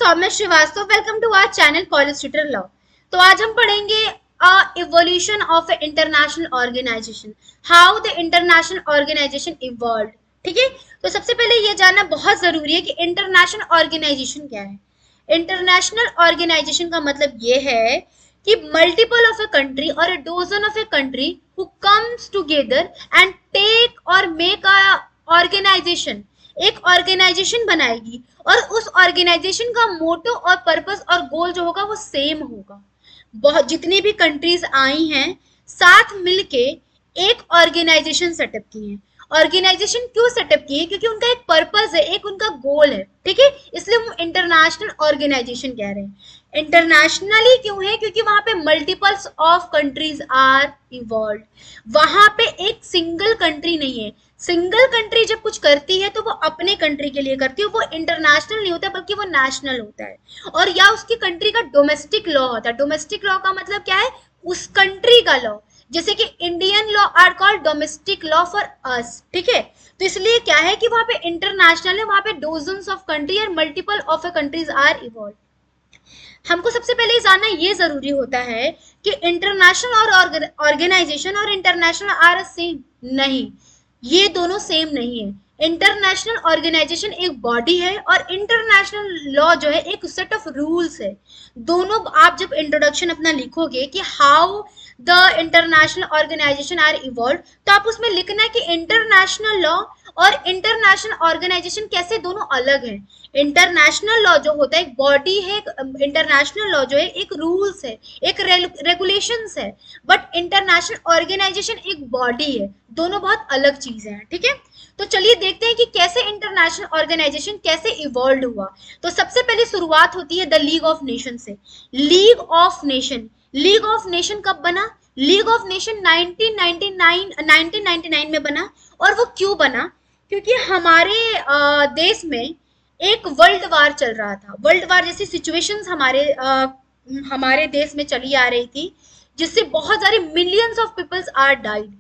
Saumya Srivastava. Welcome to our channel college tutor law. तो आज हम पढ़ेंगे evolution of a international organisation, how the international organisation evolve. ठीक है, तो सबसे पहले ये जानना बहुत जरूरी है कि इंटरनेशनल ऑर्गेनाइजेशन क्या है। इंटरनेशनल ऑर्गेनाइजेशन का मतलब ये है कि मल्टीपल ऑफ ए कंट्री और a dozen of a country who comes together and take और मेक अ ऑर्गेनाइजेशन, एक ऑर्गेनाइजेशन बनाएगी और उस ऑर्गेनाइजेशन का मोटो और पर्पस और गोल जो होगा वो सेम होगा। बहुत जितनी भी कंट्रीज आई हैं साथ मिलके एक ऑर्गेनाइजेशन सेटअप की है। ऑर्गेनाइजेशन क्यों सेटअप की है? क्योंकि उनका एक पर्पस है, एक उनका गोल है। ठीक है, इसलिए हम इंटरनेशनल ऑर्गेनाइजेशन कह रहे हैं। इंटरनेशनली क्यों है? क्योंकि वहां पे multiples of countries are evolve. वहां पे एक सिंगल कंट्री नहीं है। सिंगल कंट्री जब कुछ करती है तो वो अपने कंट्री के लिए करती है, वो इंटरनेशनल नहीं होता बल्कि वो नेशनल होता है। और या उसकी कंट्री का डोमेस्टिक लॉ होता है। डोमेस्टिक लॉ का मतलब क्या है? उस कंट्री का लॉ। जैसे कि Indian law are called domestic law for us. ठीक है, तो इसलिए क्या है कि वहां पे इंटरनेशनल है, वहां पे डोजन्स ऑफ कंट्री और multiple of a countries are evolve. हमको सबसे पहले जानना ये जरूरी होता है कि इंटरनेशनल और ऑर्गेनाइजेशन और इंटरनेशनल आर सेम नहीं, ये दोनों सेम नहीं है। इंटरनेशनल ऑर्गेनाइजेशन एक बॉडी है और इंटरनेशनल लॉ जो है एक सेट ऑफ रूल्स है। दोनों आप जब इंट्रोडक्शन अपना लिखोगे कि how the international organisation are evolve, तो आप उसमें लिखना है कि इंटरनेशनल लॉ और इंटरनेशनल ऑर्गेनाइजेशन कैसे दोनों अलग हैं। इंटरनेशनल लॉ जो होता है एक बॉडी है, इंटरनेशनल लॉ जो है एक रूल्स है, एक रेगुलेशंस है, बट इंटरनेशनल ऑर्गेनाइजेशन एक बॉडी है। दोनों बहुत अलग चीजें हैं। ठीक है, तो चलिए देखते हैं कि कैसे इंटरनेशनल ऑर्गेनाइजेशन कैसे इवॉल्व हुआ। तो सबसे पहले शुरुआत होती है द लीग ऑफ नेशन से। League of nation, league of nation कब बना? लीग ऑफ नेशन 1999 में बना। और वो क्यों बना? क्योंकि हमारे देश में एक वर्ल्ड वार चल रहा था। वर्ल्ड वार जैसी सिचुएशंस हमारे देश में चली आ रही थी, जिससे बहुत सारे millions of peoples are died.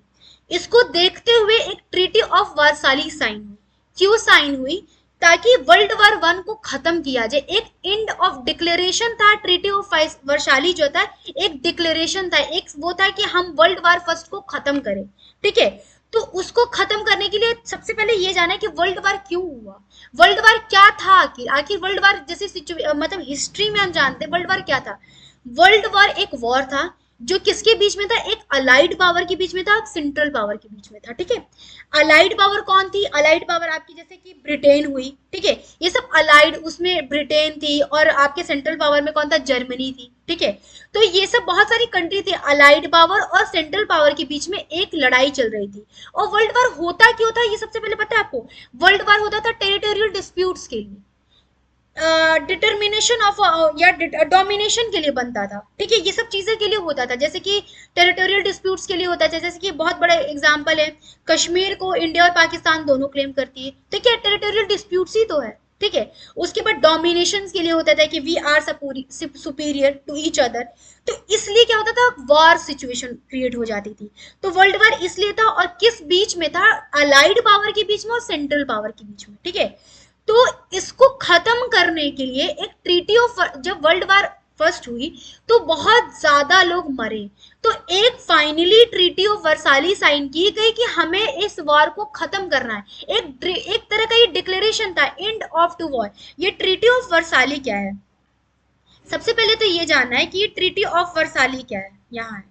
इसको देखते हुए एक ट्रीटी ऑफ वर्साली साइन हुई। क्यों साइन हुई? ताकि वर्ल्ड वार वन को खत्म किया जाए। एक एंड ऑफ डिक्लेरेशन था। ट्रीटी ऑफ वर्साली जो था एक डिक्लेरेशन था, एक वो था कि हम वर्ल्ड वार फर्स्ट को खत्म करें। ठीक है, तो उसको खत्म करने के लिए सबसे पहले ये जाना है कि वर्ल्ड वार क्यों हुआ, वर्ल्ड वार क्या था। आखिर वर्ल्ड वार जैसे मतलब हिस्ट्री में हम जानते हैं वर्ल्ड वार क्या था। वर्ल्ड वार एक वॉर था जो किसके बीच में था? एक अलाइड पावर के बीच में था, सेंट्रल पावर के बीच में था। ठीक है, अलाइड पावर कौन थी? अलाइड पावर आपकी जैसे कि ब्रिटेन हुई। ठीक है, ये सब अलाइड, उसमें ब्रिटेन थी और आपके सेंट्रल पावर में कौन था? जर्मनी थी। ठीक है, तो ये सब बहुत सारी कंट्री थी। अलाइड पावर और सेंट्रल पावर के बीच में एक लड़ाई चल रही थी। और वर्ल्ड वार होता क्यों था ये सबसे पहले पता है आपको? वर्ल्ड वार होता था टेरिटोरियल डिस्प्यूट्स के लिए, डिटर्मिनेशन ऑफ या डोमिनेशन के लिए बनता था। ठीक है, ये सब चीजें के लिए होता था। जैसे कि टेरिटोरियल डिस्प्यूट्स के लिए होता था। जैसे कि बहुत बड़ा एग्जांपल है, कश्मीर को इंडिया और पाकिस्तान दोनों क्लेम करती है। ठीक है, टेरिटोरियल डिस्प्यूट्स ही तो है। ठीक है, उसके बाद डोमिनेशन के लिए होता था कि we are superior to each other. तो इसलिए क्या होता था? वॉर सिचुएशन क्रिएट हो जाती थी। तो वर्ल्ड वार इसलिए था, और किस बीच में था? अलाइड पावर के बीच में और सेंट्रल पावर के बीच में। ठीक है, तो इसको खत्म करने के लिए एक ट्रीटी ऑफ, जब वर्ल्ड वार फर्स्ट हुई तो बहुत ज्यादा लोग मरे, तो एक finally treaty of Versailles sign की गई कि हमें इस वॉर को खत्म करना है। एक तरह का ये डिक्लेरेशन था, एंड ऑफ टू वॉर। ये ट्रीटी ऑफ वर्साली क्या है? सबसे पहले तो ये जानना है कि ये ट्रीटी ऑफ वर्साली क्या है। यहाँ है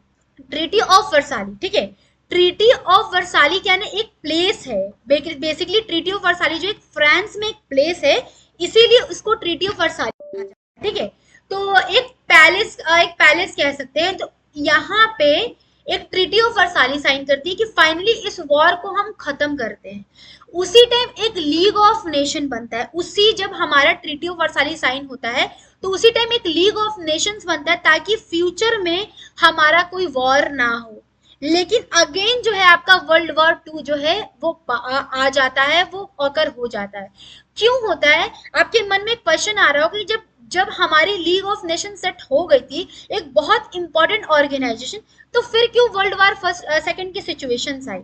ट्रीटी ऑफ वर्साली। ठीक है, ट्रीटी ऑफ वर्साली क्या है? एक प्लेस है। बेसिकली ट्रीटी ऑफ वर्साली जो एक फ्रांस में एक प्लेस है, इसीलिए उसको ट्रीटी ऑफ वर्साली कहा जाता है। ठीक है, तो एक पैलेस कह सकते हैं। तो यहाँ पे एक ट्रीटी ऑफ वर्साली साइन करती है कि फाइनली इस वॉर को हम खत्म करते हैं। उसी टाइम एक लीग ऑफ नेशन बनता है। उसी जब हमारा ट्रीटी ऑफ वर्साली साइन होता है तो उसी टाइम एक लीग ऑफ नेशंस बनता है, ताकि फ्यूचर में हमारा कोई वॉर ना हो। लेकिन अगेन जो है आपका वर्ल्ड वॉर 2 जो है वो आ जाता है, वो ऑकर हो जाता है। क्यों होता है? आपके मन में एक क्वेश्चन आ रहा होगा कि जब हमारी लीग ऑफ नेशन सेट हो गई थी, एक बहुत इंपॉर्टेंट ऑर्गेनाइजेशन, तो फिर क्यों वर्ल्ड वार फर्स्ट सेकंड की सिचुएशन आई?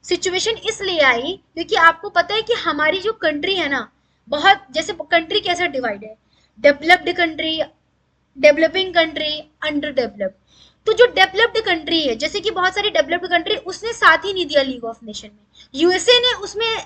सिचुएशन इसलिए आई क्योंकि आपको पता है कि हमारी जो कंट्री है ना, बहुत जैसे कंट्री कैसे डिवाइड है, developed country, developing country, under developed. तो जो डेवलप्ड कंट्री है, जैसे कि बहुत सारी डेवलप्ड कंट्री, उसने साथ ही नहीं दिया लीग ऑफ नेशन में। यूएसए ने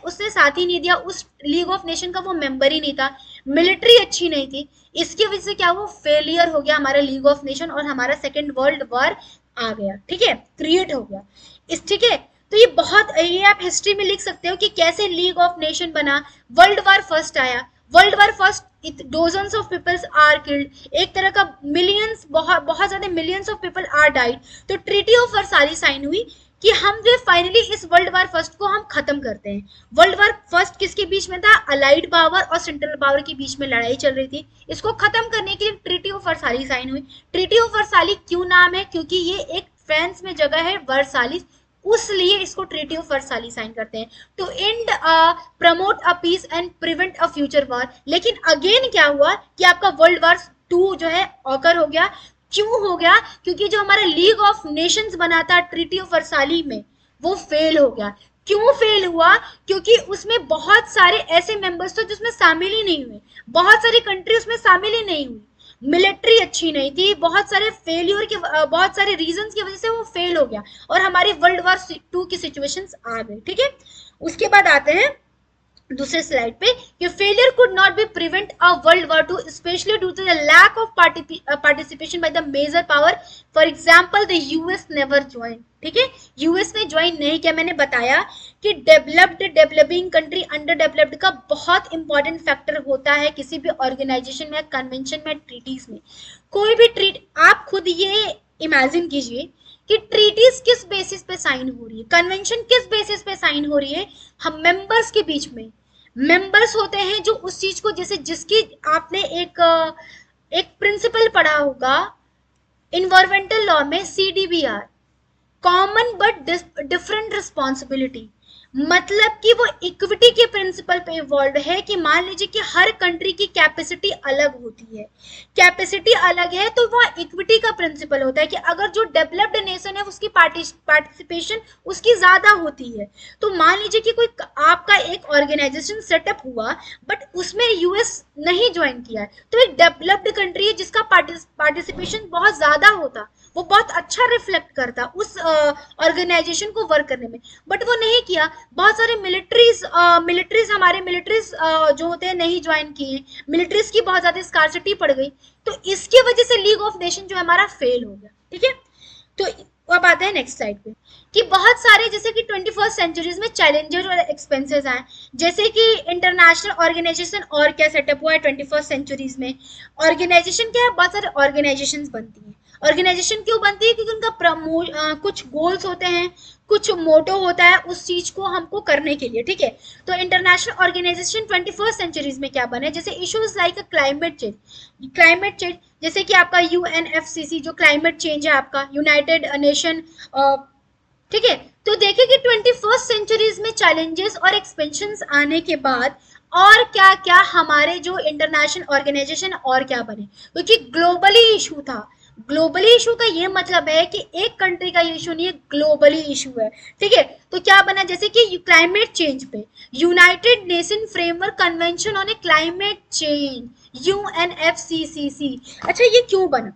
उसने साथ ही नहीं दिया, उस लीग ऑफ नेशन का वो मेंबर ही नहीं था, मिलिट्री अच्छी नहीं थी, इसकी वजह से क्या वो फेलियर हो गया हमारा लीग ऑफ नेशन, और हमारा सेकेंड वर्ल्ड वॉर आ गया, ठीक है, क्रिएट हो गया इस, ठीक है। तो ये बहुत, ये आप हिस्ट्री में लिख सकते हो कि कैसे लीग ऑफ नेशन बना, वर्ल्ड वॉर फर्स्ट आया, world war first dozens of peoples are killed, एक तरह का मिलियंस, बहुत बहुत ज्यादा millions of people are died. तो ट्रीटी ऑफ वर्साली साइन हुई कि हम जो फाइनली इस वर्ल्ड वॉर फर्स्ट को हम खत्म करते हैं। वर्ल्ड वॉर फर्स्ट किसके बीच में था? अलाइड पावर और सेंट्रल पावर के बीच में लड़ाई चल रही थी, इसको खत्म करने के लिए ट्रीटी ऑफ वर्साली साइन हुई। ट्रीटी ऑफ वर्साली क्यों नाम है? क्योंकि ये एक फ्रांस में जगह है वर्साली, उसलिए इसको ट्रीटी ऑफ वर्साली साइन करते हैं, to end promote a peace and prevent a future war. लेकिन अगेन क्या हुआ कि आपका वर्ल्ड वॉर 2 जो है ऑकर हो गया। क्यों हो गया? क्योंकि जो हमारा लीग ऑफ नेशंस बना था ट्रीटी ऑफ वर्साली में, वो फेल हो गया। क्यों फेल हुआ? क्योंकि उसमें बहुत सारे ऐसे मेंबर्स थे जिसमें शामिल ही नहीं हुए, बहुत सारी कंट्री उसमें शामिल ही नहीं हुई, मिलिट्री अच्छी नहीं थी, बहुत सारे फेलियर के बहुत सारे रीजंस की वजह से वो फेल हो गया और हमारी वर्ल्ड वॉर 2 की सिचुएशंस आ गई, ठीक है। उसके बाद आते हैं दूसरे स्लाइड पे कि failure could not be prevent a world war 2 specially due to the lack of participation by the major power. For example the US never join, ठीक है, यूएस ने ज्वाइन नहीं किया। मैंने बताया कि developed, developing country, under developed का बहुत इंपॉर्टेंट फैक्टर होता है किसी भी ऑर्गेनाइजेशन में, कन्वेंशन में, ट्रीटीज में। कोई भी ट्रीट, आप खुद ये इमेजिन कीजिए कि ट्रीटीज किस बेसिस पे साइन हो रही है, कन्वेंशन किस बेसिस पे साइन हो रही है? हम मेंबर्स के बीच में मेंबर्स होते हैं जो उस चीज को, जैसे जिसकी आपने एक प्रिंसिपल पढ़ा होगा इन्वायरमेंटल लॉ में, सीडीबीआर, कॉमन बट डिफरेंट रिस्पॉन्सिबिलिटी, मतलब कि वो इक्विटी के प्रिंसिपल पे इवॉल्व है कि मान लीजिए कि हर कंट्री की कैपेसिटी अलग होती है, कैपेसिटी अलग है, तो वो इक्विटी का प्रिंसिपल होता है कि अगर जो डेवलप्ड नेशन है उसकी पार्टिसिपेशन उसकी ज्यादा होती है। तो मान लीजिए कि कोई आपका एक ऑर्गेनाइजेशन सेटअप हुआ बट उसमें यूएस नहीं ज्वाइन किया है, तो एक डेवलप्ड कंट्री है जिसका पार्टिसिपेशन बहुत ज्यादा होता, वो बहुत अच्छा रिफ्लेक्ट करता उस ऑर्गेनाइजेशन को वर्क करने में, बट वो नहीं किया। बहुत सारे मिलिट्रीज हमारे मिलिट्रीज जो होते हैं नहीं ज्वाइन किए, मिलिट्रीज की बहुत ज्यादा स्कार्सिटी पड़ गई, तो इसकी वजह से लीग ऑफ नेशन जो है हमारा फेल हो गया, ठीक है। तो अब आते हैं नेक्स्ट स्लाइड पे कि बहुत सारे, जैसे कि 21st सेंचुरीज में चैलेंजेस और एक्सपेंसेस आए, जैसे कि इंटरनेशनल ऑर्गेनाइजेशन और क्या सेटअप हुआ है 21st सेंचुरीज में। ऑर्गेनाइजेशन क्या है? बहुत सारे ऑर्गेनाइजेशन बनती हैं। ऑर्गेनाइजेशन क्यों बनती है? क्योंकि उनका कुछ गोल्स होते हैं, कुछ मोटो होता है उस चीज को हमको करने के लिए, ठीक है। तो इंटरनेशनल ऑर्गेनाइजेशन 21st सेंचुरीज में क्या बने? जैसे इश्यूज लाइक क्लाइमेट चेंज, जैसे कि आपका यूएनएफसीसी जो क्लाइमेट चेंज है, आपका यूनाइटेड नेशन, ठीक है। तो देखिए कि 21st सेंचुरीज में चैलेंजेस और एक्सपेंशंस आने के बाद और क्या क्या हमारे जो इंटरनेशनल ऑर्गेनाइजेशन और क्या बने, क्योंकि ग्लोबली इशू था। ग्लोबली इशू का ये मतलब है कि एक कंट्री का इशू नहीं है, ग्लोबली इशू है, ठीक है। तो क्या बना? जैसे कि क्लाइमेट चेंज पे United nation framework convention on A climate change, UNFCCC. अच्छा, ये क्यों बना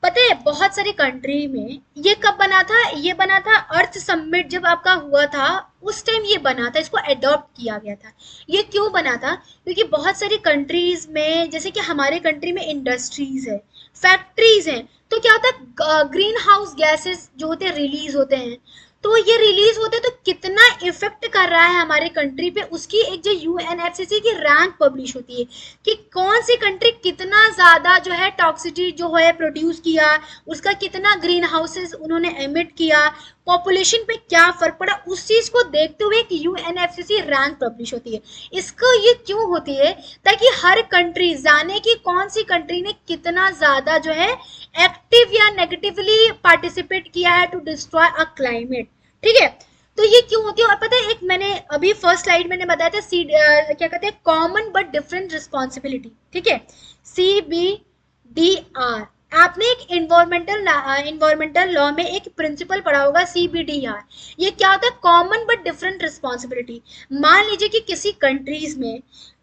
पता है? बहुत सारी कंट्री में ये कब बना था? ये बना था अर्थ समिट जब आपका हुआ था, उस टाइम ये बना था, इसको अडॉप्ट किया गया था। ये क्यों बना था? क्योंकि बहुत सारी कंट्रीज में, जैसे कि हमारे कंट्री में इंडस्ट्रीज है, फैक्ट्रीज हैं, तो क्या होता है, ग्रीन हाउस गैसेस जो होते हैं रिलीज होते हैं, तो ये रिलीज होते हैं, तो कितना इफेक्ट कर रहा है हमारे कंट्री पे, उसकी एक जो यूएनएफसीसी की रैंक पब्लिश होती है कि कौन सी कंट्री कितना ज्यादा जो है टॉक्सिसिटी जो है प्रोड्यूस किया, उसका कितना ग्रीन हाउसेस उन्होंने एमिट किया, पॉपुलेशन पे क्या फर्क पड़ा, उस चीज को देखते हुए कि यूएनएफसीसी रैंक पब्लिश होती है। इसको ये क्यों होती है? ताकि हर कंट्री जाने की कौन सी कंट्री ने कितना ज्यादा जो है एक्टिव या नेगेटिवली पार्टिसिपेट किया है टू डिस्ट्रॉय अ क्लाइमेट, ठीक है। तो ये क्यों होती है? और पता है, एक मैंने अभी फर्स्ट स्लाइड मैंने बताया था क्या कहते हैं, कॉमन बट डिफरेंट रिस्पॉन्सिबिलिटी, ठीक है, CBDR। आपने एक इन्वायरमेंटल लॉ में एक प्रिंसिपल पढ़ा होगा CBDR। ये क्या होता है? Common but different responsibility. मान लीजिए कि किसी कंट्रीज में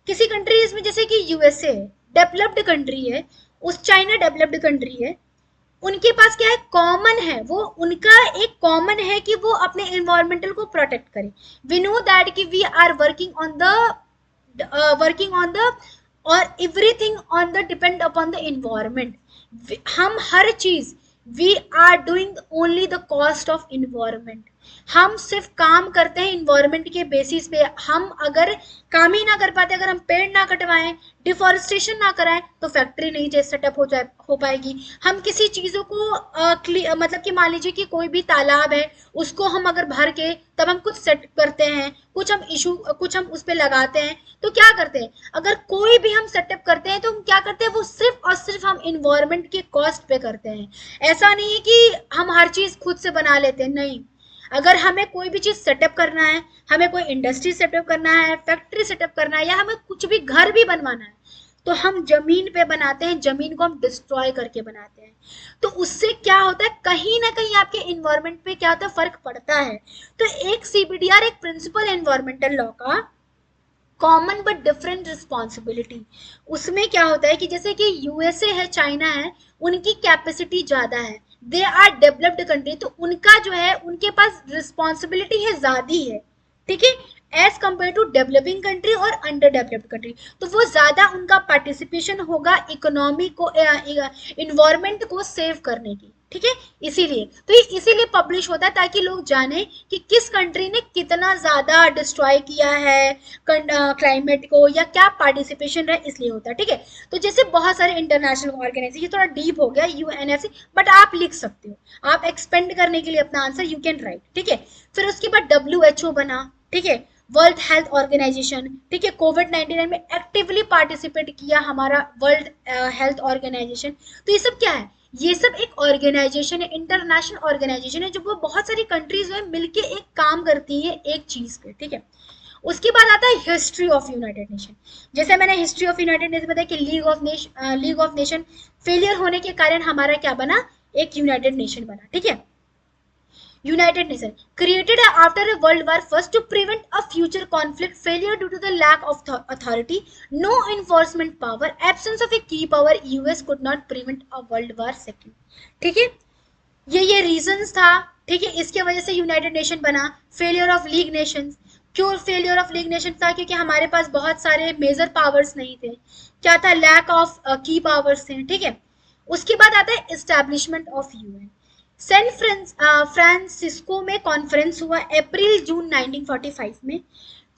किसी कंट्रीज में जैसे कि यूएसए डेवलप्ड कंट्री है, उस चाइना डेवलप्ड कंट्री है, उनके पास क्या है, कॉमन है, वो उनका एक कॉमन है कि वो अपने इन्वायरमेंटल को प्रोटेक्ट करें। वी नो दैट कि we are working on the और everything on the depend upon the environment. हम हर चीज, we are doing only the cost of environment. हम सिर्फ काम करते हैं इन्वायरमेंट के बेसिस पे। हम अगर काम ही ना कर पाते, अगर हम पेड़ ना कटवाएं, डिफॉरेस्टेशन ना कराएं, तो फैक्ट्री नहीं सेटअप हो पाएगी। हम किसी चीजों को मतलब कि मान लीजिए कि कोई भी तालाब है, उसको हम अगर भर के तब हम कुछ सेट करते हैं, कुछ हम उस पर लगाते हैं, तो क्या करते हैं, अगर कोई भी हम सेटअप करते हैं तो हम क्या करते हैं, वो सिर्फ और सिर्फ हम इन्वायरमेंट के कॉस्ट पे करते हैं। ऐसा नहीं है कि हम हर चीज खुद से बना लेते हैं, नहीं। अगर हमें कोई भी चीज सेटअप करना है, हमें कोई इंडस्ट्री सेटअप करना है, फैक्ट्री सेटअप करना है, या हमें कुछ भी घर भी बनवाना है, तो हम जमीन पे बनाते हैं, जमीन को हम डिस्ट्रॉय करके बनाते हैं। तो उससे क्या होता है, कहीं ना कहीं आपके इन्वायरमेंट पे क्या होता है, फर्क पड़ता है। तो एक सीबीडीआर एक प्रिंसिपल एनवायरमेंटल लॉ का कॉमन बट डिफरेंट रिस्पॉन्सिबिलिटी। उसमें क्या होता है कि जैसे कि यूएसए है, चाइना है, उनकी कैपेसिटी ज्यादा है, दे आर डेवलप्ड कंट्री, तो उनका जो है, उनके पास रिस्पॉन्सिबिलिटी है, ज्यादा है, ठीक है, as compare to developing country और अंडर डेवलप्ड कंट्री। तो वो ज्यादा उनका पार्टिसिपेशन होगा इकोनॉमी को, इन्वायरमेंट को सेव करने की, ठीक है। इसीलिए तो ये इसीलिए पब्लिश होता है, ताकि लोग जाने कि किस कंट्री ने कितना ज्यादा डिस्ट्रॉय किया है क्लाइमेट को, या क्या पार्टिसिपेशन रहा, इसलिए होता है, ठीक है। तो जैसे बहुत सारे इंटरनेशनल ऑर्गेनाइजेशन, ये थोड़ा डीप हो गया, यूएनएफसी, बट आप लिख सकते हो, आप एक्सपेंड करने के लिए अपना आंसर यू कैन राइट, ठीक है। फिर उसके बाद डब्ल्यूएचओ बना, ठीक है, वर्ल्ड हेल्थ ऑर्गेनाइजेशन, ठीक है, कोविड-19 में एक्टिवली पार्टिसिपेट किया हमारा वर्ल्ड हेल्थ ऑर्गेनाइजेशन। तो ये सब क्या है, ये सब एक ऑर्गेनाइजेशन है, इंटरनेशनल ऑर्गेनाइजेशन है, जो वो बहुत सारी कंट्रीज में मिलके एक काम करती है एक चीज पे, ठीक है। उसके बाद आता है हिस्ट्री ऑफ यूनाइटेड नेशन। जैसे मैंने हिस्ट्री ऑफ यूनाइटेड नेशन बताया कि लीग ऑफ नेशन फेलियर होने के कारण हमारा क्या बना, एक यूनाइटेड नेशन बना, ठीक है। United Nations created after a World War First to prevent a future conflict, failure due to the lack of authority, no enforcement power, absence of a key power, US could not prevent a World War Second. ठीक है, ये reasons था, ठीक है, इसके वजह से United nation बना। फेलियर ऑफ लीग नेशंस, क्यों फेलियर ऑफ लीग नेशन था, क्योंकि हमारे पास बहुत सारे मेजर पावर्स नहीं थे, क्या था, लैक ऑफ की पावर्स थे, ठीक है। उसके बाद आता है establishment of UN. San Francisco में कॉन्फ्रेंस हुआ अप्रैल जून 1945 में।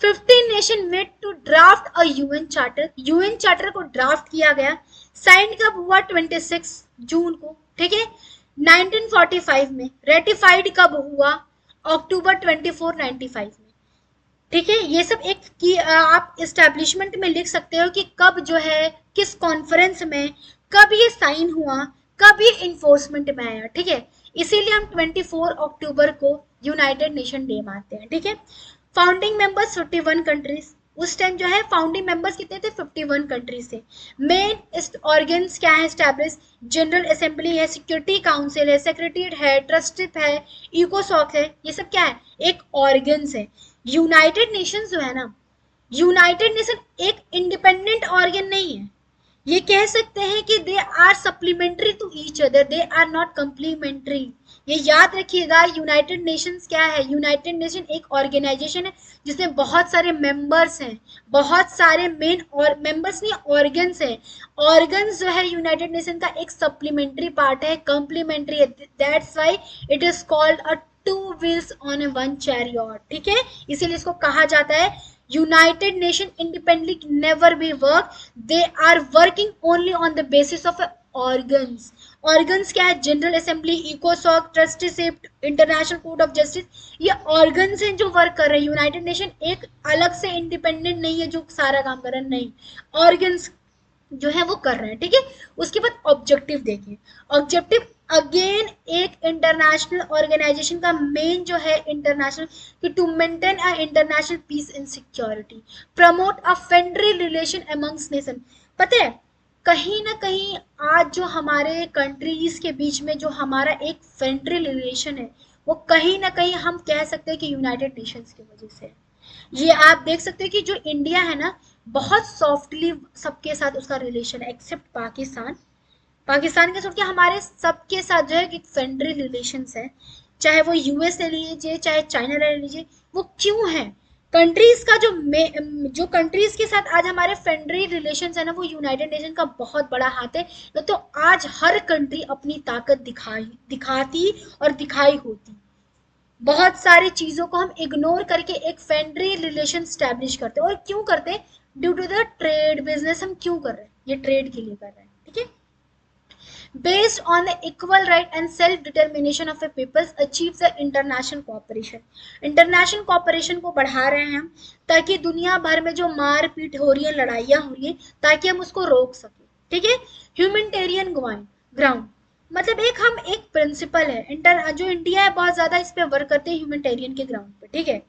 15 nation met to draft a UN charter, UN charter को ड्राफ्ट किया गया। साइन कब हुआ, 26 जून को, ठीक है, 1945 में। रेटिफाइड कब हुआ, अक्टूबर 24 95 में, ठीक है। ये सब एक की आप एस्टैब्लिशमेंट में लिख सकते हो कि कब जो है, किस कॉन्फ्रेंस में कब ये साइन हुआ, कब ये इन्फोर्समेंट में आया, ठीक है। इसीलिए हम 24 अक्टूबर को यूनाइटेड नेशन डे मानते हैं, ठीक है। फाउंडिंग मेंबर्स 51 कंट्रीज, उस टाइम जो है फाउंडिंग मेंबर्स कितने थे, 51 कंट्रीज थे। मेन ऑर्गन्स क्या है एस्टैब्लिश, जनरल असेंबली है, सिक्योरिटी काउंसिल है, सेक्रेटरीट है, ट्रस्टिप है, इकोसॉक है, ये सब क्या है, एक ऑर्गन्स है। यूनाइटेड नेशन जो है ना, यूनाइटेड नेशन एक इंडिपेंडेंट ऑर्गन नहीं है, ये कह सकते हैं कि they are supplementary to each other, they are not complementary. ये याद रखिएगा, यूनाइटेड नेशंस क्या है, यूनाइटेड नेशन एक ऑर्गेनाइजेशन है जिसमें बहुत सारे मेंबर्स हैं, बहुत सारे मेन और मेंबर्स नहीं, ऑर्गन्स हैं। ऑर्गन्स जो है यूनाइटेड नेशन का एक सप्लीमेंट्री पार्ट है, कंप्लीमेंट्री है, that's why it is called a two wheels on A one chariot, ठीक है। इसीलिए इसको कहा जाता है United Nation independently never be work, they are working only on the basis of organs. Organs क्या है, जनरल असेंबली, इकोसॉक, trusteeship, International Court of Justice, ये ऑर्गन्स हैं जो वर्क कर रहे हैं। यूनाइटेड नेशन एक अलग से इंडिपेंडेंट नहीं है जो सारा काम कर रहा है, नहीं, ऑर्गन्स जो है वो कर रहे हैं, ठीक है। उसके बाद ऑब्जेक्टिव देखिए, ऑब्जेक्टिव अगेन एक इंटरनेशनल ऑर्गेनाइजेशन का मेन जो है इंटरनेशनल, कि to maintain a international peace and security, promote a friendly relation amongst nation. पता है, कहीं ना कहीं आज जो हमारे कंट्रीज के बीच में जो हमारा एक फ्रेंडली रिलेशन है, वो कहीं ना कहीं हम कह सकते हैं कि यूनाइटेड नेशंस की वजह से। ये आप देख सकते हो कि जो इंडिया है ना, बहुत सॉफ्टली सबके साथ उसका रिलेशन है, एक्सेप्ट पाकिस्तान। पाकिस्तान के छोड़ के हमारे सबके साथ जो है एक फ्रेंडली रिलेशंस है, चाहे वो यूएस ले लीजिए चाहे चाइना ले लीजिए। वो क्यों है? कंट्रीज का जो कंट्रीज के साथ आज हमारे फ्रेंडली रिलेशंस है ना, वो यूनाइटेड नेशन का बहुत बड़ा हाथ है। तो आज हर कंट्री अपनी ताकत दिखाती और दिखाई होती। बहुत सारी चीजों को हम इग्नोर करके एक फ्रेंडली रिलेशन स्टैब्लिश करते हैं। और क्यों करते हैं? Due to the trade business. हम क्यों कर रहे हैं? ये ट्रेड के लिए कर रहे हैं, ठीक है। Based on the equal right and self-determination of a peoples achieves the international cooperation. International cooperation को बढ़ा रहे हैं हम, ताकि दुनिया भर में जो मार पीट हो रही है, लड़ाइयाँ हो रही है, ताकि हम उसको रोक सकें, ठीक है। ह्यूमैनिटेरियन ग्राउंड मतलब एक प्रिंसिपल है इंटर, जो इंडिया है बहुत ज्यादा इस पे वर्क करते हैं ह्यूमैनिटेरियन के ग्राउंड पे, ठीक है।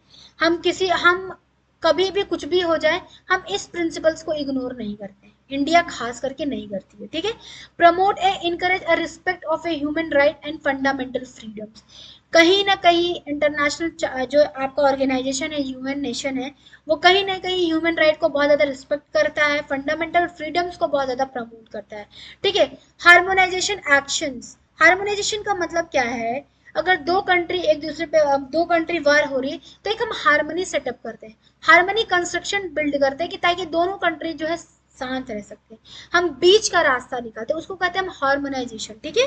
हम कभी भी कुछ भी हो जाए, हम इस प्रिंसिपल्स को इग्नोर नहीं करते हैं, इंडिया खास करके नहीं करती है, ठीक है। Promote A encourage a respect of a human right and fundamental freedoms. कहीं ना कहीं इंटरनेशनल जो आपका ऑर्गेनाइजेशन है, ह्यूमन नेशन है, वो कहीं ना कहीं ह्यूमन राइट को बहुत ज्यादा रिस्पेक्ट करता है, फंडामेंटल फ्रीडम्स को बहुत ज्यादा प्रमोट करता है, ठीक है। Harmonisation actions. हार्मोनाइजेशन का मतलब क्या है? अगर दो कंट्री एक दूसरे पे, दो कंट्री वार हो रही है, तो एक हम हार्मनी सेटअप करते हैं, हार्मनी कंस्ट्रक्शन बिल्ड करते हैं कि ताकि दोनों कंट्री जो है शांत रह सकते हैं, हम बीच का रास्ता निकालते हैं, उसको कहते हैं हम हार्मोनाइजेशन, ठीक है।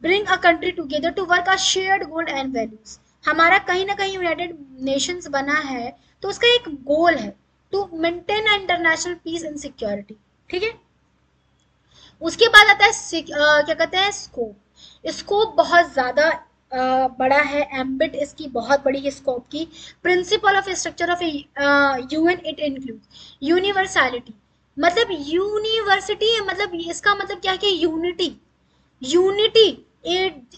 Bring a country together to work a shared goal and values. हमारा कहीं ना कहीं यूनाइटेड नेशंस बना है तो उसका एक गोल है, to maintain international peace and security, ठीक है। उसके बाद आता है क्या कहते हैं, स्कोप। स्कोप बहुत ज्यादा बड़ा है, एम्बिट इसकी बहुत बड़ी है स्कोप की। Principle of structure of UN it include universality. मतलब यूनिवर्सिटी मतलब इसका मतलब क्या है कि यूनिटी, यूनिटी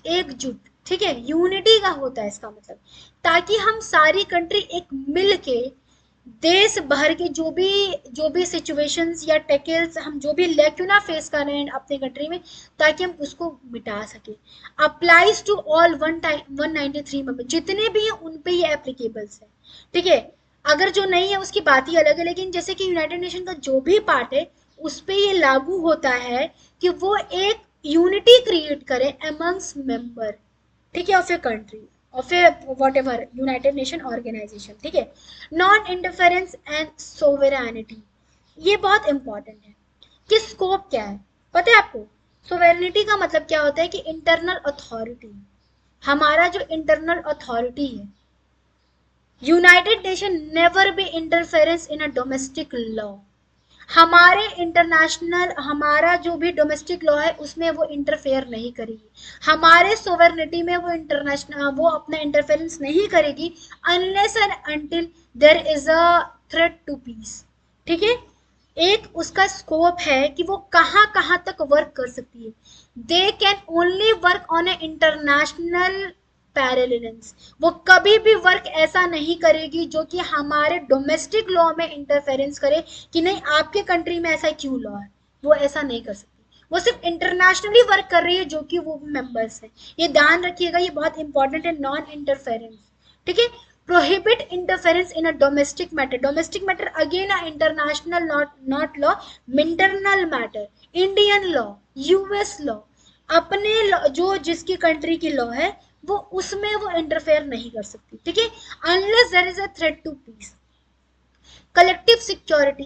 एकजुट, ठीक है, यूनिटी का होता है इसका मतलब, ताकि हम सारी कंट्री एक मिल के देश भर के जो भी सिचुएशंस या टेकल्स हम जो भी लेक्यूना फेस कर रहे हैं अपने कंट्री में, ताकि हम उसको मिटा सके। अप्लाइज टू ऑल 193 मेंबर, जितने भी हैं उन पे ये एप्लीकेबल्स है, ठीक है। अगर जो नहीं है उसकी बात ही अलग है, लेकिन जैसे कि यूनाइटेड नेशन का जो भी पार्ट है उस पे ये लागू होता है कि वो एक यूनिटी क्रिएट करे अमंग्स मेंबर, ठीक है, of a country, of a whatever united nation organisation, ठीक है। नॉन इंटरफेरेंस एंड सोवेरानिटी, ये बहुत इंपॉर्टेंट है कि स्कोप क्या है पता है आपको? सोवेरेनिटी का मतलब क्या होता है कि इंटरनल अथॉरिटी, हमारा जो इंटरनल अथॉरिटी है, United nation never be interference in a domestic law. हमारे इंटरनेशनल हमारा जो भी डोमेस्टिक लॉ है उसमें वो इंटरफेयर नहीं करेगी, हमारे सोवरेनिटी में वो इंटरनेशनल वो अपना इंटरफेरेंस नहीं करेगी unless and until there is a threat to peace, ठीक है। एक उसका स्कोप है कि वो कहाँ कहाँ तक वर्क कर सकती है। They can only work on A international parallels, वो कभी भी वर्क ऐसा नहीं करेगी जो कि हमारे डोमेस्टिक लॉ में इंटरफेरेंस करे कि नहीं आपके कंट्री में ऐसा क्यों लॉ है, वो ऐसा नहीं कर सकती। वो सिर्फ इंटरनेशनली वर्क कर रही है जो कि वो मेंबर्स हैं, ये ध्यान रखिएगा, ये बहुत इंपॉर्टेंट है, नॉन इंटरफेरेंस, ठीक है। Prohibit interference in a domestic matter, domestic matter again a international not law, internal matter, Indian law, US law, अपने जो जिसकी कंट्री की लॉ है वो उसमें वो इंटरफेयर नहीं कर सकती, ठीक है, unless there is a threat to peace. Collective security,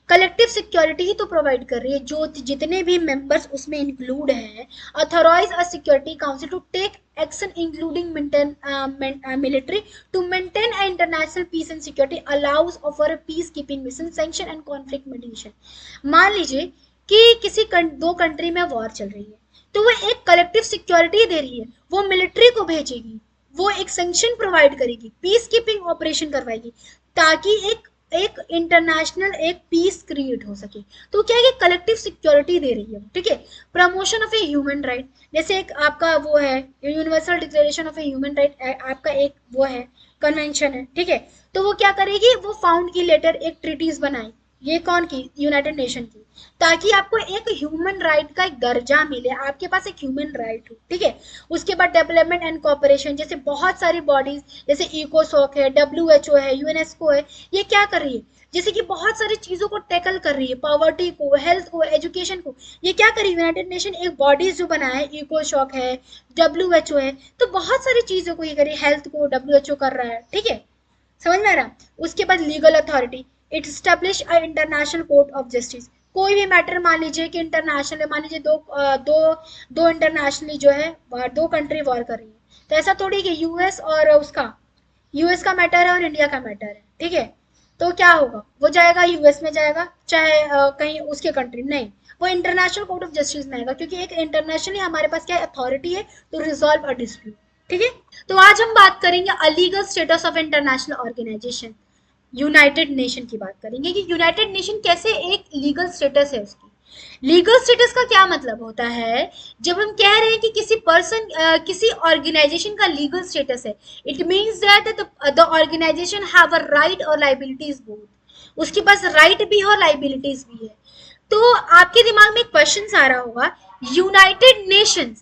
collective security ही तो प्रोवाइड कर रही है, जो जितने भी मेंबर्स उसमें इंक्लूड हैं, authorise a security council to take action including military to maintain international peace and security, allows for peace keeping mission, sanction and conflict mediation. मान लीजिए कि किसी दो कंट्री में वॉर चल रही है, तो वो एक कलेक्टिव सिक्योरिटी दे रही है, वो मिलिट्री को भेजेगी, वो एक सैंक्शन प्रोवाइड करेगी, पीस कीपिंग ऑपरेशन करवाएगी, ताकि एक एक इंटरनेशनल एक पीस क्रिएट हो सके। तो क्या है, कलेक्टिव सिक्योरिटी दे रही है, ठीक है। Promotion of a human right, जैसे एक आपका वो है universal declaration of a human right, आपका एक वो है कन्वेंशन है, ठीक है। तो वो क्या करेगी, वो फाउंड की लेटर एक ट्रीटीज बनाई, ये कौन की, यूनाइटेड नेशन की, ताकि आपको एक ह्यूमन राइट का एक दर्जा मिले, आपके पास एक ह्यूमन राइट हो, ठीक है। उसके बाद डेवलपमेंट एंड कोऑपरेशन, जैसे बहुत सारी बॉडीज जैसे इकोसॉक है, डब्ल्यूएचओ है, यूएनएसको है, ये क्या कर रही है, जैसे कि बहुत सारी चीजों को टैकल कर रही है, पॉवर्टी को, हेल्थ को, एजुकेशन को। ये क्या कर रही है, यूनाइटेड नेशन एक बॉडीज जो बना है, इको शॉक है, WHO है, तो बहुत सारी चीजों को ये कर रही है, हेल्थ को WHO कर रहा है, ठीक है, समझ में आ रहा। उसके बाद legal authority, it establish a international Court of justice. कोई भी मैटर मान लीजिए कि इंटरनेशनल, मान लीजिए दो इंटरनेशनली जो है, दो कंट्री वॉर कर रही है, तो ऐसा थोड़ी कि यूएस का मैटर है और इंडिया का मैटर है, ठीक है, तो क्या होगा, वो जाएगा यूएस में जाएगा, चाहे कहीं उसके कंट्री, नहीं, वो इंटरनेशनल कोर्ट ऑफ जस्टिस में आएगा, क्योंकि एक इंटरनेशनली हमारे पास क्या अथॉरिटी है टू रिजॉल्व अ डिस्प्यूट, ठीक है। तो आज हम बात करेंगे a legal status of international organisation, United nation की बात करेंगे कि यूनाइटेड नेशन कैसे एक लीगल स्टेटस है उसकी। लीगल स्टेटस का क्या मतलब होता है, जब हम कह रहे हैं कि किसी पर्सन किसी ऑर्गेनाइजेशन का लीगल स्टेटस है, it means that the organisation have a right और लाइबिलिटीज बोथ, उसके पास राइट भी है और लाइबिलिटीज भी है। तो आपके दिमाग में एक क्वेश्चन आ रहा होगा, यूनाइटेड नेशन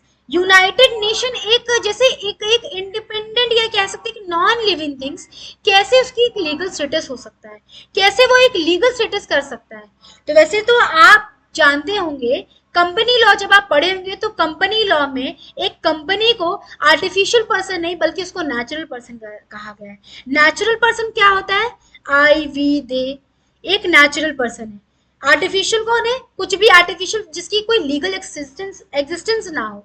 एक जैसे एक इंडिपेंडेंट या कह सकते हैं कि नॉन लिविंग थिंग्स, कैसे उसकी एक लीगल स्टेटस हो सकता है, कैसे वो एक लीगल स्टेटस कर सकता है। तो वैसे तो आप जानते होंगे, कंपनी लॉ जब आप पढ़े होंगे, तो कंपनी लॉ में एक कंपनी को आर्टिफिशियल पर्सन नहीं बल्कि उसको नेचुरल पर्सन कहा गया है। नेचुरल पर्सन क्या होता है, आई वी दे, एक नेचुरल पर्सन है। आर्टिफिशियल कौन है, कुछ भी आर्टिफिशियल जिसकी कोई लीगल एग्जिस्टेंस ना हो।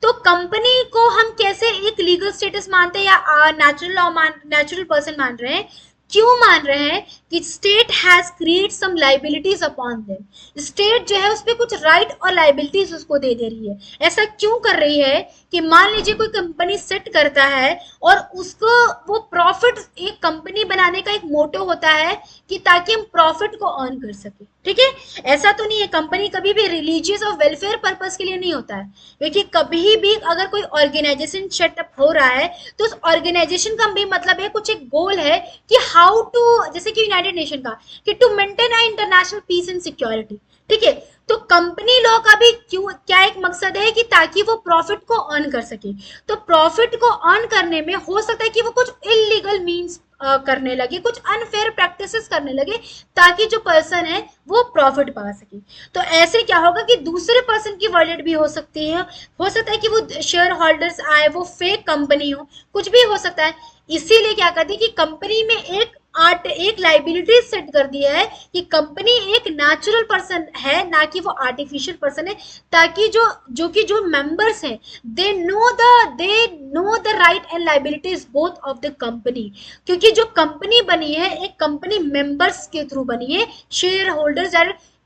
तो कंपनी को हम कैसे एक लीगल स्टेटस मानते हैं या नेचुरल पर्सन मान रहे हैं, क्यों मान रहे हैं कि state has create some liabilities upon them, state जो है उस पर कुछ राइट और लाइबिलिटीज उसको दे रही है। ऐसा क्यों कर रही है कि मान लीजिए कोई कंपनी सेट करता है और उसको वो प्रॉफिट, एक कंपनी बनाने का एक मोटो होता है कि ताकि हम प्रॉफिट को अर्न कर सके, ठीक है। ऐसा तो नहीं है, कंपनी कभी भी रिलीजियस और वेलफेयर पर्पस के लिए नहीं होता है, क्योंकि कभी भी अगर कोई ऑर्गेनाइजेशन सेटअप हो रहा है तो उस ऑर्गेनाइजेशन का भी मतलब है, कुछ एक गोल है कि हाउ टू, जैसे कि यूनाइटेड नेशन का कि to maintain a international peace and security, ठीक है। तो कंपनी लॉ का भी क्यों क्या एक मकसद है कि ताकि वो प्रॉफिट को अर्न कर सके। तो प्रॉफिट को अर्न करने में हो सकता है कि वो कुछ इलीगल मींस करने लगे, कुछ अनफेयर प्रैक्टिसेस करने लगे, ताकि जो पर्सन है वो प्रॉफिट पा सके। तो ऐसे क्या होगा कि दूसरे पर्सन की वॉलेट भी हो सकती है, हो सकता है कि वो शेयर होल्डर्स आए, वो फेक कंपनी हो, कुछ भी हो सकता है। इसीलिए क्या करती है कि कंपनी में एक लाइबिलिटी सेट कर दिया है कि कंपनी एक नेचुरल पर्सन है, ना कि वो आर्टिफिशियल पर्सन है, ताकि जो मेंबर्स हैं they know the right and liabilities both of the company. क्योंकि जो कंपनी बनी है एक कंपनी मेंबर्स के थ्रू बनी है, शेयर होल्डर्स,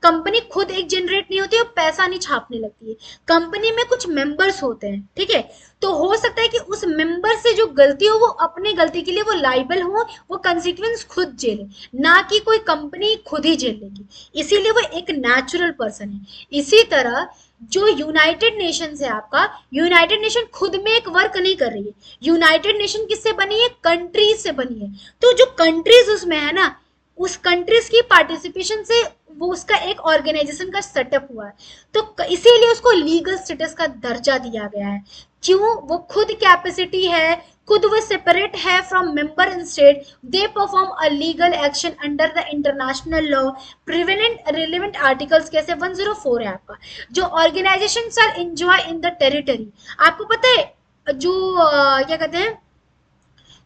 कंपनी खुद एक जनरेट नहीं होती और पैसा नहीं छापने लगती है, कंपनी में कुछ मेंबर्स होते हैं, ठीक है। तो हो सकता है कि उस मेंबर से जो गलती हो वो अपने गलती के लिए वो लाइबल हो, वो कंसिक्वेंस खुद झेले, ना कि कोई कंपनी खुद ही झेल लेगी, इसीलिए वो एक नेचुरल पर्सन है। इसी तरह जो यूनाइटेड नेशंस है आपका, यूनाइटेड नेशन खुद में एक वर्क नहीं कर रही है, यूनाइटेड नेशन किससे बनी है, कंट्रीज से बनी है। तो जो कंट्रीज उसमें है ना, उस कंट्रीज की पार्टिसिपेशन से वो उसका एक ऑर्गेनाइजेशन का सेटअप हुआ है, तो इसीलिए उसको लीगल स्टेटस का दर्जा दिया गया है। क्यों, वो खुद कैपेसिटी है, खुद वो सेपरेट है from member in state, they perform a legal action under the international law, prevalent relevant articles कैसे 104 है आपका, जो organisation are enjoy in the territory. आपको पता है जो क्या कहते हैं,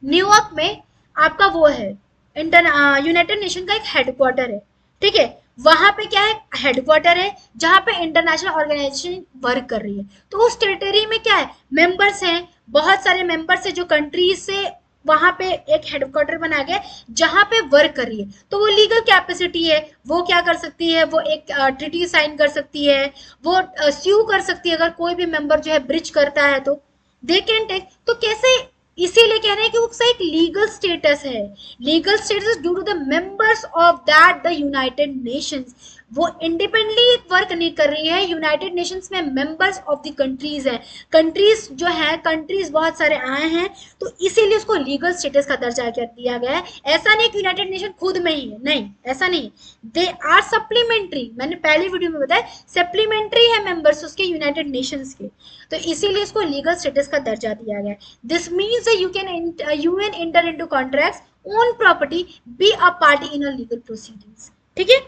न्यूयॉर्क में आपका वो है यूनाइटेड नेशन का एक हेडक्वार्टर है, ठीक है, वहां पे क्या है, हेडक्वार्टर है जहां पे इंटरनेशनल ऑर्गेनाइजेशन वर्क कर रही है। तो उस टेरिटरी में क्या है, मेंबर्स हैं, बहुत सारे मेंबर्स हैं जो कंट्रीज से वहां पे एक हेडक्वार्टर बना गया जहां पे वर्क कर रही है, तो वो लीगल कैपेसिटी है, वो क्या कर सकती है, वो एक ट्रीटी साइन कर सकती है, वो स्यू कर सकती है अगर कोई भी मेंबर जो है ब्रिच करता है तो दे कैन टेक। तो कैसे, इसीलिए कह रहे हैं कि उसका एक लीगल स्टेटस है, legal status due to the members of that the united nations. वो इंडिपेंडेंटली वर्क नहीं कर रही है, यूनाइटेड नेशंस में मेंबर्स ऑफ द कंट्रीज हैं, कंट्रीज जो है, कंट्रीज बहुत सारे आए हैं, तो इसीलिए उसको लीगल स्टेटस का दर्जा दिया गया है। ऐसा नहीं कि यूनाइटेड नेशन खुद में ही है, नहीं ऐसा नहीं, दे आर सप्लीमेंट्री, मैंने पहली वीडियो में बताया सप्लीमेंट्री है मेंबर्स उसके यूनाइटेड नेशंस के, तो इसीलिए इसको लीगल स्टेटस का दर्जा दिया गया है। This means you can enter into contracts own property, be a party in a legal proceedings. ठीक है,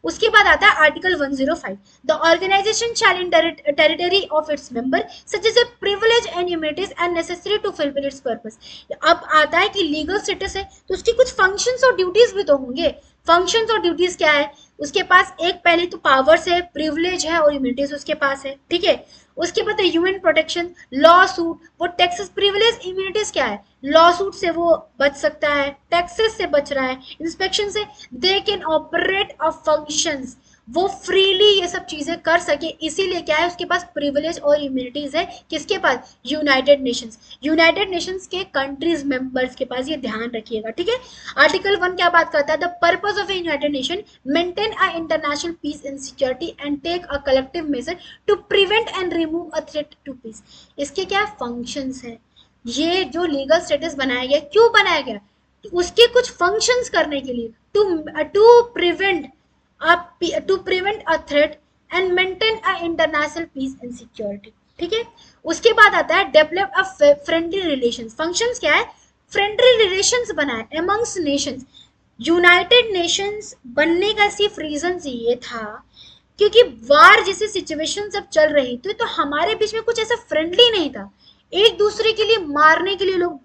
उसके बाद आता है article 105, the organisation shall in territory of its member such as a privilege and immunities and necessary to fulfil its purpose. अब आता है कि लीगल स्टेटस है तो उसकी कुछ फंक्शंस और ड्यूटीज भी तो होंगे। फंक्शंस और ड्यूटीज क्या है, उसके पास एक पहले तो पावर्स है, प्रिविलेज है और इम्यूनिटीज उसके पास है। ठीक है, उसके बाद ह्यूमन प्रोटेक्शन, लॉ सूट, वो टैक्सेस, प्रिविलेज, इम्यूनिटीज क्या है, लॉ सूट से वो बच सकता है, टैक्सेस से बच रहा है, इंस्पेक्शन से, they can operate a functions, वो फ्रीली ये सब चीजें कर सके, इसीलिए क्या है उसके पास प्रिविलेज और इम्यूनिटीज है। किसके पास, यूनाइटेड नेशंस, यूनाइटेड नेशंस के कंट्रीज मेंबर्स के पास, ये ध्यान रखिएगा। ठीक है, आर्टिकल 1 क्या बात करता है, the purpose of a united nation maintain a international peace and security and take a collective measure to prevent and remove a threat to peace. इसके क्या फंक्शंस है, ये जो लीगल स्टेटस बनाया गया क्यों बनाया गया, उसके कुछ फंक्शंस करने के लिए, to prevent to prevent a threat and maintain a international peace and security. ठीक है, उसके बाद आता है develop a friendly relations. Functions क्या है, फ्रेंडली रिलेशंस बनाए अमंग्स नेशंस। यूनाइटेड नेशंस बनने का सिर्फ रीजन ये था क्योंकि वार जैसी सिचुएशन जब चल रही थी तो हमारे बीच में कुछ ऐसा फ्रेंडली नहीं था, एक दूसरे के लिए मारने के लिए लोग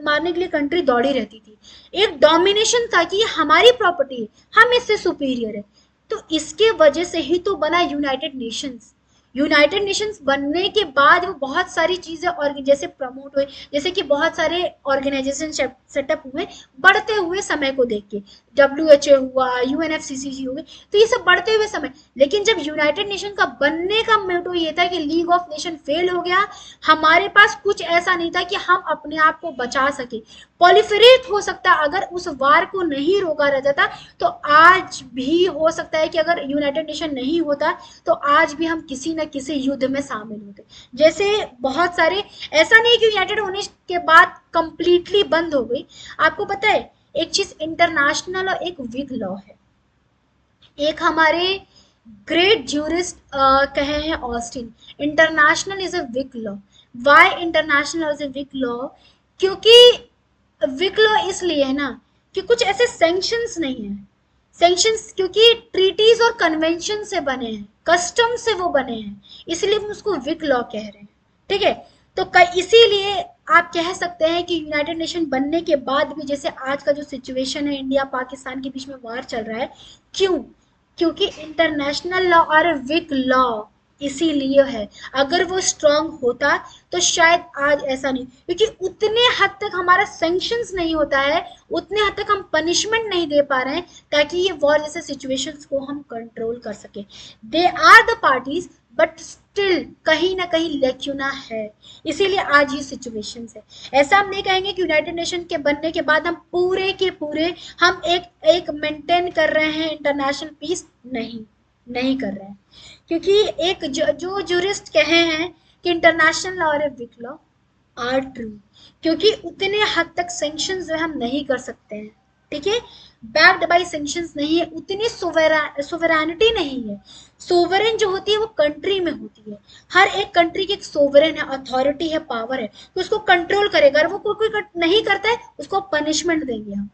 मारने के लिए कंट्री दौड़ी रहती थी, एक डोमिनेशन था कि ये हमारी प्रॉपर्टी है, हम इससे सुपीरियर है। तो इसके वजह से ही तो बना यूनाइटेड नेशंस। यूनाइटेड नेशंस बनने के बाद वो बहुत सारी चीजें और जैसे प्रमोट हुए, जैसे कि बहुत सारे ऑर्गेनाइजेशन सेटअप हुए बढ़ते हुए समय को देख के, WHO हुआ, UNFCCC हो गए, तो ये सब बढ़ते हुए समय। लेकिन जब यूनाइटेड नेशन का बनने का मोटो ये था कि लीग ऑफ नेशन फेल हो गया, हमारे पास कुछ ऐसा नहीं था कि हम अपने आप को बचा सके, पॉलिफरेट हो सकता, अगर उस वार को नहीं रोका रह जाता तो आज भी हो सकता है कि अगर यूनाइटेड नेशन नहीं होता तो आज भी हम किसी न किसी युद्ध में शामिल होते। जैसे बहुत सारे, ऐसा नहीं कि यूनाइटेड होने के बाद कंप्लीटली बंद हो गई। आपको पता है एक चीज इंटरनेशनल और एक विग लॉ है। एक हमारे ग्रेट ज्यूरिस्ट कहे हैं Austin, international is a weak law. Why international is a weak law, क्योंकि विग लॉ इसलिए है ना कि कुछ ऐसे सैंक्शंस नहीं है, सैंक्शंस क्योंकि ट्रीटीज और कन्वेंशन से बने हैं, कस्टम से वो बने हैं, इसलिए हम उसको विग लॉ कह रहे हैं। ठीक है, तो इसीलिए आप कह सकते हैं कि यूनाइटेड नेशन बनने के बाद भी जैसे आज का जो सिचुएशन है, इंडिया पाकिस्तान के बीच में वार चल रहा है, क्यों, क्योंकि इंटरनेशनल लॉ और विग लॉ इसीलिए है। अगर वो स्ट्रांग होता तो शायद आज ऐसा नहीं, क्योंकि उतने हद तक हमारा सैंक्शंस नहीं होता है, उतने हद तक हम पनिशमेंट नहीं दे पा रहे हैं ताकि ये वॉर जैसे सिचुएशंस को हम कंट्रोल कर सके। They are the parties but still कहीं ना कहीं लेक्यूना है, इसीलिए आज ये सिचुएशंस है। ऐसा हम नहीं कहेंगे कि यूनाइटेड नेशन के बनने के बाद हम पूरे के पूरे हम एक एक मेंटेन कर रहे हैं इंटरनेशनल पीस, नहीं, नहीं कर रहे हैं। क्योंकि एक जो जूरिस्ट कहे हैं कि इंटरनेशनल लॉ और विग लॉ आर ट्रू, क्योंकि उतने हद तक सैंक्शंस जो हम नहीं कर सकते हैं। ठीक है, बैक्ड बाय सैंक्शंस नहीं है, उतनी सोवरेनिटी नहीं है। सोवरेन जो होती है वो कंट्री में होती है, हर एक कंट्री की एक सोवरेन है, अथॉरिटी है, पावर है, तो उसको कंट्रोल करेगा। अगर वो कोई नहीं करता है उसको पनिशमेंट देंगे हम।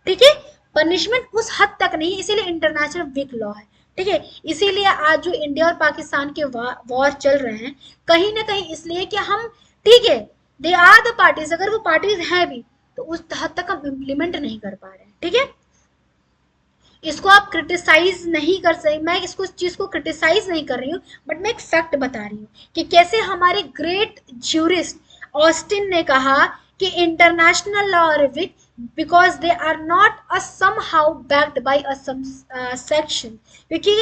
ठीक है, पनिशमेंट उस हद तक नहीं, इसीलिए इंटरनेशनल विग लॉ है। ठीक है, इसीलिए आज जो इंडिया और पाकिस्तान के वॉर चल रहे हैं कहीं ना कहीं इसलिए कि हम, ठीक है, दे आर द पार्टीज, अगर वो पार्टीज हैं भी तो उस हद तक हम इम्प्लीमेंट नहीं कर पा रहे हैं। ठीक है, इसको आप क्रिटिसाइज नहीं कर सकते, मैं इसको चीज को क्रिटिसाइज नहीं कर रही हूँ, बट मैं एक फैक्ट बता रही हूँ कि कैसे हमारे ग्रेट ज्यूरिस्ट ऑस्टिन ने कहा कि इंटरनेशनल लॉ और weak because they are not a somehow backed by a some section. क्योंकि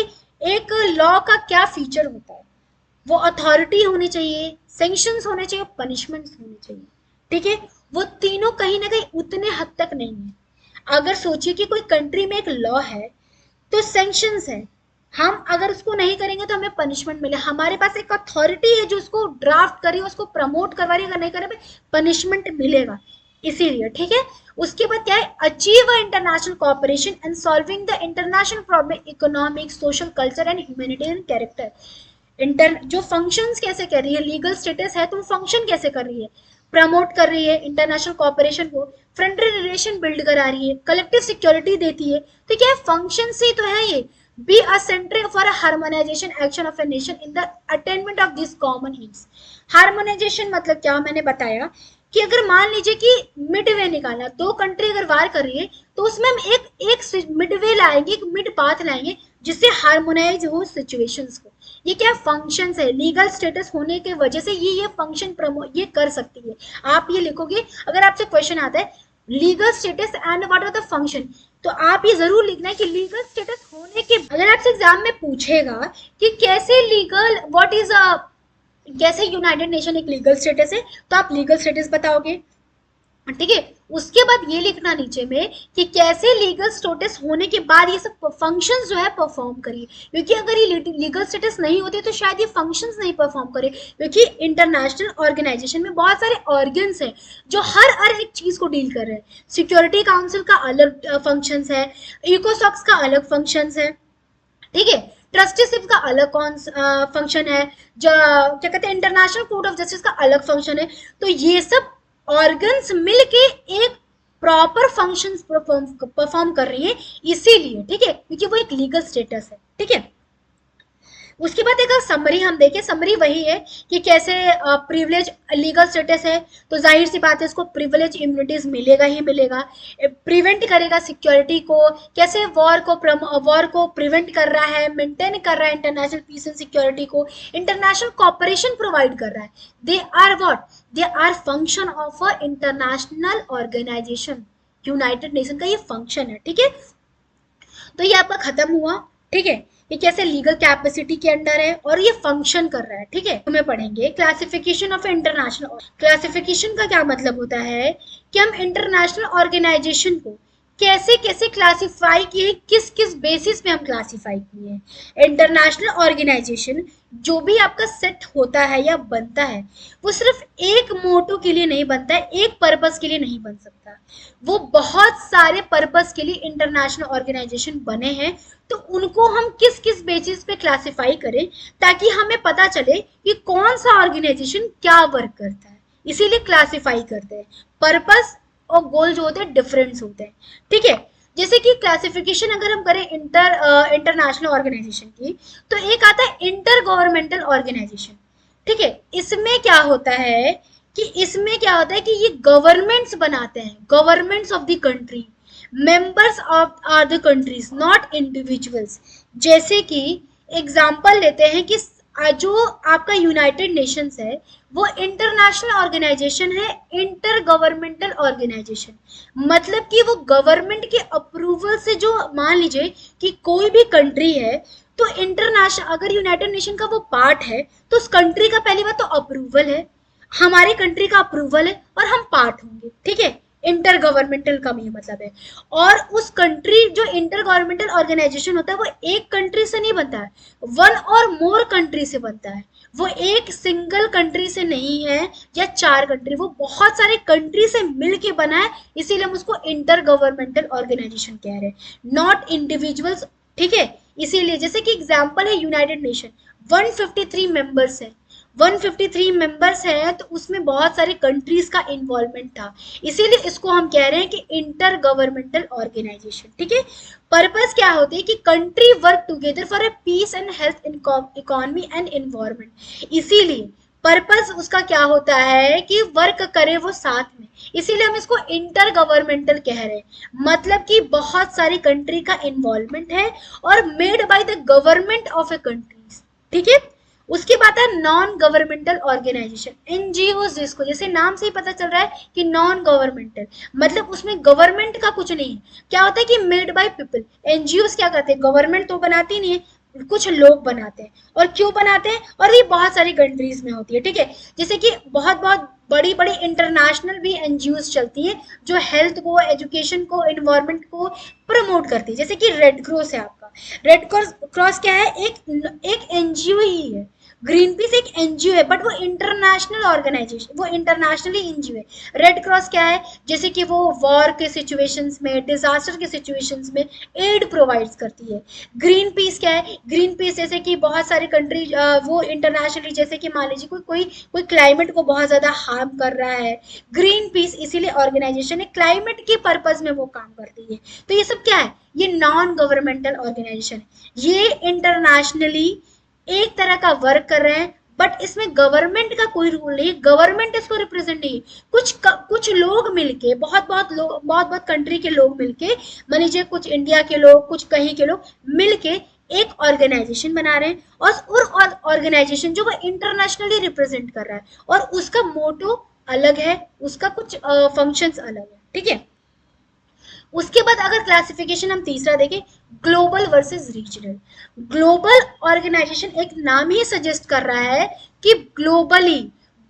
एक लॉ का क्या फीचर होता है, वो अथॉरिटी होनी चाहिए, सैंक्शंस होने चाहिए, पनिशमेंट्स होने चाहिए। ठीक है, वो तीनों कहीं ना कहीं उतने हद तक नहीं है। अगर सोचिए कि कोई कंट्री में एक लॉ है तो सैंक्शंस है, हम अगर उसको नहीं करेंगे तो हमें पनिशमेंट मिले, हमारे पास एक अथॉरिटी है जो उसको ड्राफ्ट करी, उसको प्रमोट करवा रही है, अगर नहीं करें पनिशमेंट मिलेगा, इसीलिए। ठीक है, उसके बाद क्या है, achieve international cooperation and solving the international problem economic, social, culture and humanitarian character. जो फंक्शंस कैसे कर रही है, लीगल स्टेटस है तो फंक्शन कैसे कर रही है, प्रमोट कर रही है इंटरनेशनल कोऑपरेशन को, फ्रेंडली रिलेशन बिल्ड करा रही है, कलेक्टिव सिक्योरिटी देती है। तो क्या फंक्शन से तो है ये। Be a centre for a harmonisation action of a nation in the attainment of this common AIIMS. Harmonisation मतलब क्या, मैंने बताया कि अगर मान लीजिए कि मिड वे निकालना, दो कंट्री अगर वार कर रही है तो उसमें हम एक मिड वे लाएंगे, एक मिड पाथ लाएंगे जिससे हार्मोनाइज हो सिचुएशंस को। ये क्या फंक्शंस है, लीगल स्टेटस होने के वजह से ये फंक्शन ये कर सकती है। आप ये लिखोगे, अगर आपसे क्वेश्चन आता है legal status and what are the function, तो आप ये जरूर लिखना है कि लीगल स्टेटस होने के, अगर आपसे एग्जाम में पूछेगा कि कैसे लीगल व्हाट इज अ, कैसे यूनाइटेड नेशन एक लीगल स्टेटस है, तो आप लीगल स्टेटस बताओगे, ठीक है। उसके बाद ये लिखना नीचे में कि कैसे लीगल स्टेटस होने के बाद ये सब फंक्शंस जो है परफॉर्म करिए, क्योंकि अगर ये लीगल स्टेटस नहीं होती तो शायद ये फंक्शंस नहीं परफॉर्म करे, क्योंकि इंटरनेशनल ऑर्गेनाइजेशन में बहुत सारे ऑर्गन्स हैं जो हर एक चीज को डील कर रहे हैं। सिक्योरिटी काउंसिल का अलग फंक्शंस है, इकोसॉक्स का अलग फंक्शंस है, ठीक है। ट्रस्टीशिप का अलग कौन फंक्शन है, जो क्या कहते हैं इंटरनेशनल कोर्ट ऑफ जस्टिस का अलग फंक्शन है। तो ये सब ऑर्गन्स मिलके एक प्रॉपर फंक्शंस परफॉर्म कर रही है, इसीलिए, ठीक है, क्योंकि वो एक लीगल स्टेटस है, ठीक है। उसके बाद एक समरी हम देखें, समरी वही है कि कैसे प्रिविलेज लीगल स्टेटस है तो जाहिर सी बात है इसको प्रिविलेज इम्यूनिटीज मिलेगा ही मिलेगा, प्रिवेंट करेगा सिक्योरिटी को, कैसे वॉर को प्रिवेंट कर रहा है, मेंटेन कर रहा है इंटरनेशनल पीस एंड सिक्योरिटी को, इंटरनेशनल कॉपरेशन प्रोवाइड कर रहा है। They are what, they are function of a international organisation, United nation का ये फंक्शन है, ठीक है। तो ये आपका खत्म हुआ, ठीक है, ये कैसे लीगल कैपेसिटी के अंडर है और ये फंक्शन कर रहा है, ठीक है। हमें पढ़ेंगे क्लासिफिकेशन ऑफ इंटरनेशनल। क्लासिफिकेशन का क्या मतलब होता है कि हम इंटरनेशनल ऑर्गेनाइजेशन को कैसे कैसे क्लासिफाई किए, किस किस बेसिस पे हम क्लासिफाई किए। इंटरनेशनल ऑर्गेनाइजेशन जो भी आपका सेट होता है या बनता है वो सिर्फ एक मोटो के लिए नहीं बनता है, एक पर्पस के लिए नहीं बन सकता, वो बहुत सारे पर्पस के लिए इंटरनेशनल ऑर्गेनाइजेशन बने हैं। तो उनको हम किस किस बेसिस पे क्लासिफाई करें ताकि हमें पता चले कि कौन सा ऑर्गेनाइजेशन क्या वर्क करता है, इसीलिए क्लासिफाई करते हैं। पर्पस और गोल जो होते हैं डिफरेंस होते हैं, ठीक है। जैसे कि क्लासिफिकेशन अगर हम करें इंटरनेशनल ऑर्गेनाइजेशन की, तो एक आता है इंटर गवर्नमेंटल ऑर्गेनाइजेशन, ठीक है। इसमें क्या होता है कि ये गवर्नमेंट्स बनाते हैं, governments of the country, members of are the countries not individuals. जैसे कि एग्जांपल लेते हैं कि जो आपका यूनाइटेड नेशंस है वो इंटरनेशनल ऑर्गेनाइजेशन है, इंटर गवर्नमेंटल ऑर्गेनाइजेशन, मतलब कि वो गवर्नमेंट के अप्रूवल से, जो मान लीजिए कि कोई भी कंट्री है तो इंटरनेशनल अगर यूनाइटेड नेशन का वो पार्ट है तो उस कंट्री का पहली बात तो अप्रूवल है, हमारी कंट्री का अप्रूवल है और हम पार्ट होंगे, ठीक है। इंटर गवर्नमेंटल का ये मतलब है। और उस कंट्री जो इंटर गवर्नमेंटल ऑर्गेनाइजेशन होता है वो एक कंट्री से नहीं बनता है, वन और मोर कंट्री से बनता है, वो एक सिंगल कंट्री से नहीं है या चार कंट्री, वो बहुत सारे कंट्री से मिलके बना है, इसीलिए हम उसको इंटर गवर्नमेंटल ऑर्गेनाइजेशन कह रहे हैं, नॉट इंडिविजुअल्स, ठीक है। इसीलिए जैसे कि एग्जांपल है यूनाइटेड नेशन, 153 मेंबर्स है, 153 मेंबर्स हैं तो उसमें बहुत सारे कंट्रीज का इन्वॉल्वमेंट था, इसीलिए इसको हम कह रहे हैं कि इंटर गवर्नमेंटल ऑर्गेनाइजेशन, ठीक है। पर्पस क्या होती है कि country work together for a peace and health economy and environment, इसीलिए पर्पस उसका क्या होता है कि वर्क करे वो साथ में, इसीलिए हम इसको इंटर गवर्नमेंटल कह रहे हैं, मतलब कि बहुत सारी कंट्री का इन्वॉल्वमेंट है और made by the government of a countries, ठीक है। उसके बाद है नॉन गवर्नमेंटल ऑर्गेनाइजेशन, एनजीओ, जिसको जैसे नाम से ही पता चल रहा है कि नॉन गवर्नमेंटल, मतलब उसमें गवर्नमेंट का कुछ नहीं है, क्या होता है कि मेड बाय पीपल। एनजीओ क्या करते हैं, गवर्नमेंट तो बनाती नहीं है, कुछ लोग बनाते हैं, और क्यों बनाते हैं, और ये बहुत सारी कंट्रीज में होती है, ठीक है। जैसे कि बहुत बहुत बड़ी बड़ी इंटरनेशनल भी एनजीओ चलती हैं जो हेल्थ को, एजुकेशन को, एनवायरनमेंट को प्रमोट करती है, जैसे कि रेड क्रॉस है आपका। रेड क्रॉस क्या है, एक एनजीओ ही है ग्रीन पीस एक एनजीओ है बट वो इंटरनेशनल ऑर्गेनाइजेशन, वो इंटरनेशनली एनजीओ है। रेड क्रॉस क्या है, जैसे कि वो वॉर के सिचुएशंस में, डिजास्टर के सिचुएशंस में एड प्रोवाइड्स करती है। ग्रीन पीस क्या है, ग्रीन पीस जैसे कि बहुत सारे कंट्री वो इंटरनेशनली, जैसे कि मान लीजिए कोई क्लाइमेट को बहुत ज्यादा हार्म कर रहा है, ग्रीन पीस इसीलिए ऑर्गेनाइजेशन है, क्लाइमेट के पर्पज में वो काम करती है। तो ये सब क्या है, ये नॉन गवर्नमेंटल ऑर्गेनाइजेशन है, ये इंटरनेशनली एक तरह का वर्क कर रहे हैं, बट इसमें गवर्नमेंट का कोई रूल नहीं, गवर्नमेंट इसको रिप्रेजेंट नहीं, कुछ लोग मिलके, बहुत कंट्री के लोग मिलके, मान लीजिए कुछ इंडिया के लोग, कुछ कहीं के लोग मिलके एक ऑर्गेनाइजेशन बना रहे हैं, और ऑर्गेनाइजेशन जो वो इंटरनेशनली रिप्रेजेंट कर रहा है, और उसका मोटो अलग है, उसका कुछ फंक्शंस अलग है, ठीक है। उसके बाद अगर क्लासिफिकेशन हम तीसरा देखें, global versus regional. Global organisation एक नाम ही सजेस्ट कर रहा है कि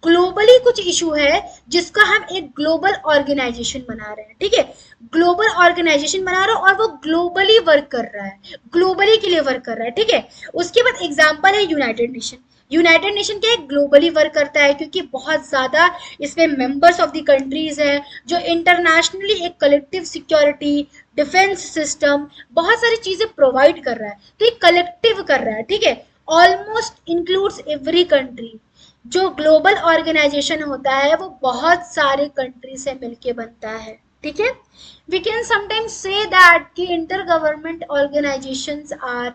ग्लोबली कुछ इशू है जिसका हम एक ग्लोबल ऑर्गेनाइजेशन बना रहे हैं, ठीक है। ग्लोबल ऑर्गेनाइजेशन बना रहा है और वो ग्लोबली वर्क कर रहा है, ग्लोबली के लिए वर्क कर रहा है, ठीक है। उसके बाद एग्जांपल है यूनाइटेड नेशन। यूनाइटेड नेशन क्या है, ग्लोबली वर्क करता है, क्योंकि बहुत ज्यादा इसमें मेंबर्स ऑफ द कंट्रीज हैं, जो इंटरनेशनली एक कलेक्टिव सिक्योरिटी, डिफेंस सिस्टम, बहुत सारी चीजें प्रोवाइड कर रहा है, तो ये कलेक्टिव कर रहा है, ठीक है। Almost includes every country. जो ग्लोबल ऑर्गेनाइजेशन होता है वो बहुत सारे कंट्री से मिलके बनता है, ठीक है। We can sometimes say that कि inter government organizations are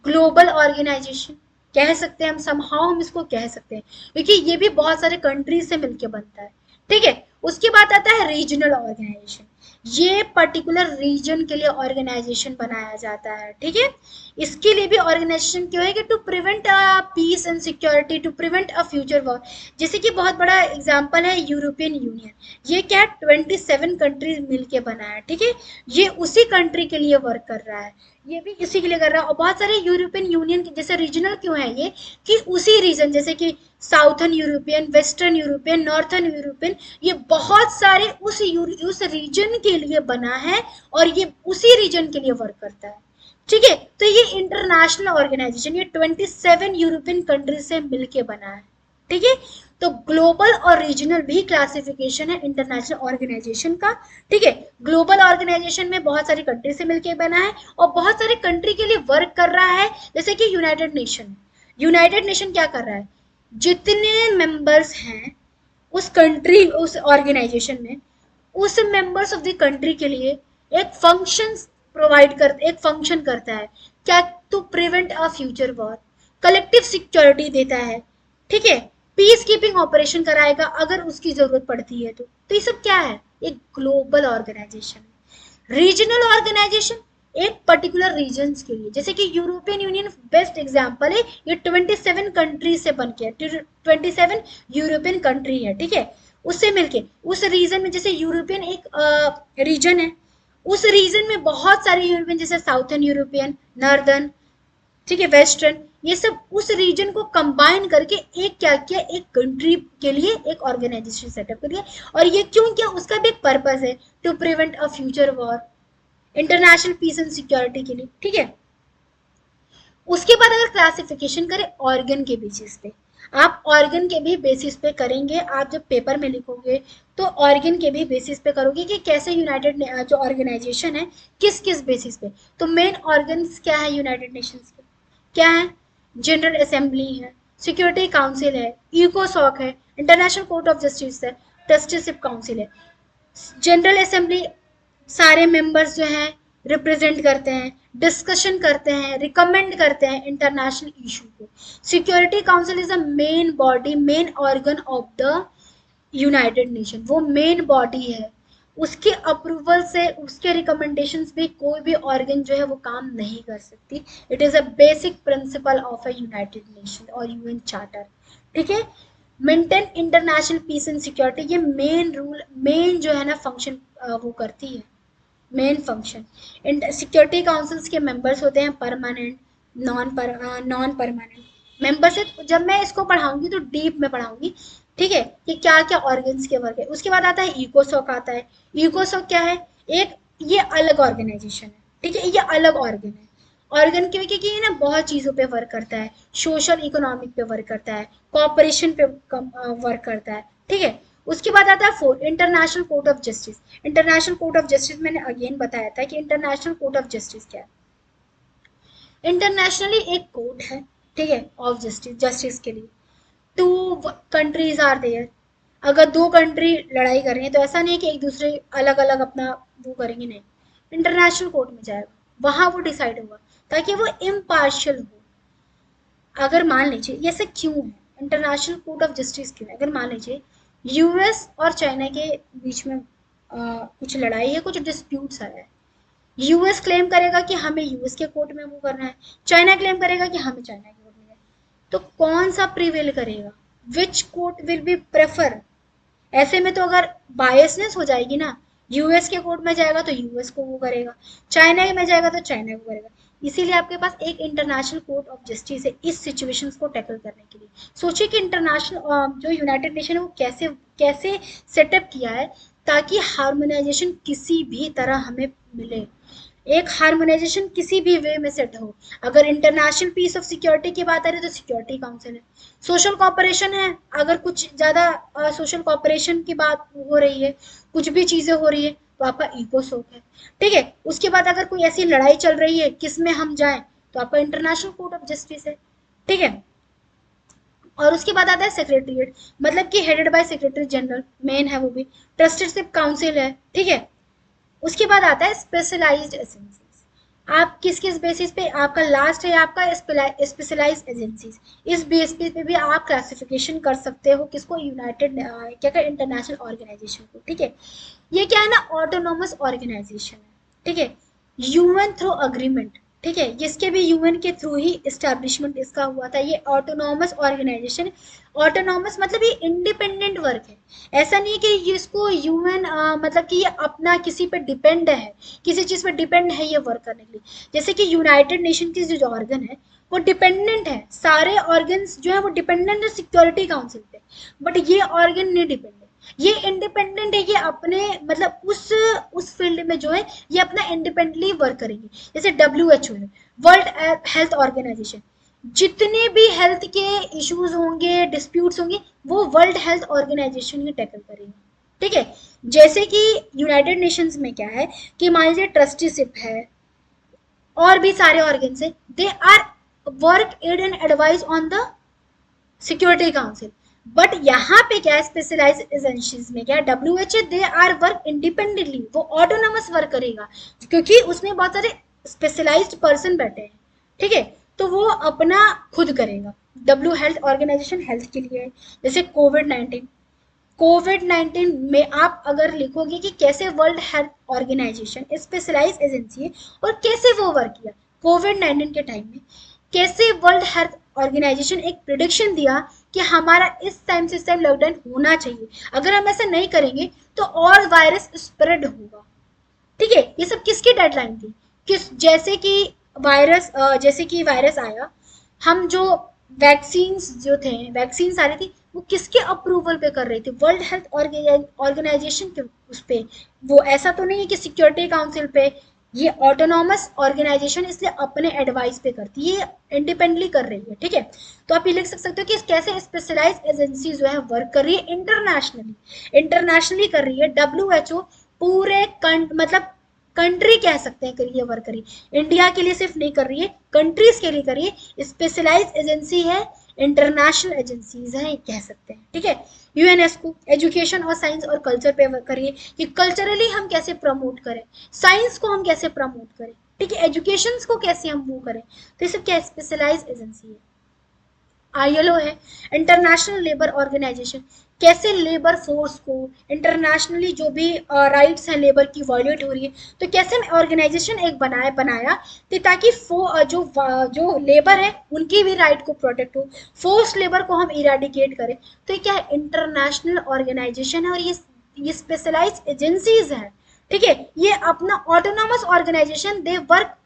global organization, कह सकते हैं हम, समहाउ हम इसको कह सकते हैं, क्योंकि ये भी बहुत सारे कंट्रीज से मिलके बनता है, ठीक है। उसके बाद आता है रीजनल ऑर्गेनाइजेशन, ये पर्टिकुलर रीजन के लिए ऑर्गेनाइजेशन बनाया जाता है, ठीक है। इसके लिए भी ऑर्गेनाइजेशन क्यों है कि to prevent peace and security, to prevent a future war. जैसे कि बहुत बड़ा एग्जांपल है यूरोपियन यूनियन, ये क्या 27 कंट्रीज मिलके बना है, ठीक है। ये उसी कंट्री के लिए वर्क कर रहा है, ये भी इसी के लिए कर रहा है। और बहुत सारे यूरोपियन यूनियन जैसे रीजनल क्यों है ये, कि उसी रीजन, जैसे कि southern European, western European, northern European, ये बहुत सारे उस रीजन के लिए बना है और ये उसी रीजन के लिए वर्क करता है, ठीक है। तो ये इंटरनेशनल ऑर्गेनाइजेशन, ये 27 यूरोपियन कंट्रीज से मिलके बना है, ठीक है। तो ग्लोबल और रीजनल भी क्लासिफिकेशन है इंटरनेशनल ऑर्गेनाइजेशन का, ठीक है। ग्लोबल ऑर्गेनाइजेशन में बहुत सारी कंट्री से मिलके बना है और बहुत सारे कंट्री के लिए वर्क कर रहा है, जैसे कि यूनाइटेड नेशन। यूनाइटेड नेशन क्या कर रहा है, जितने मेंबर्स हैं उस कंट्री, उस ऑर्गेनाइजेशन में, उस मेंबर्स ऑफ द कंट्री के लिए एक फंक्शन प्रोवाइड कर, एक फंक्शन करता है क्या, to prevent a future war, collective security देता है, ठीक है। पीस कीपिंग ऑपरेशन कराएगा अगर उसकी जरूरत पड़ती है तो ये सब क्या है, एक ग्लोबल ऑर्गेनाइजेशन है। रीजनल ऑर्गेनाइजेशन एक पर्टिकुलर रीजन के लिए, जैसे कि यूरोपियन यूनियन बेस्ट एग्जांपल है, ये 27 कंट्री से बन के, 27 यूरोपियन कंट्री है, ठीक है। उससे मिलके उस रीजन में, जैसे यूरोपियन एक रीजन है, उस रीजन में बहुत सारे यूरोपियन, जैसे साउथर्न यूरोपियन, नॉर्दर्न, ठीक है, वेस्टर्न, ये सब उस रीजन को कंबाइन करके एक क्या किया, एक कंट्री के लिए एक ऑर्गेनाइजेशन सेटअप कर दिया। और ये क्यों किया, उसका भी एक पर्पस है, to prevent a future war, international peace and security के लिए, ठीक है। उसके बाद अगर क्लासिफिकेशन करें ऑर्गन के बेसिस पे, आप ऑर्गन के भी बेसिस पे करेंगे, आप जब पेपर में लिखोगे तो ऑर्गन के भी बेसिस पे करोगे कि कैसे यूनाइटेड जो ऑर्गेनाइजेशन है किस किस बेसिस पे। तो मेन ऑर्गन्स क्या है यूनाइटेड नेशंस के, क्या है, जनरल असेंबली है, सिक्योरिटी काउंसिल है, इकोसॉक है, इंटरनेशनल कोर्ट ऑफ जस्टिस है, ट्रस्टीशिप काउंसिल है। जनरल असेंबली सारे मेंबर्स जो हैं रिप्रेजेंट करते हैं, डिस्कशन करते हैं, रिकमेंड करते हैं इंटरनेशनल इशू को। Security council is a main body, main organ of the united nation, वो मेन बॉडी है, उसके अप्रूवल से, उसके रिकमेंडेशंस पे कोई भी ऑर्गन जो है वो काम नहीं कर सकती। It is a basic principle of a united nation और यूएन चार्टर, ठीक है। Maintain international peace and security, ये मेन रूल, मेन जो है ना फंक्शन वो करती है, मेन फंक्शन। सिक्योरिटी काउंसिल्स के मेंबर्स होते हैं परमानेंट, नॉन परमानेंट मेंबर्स है। जब मैं इसको पढ़ाऊंगी तो डीप में पढ़ाऊंगी, ठीक है, कि क्या क्या ऑर्गन्स के वर्क है। उसके बाद आता है इकोसॉक आता है। इकोसॉक क्या है, एक ये अलग ऑर्गेनाइजेशन है, ठीक है, ये अलग ऑर्गन है। ऑर्गन की ये ना बहुत चीज़ों पे वर्क करता है, सोशल इकोनॉमिक पे वर्क करता है, कॉपरेशन पे वर्क करता है, ठीक है। उसके बाद आता है fourth, international Court of justice. International Court of justice मैंने अगेन बताया था कि इंटरनेशनल कोर्ट ऑफ जस्टिस क्या है। इंटरनेशनली एक कोर्ट है, ठीक है, ऑफ जस्टिस, जस्टिस के लिए। Two countries are there. अगर दो कंट्री लड़ाई कर रही है तो ऐसा नहीं है कि एक दूसरे अलग अलग अपना वो करेंगे, नहीं, इंटरनेशनल कोर्ट में जाएगा, वहां वो डिसाइड होगा, ताकि वो इम्पार्शियल हो। अगर मान लीजिए, ये सब क्यों है, इंटरनेशनल कोर्ट ऑफ जस्टिस क्यों है, अगर मान लीजिए यूएस और चाइना के बीच में कुछ लड़ाई है, कुछ डिस्प्यूट्स आ रहा है, यूएस क्लेम करेगा कि हमें यूएस के कोर्ट में मूव करना है, चाइना क्लेम करेगा कि हमें चाइना के कोर्ट में, तो कौन सा प्रिवेल करेगा, which court will be prefer. ऐसे में तो अगर बायसनेस हो जाएगी ना, यूएस के कोर्ट में जाएगा तो यूएस को वो करेगा, चाइना में जाएगा तो चाइना को करेगा। इसीलिए आपके पास एक इंटरनेशनल कोर्ट ऑफ जस्टिस है इस सिचुएशंस को टैकल करने के लिए। सोचिए कि इंटरनेशनल जो यूनाइटेड नेशन है वो कैसे कैसे सेटअप किया है, ताकि हार्मोनाइजेशन किसी भी तरह हमें मिले, एक हार्मोनाइजेशन किसी भी वे में सेट हो। अगर इंटरनेशनल पीस ऑफ सिक्योरिटी की बात आ रही है तो सिक्योरिटी काउंसिल है, सोशल कॉपरेशन है, अगर कुछ ज़्यादा सोशल कॉपरेशन की बात हो रही है, कुछ भी चीज़ें हो रही है, तो आपका इकोसोक है, ठीक है। उसके बाद अगर कोई ऐसी लड़ाई चल रही है किस में हम जाएं, तो आपका इंटरनेशनल कोर्ट ऑफ जस्टिस है, ठीक है। और उसके बाद आता है सेक्रेटरीट, मतलब कि headed by secretary general, main है वो भी, ट्रस्टीशिप काउंसिल है, ठीक है। उसके बाद आता है स्पेशलाइज्ड एजेंसीज। आप किस किस बेसिस पे, आपका लास्ट है आपका स्पेशलाइज्ड एजेंसीज, इस बेसिस पे भी आप क्लासिफिकेशन कर सकते हो किसको, यूनाइटेड क्या क्या इंटरनेशनल ऑर्गेनाइजेशन को, ठीक है। ये क्या है ना, ऑटोनोमस ऑर्गेनाइजेशन है, ठीक है, यूएन थ्रू अग्रीमेंट, ठीक है, जिसके भी यूएन के थ्रू ही इस्टेब्लिशमेंट इसका हुआ था, ये ऑटोनॉमस ऑर्गेनाइजेशन। ऑटोनॉमस मतलब ये इंडिपेंडेंट वर्क है, ऐसा नहीं है कि इसको यूएन मतलब कि ये अपना किसी पे डिपेंड है, किसी चीज़ पे डिपेंड है ये वर्क करने के लिए। जैसे कि यूनाइटेड नेशन की जो ऑर्गन है वो डिपेंडेंट है, सारे ऑर्गन्स जो है वो डिपेंडेंट है सिक्योरिटी काउंसिल पे, बट ये ऑर्गन नहीं डिपेंडेंट, ये इंडिपेंडेंट है, ये अपने मतलब उस फील्ड में जो है ये अपना इंडिपेंडेंटली वर्क करेंगे। जैसे WHO है, वर्ल्ड हेल्थ ऑर्गेनाइजेशन, जितने भी हेल्थ के इश्यूज होंगे, डिस्प्यूट्स होंगे, वो वर्ल्ड हेल्थ ऑर्गेनाइजेशन ही टैकल करेंगे, ठीक है। जैसे कि यूनाइटेड नेशंस में क्या है कि मान लीजिए ट्रस्टीशिप है, और भी सारे ऑर्गन्स है, they are work aid and advice on the security council. But यहाँ पे क्या है, स्पेशलाइज एजेंसीज में क्या है, WHO they are work independently, वो ऑटोनोमस वर्क करेगा, क्योंकि उसमें बहुत सारे स्पेशलाइज्ड पर्सन बैठे हैं, ठीक है, तो वो अपना खुद करेगा। हेल्थ ऑर्गेनाइजेशन हेल्थ के लिए है, जैसे कोविड 19 में आप अगर लिखोगे कि कैसे world health organisation specialise agency है और कैसे वो वर्क किया कोविड 19 के टाइम में, कैसे वर्ल्ड हेल्थ ऑर्गेनाइजेशन एक प्रिडिक्शन दिया कि हमारा इस टाइम से इस टाइम लॉकडाउन होना चाहिए, अगर हम ऐसा नहीं करेंगे तो और वायरस स्प्रेड होगा, ठीक है। ये सब किसकी डेडलाइन थी, किस, जैसे कि वायरस आया, हम जो वैक्सीन आ रही थी, वो किसके अप्रूवल पे कर रही थी, वर्ल्ड हेल्थ ऑर्गेनाइजेशन के उस पे, वो ऐसा तो नहीं है कि सिक्योरिटी काउंसिल पे। ये ऑटोनॉमस ऑर्गेनाइजेशन इसलिए अपने एडवाइस पे करती है, ये इंडिपेंडेंटली कर रही है, ठीक है। तो आप ये लिख सकते हो कि कैसे स्पेशलाइज एजेंसी जो है वर्क कर रही है इंटरनेशनली कर रही है। WHO पूरे मतलब कंट्री कह सकते हैं करिए वर्क करी, इंडिया के लिए सिर्फ नहीं कर रही है, कंट्रीज के लिए कर रही है, स्पेशलाइज एजेंसी है, इंटरनेशनल एजेंसीज हैं कह सकते हैं, ठीक है। यूएनएसको एजुकेशन और साइंस और कल्चर पे वर्क करिए कि कल्चरली हम कैसे प्रमोट करें, साइंस को हम कैसे प्रमोट करें, ठीक है, एजुकेशन को कैसे हम वो करें, तो ये सब क्या स्पेशलाइज एजेंसी है। ILO है, इंटरनेशनल लेबर ऑर्गेनाइजेशन, कैसे लेबर फोर्स को इंटरनेशनली जो भी राइट्स हैं लेबर की वायलेट हो रही है, तो कैसे ऑर्गेनाइजेशन एक बनाया ताकि जो लेबर है उनकी भी राइट को प्रोटेक्ट हो, फोर्स लेबर को हम इरेडिकेट करें। तो ये क्या है, इंटरनेशनल ऑर्गेनाइजेशन है, और ये स्पेशलाइज एजेंसीज है, ठीक है। ये अपना autonomous organisation they work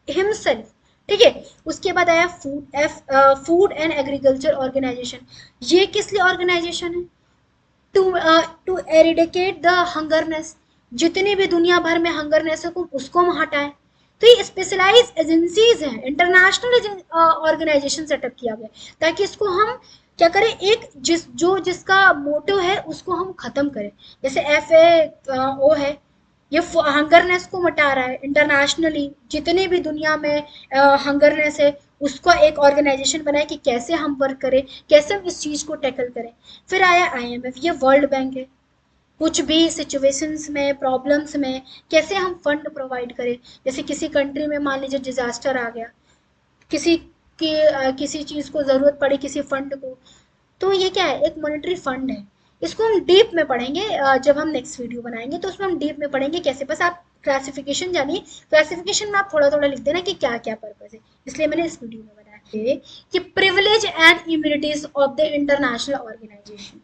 himself, ठीक है। उसके बाद आया फूड एंड एग्रीकल्चर ऑर्गेनाइजेशन, ये किस लिए ऑर्गेनाइजेशन है, टू एरिडिकेट द हंगरनेस, जितनी भी दुनिया भर में हंगरनेस है उसको हम हटाएं, तो ये स्पेशलाइज एजेंसीज हैं, इंटरनेशनल ऑर्गेनाइजेशन सेटअप किया गया ताकि इसको हम क्या करें, एक जिसका मोटो है उसको हम खत्म करें। जैसे FAO है, ये हंगरनेस को मिटा रहा है इंटरनेशनली, जितने भी दुनिया में हंगरनेस है उसको एक ऑर्गेनाइजेशन बनाए कि कैसे हम वर्क करें, कैसे हम इस चीज को टैकल करें। फिर आया IMF, ये वर्ल्ड बैंक है, कुछ भी सिचुएशंस में, प्रॉब्लम्स में कैसे हम फंड प्रोवाइड करें। जैसे किसी कंट्री में मान लीजिए डिजास्टर आ गया, किसी किसी चीज को जरूरत पड़ी, किसी फंड को, तो ये क्या है, एक मॉनेटरी फंड है। इसको हम डीप में पढ़ेंगे जब हम नेक्स्ट वीडियो बनाएंगे, तो उसमें हम डीप में पढ़ेंगे कैसे। बस आप क्लासिफिकेशन जानिए, क्लासिफिकेशन में आप थोड़ा थोड़ा लिख देना कि क्या क्या पर्पज है, इसलिए मैंने इस वीडियो में बनाया कि privilege and immunities of the international organisation.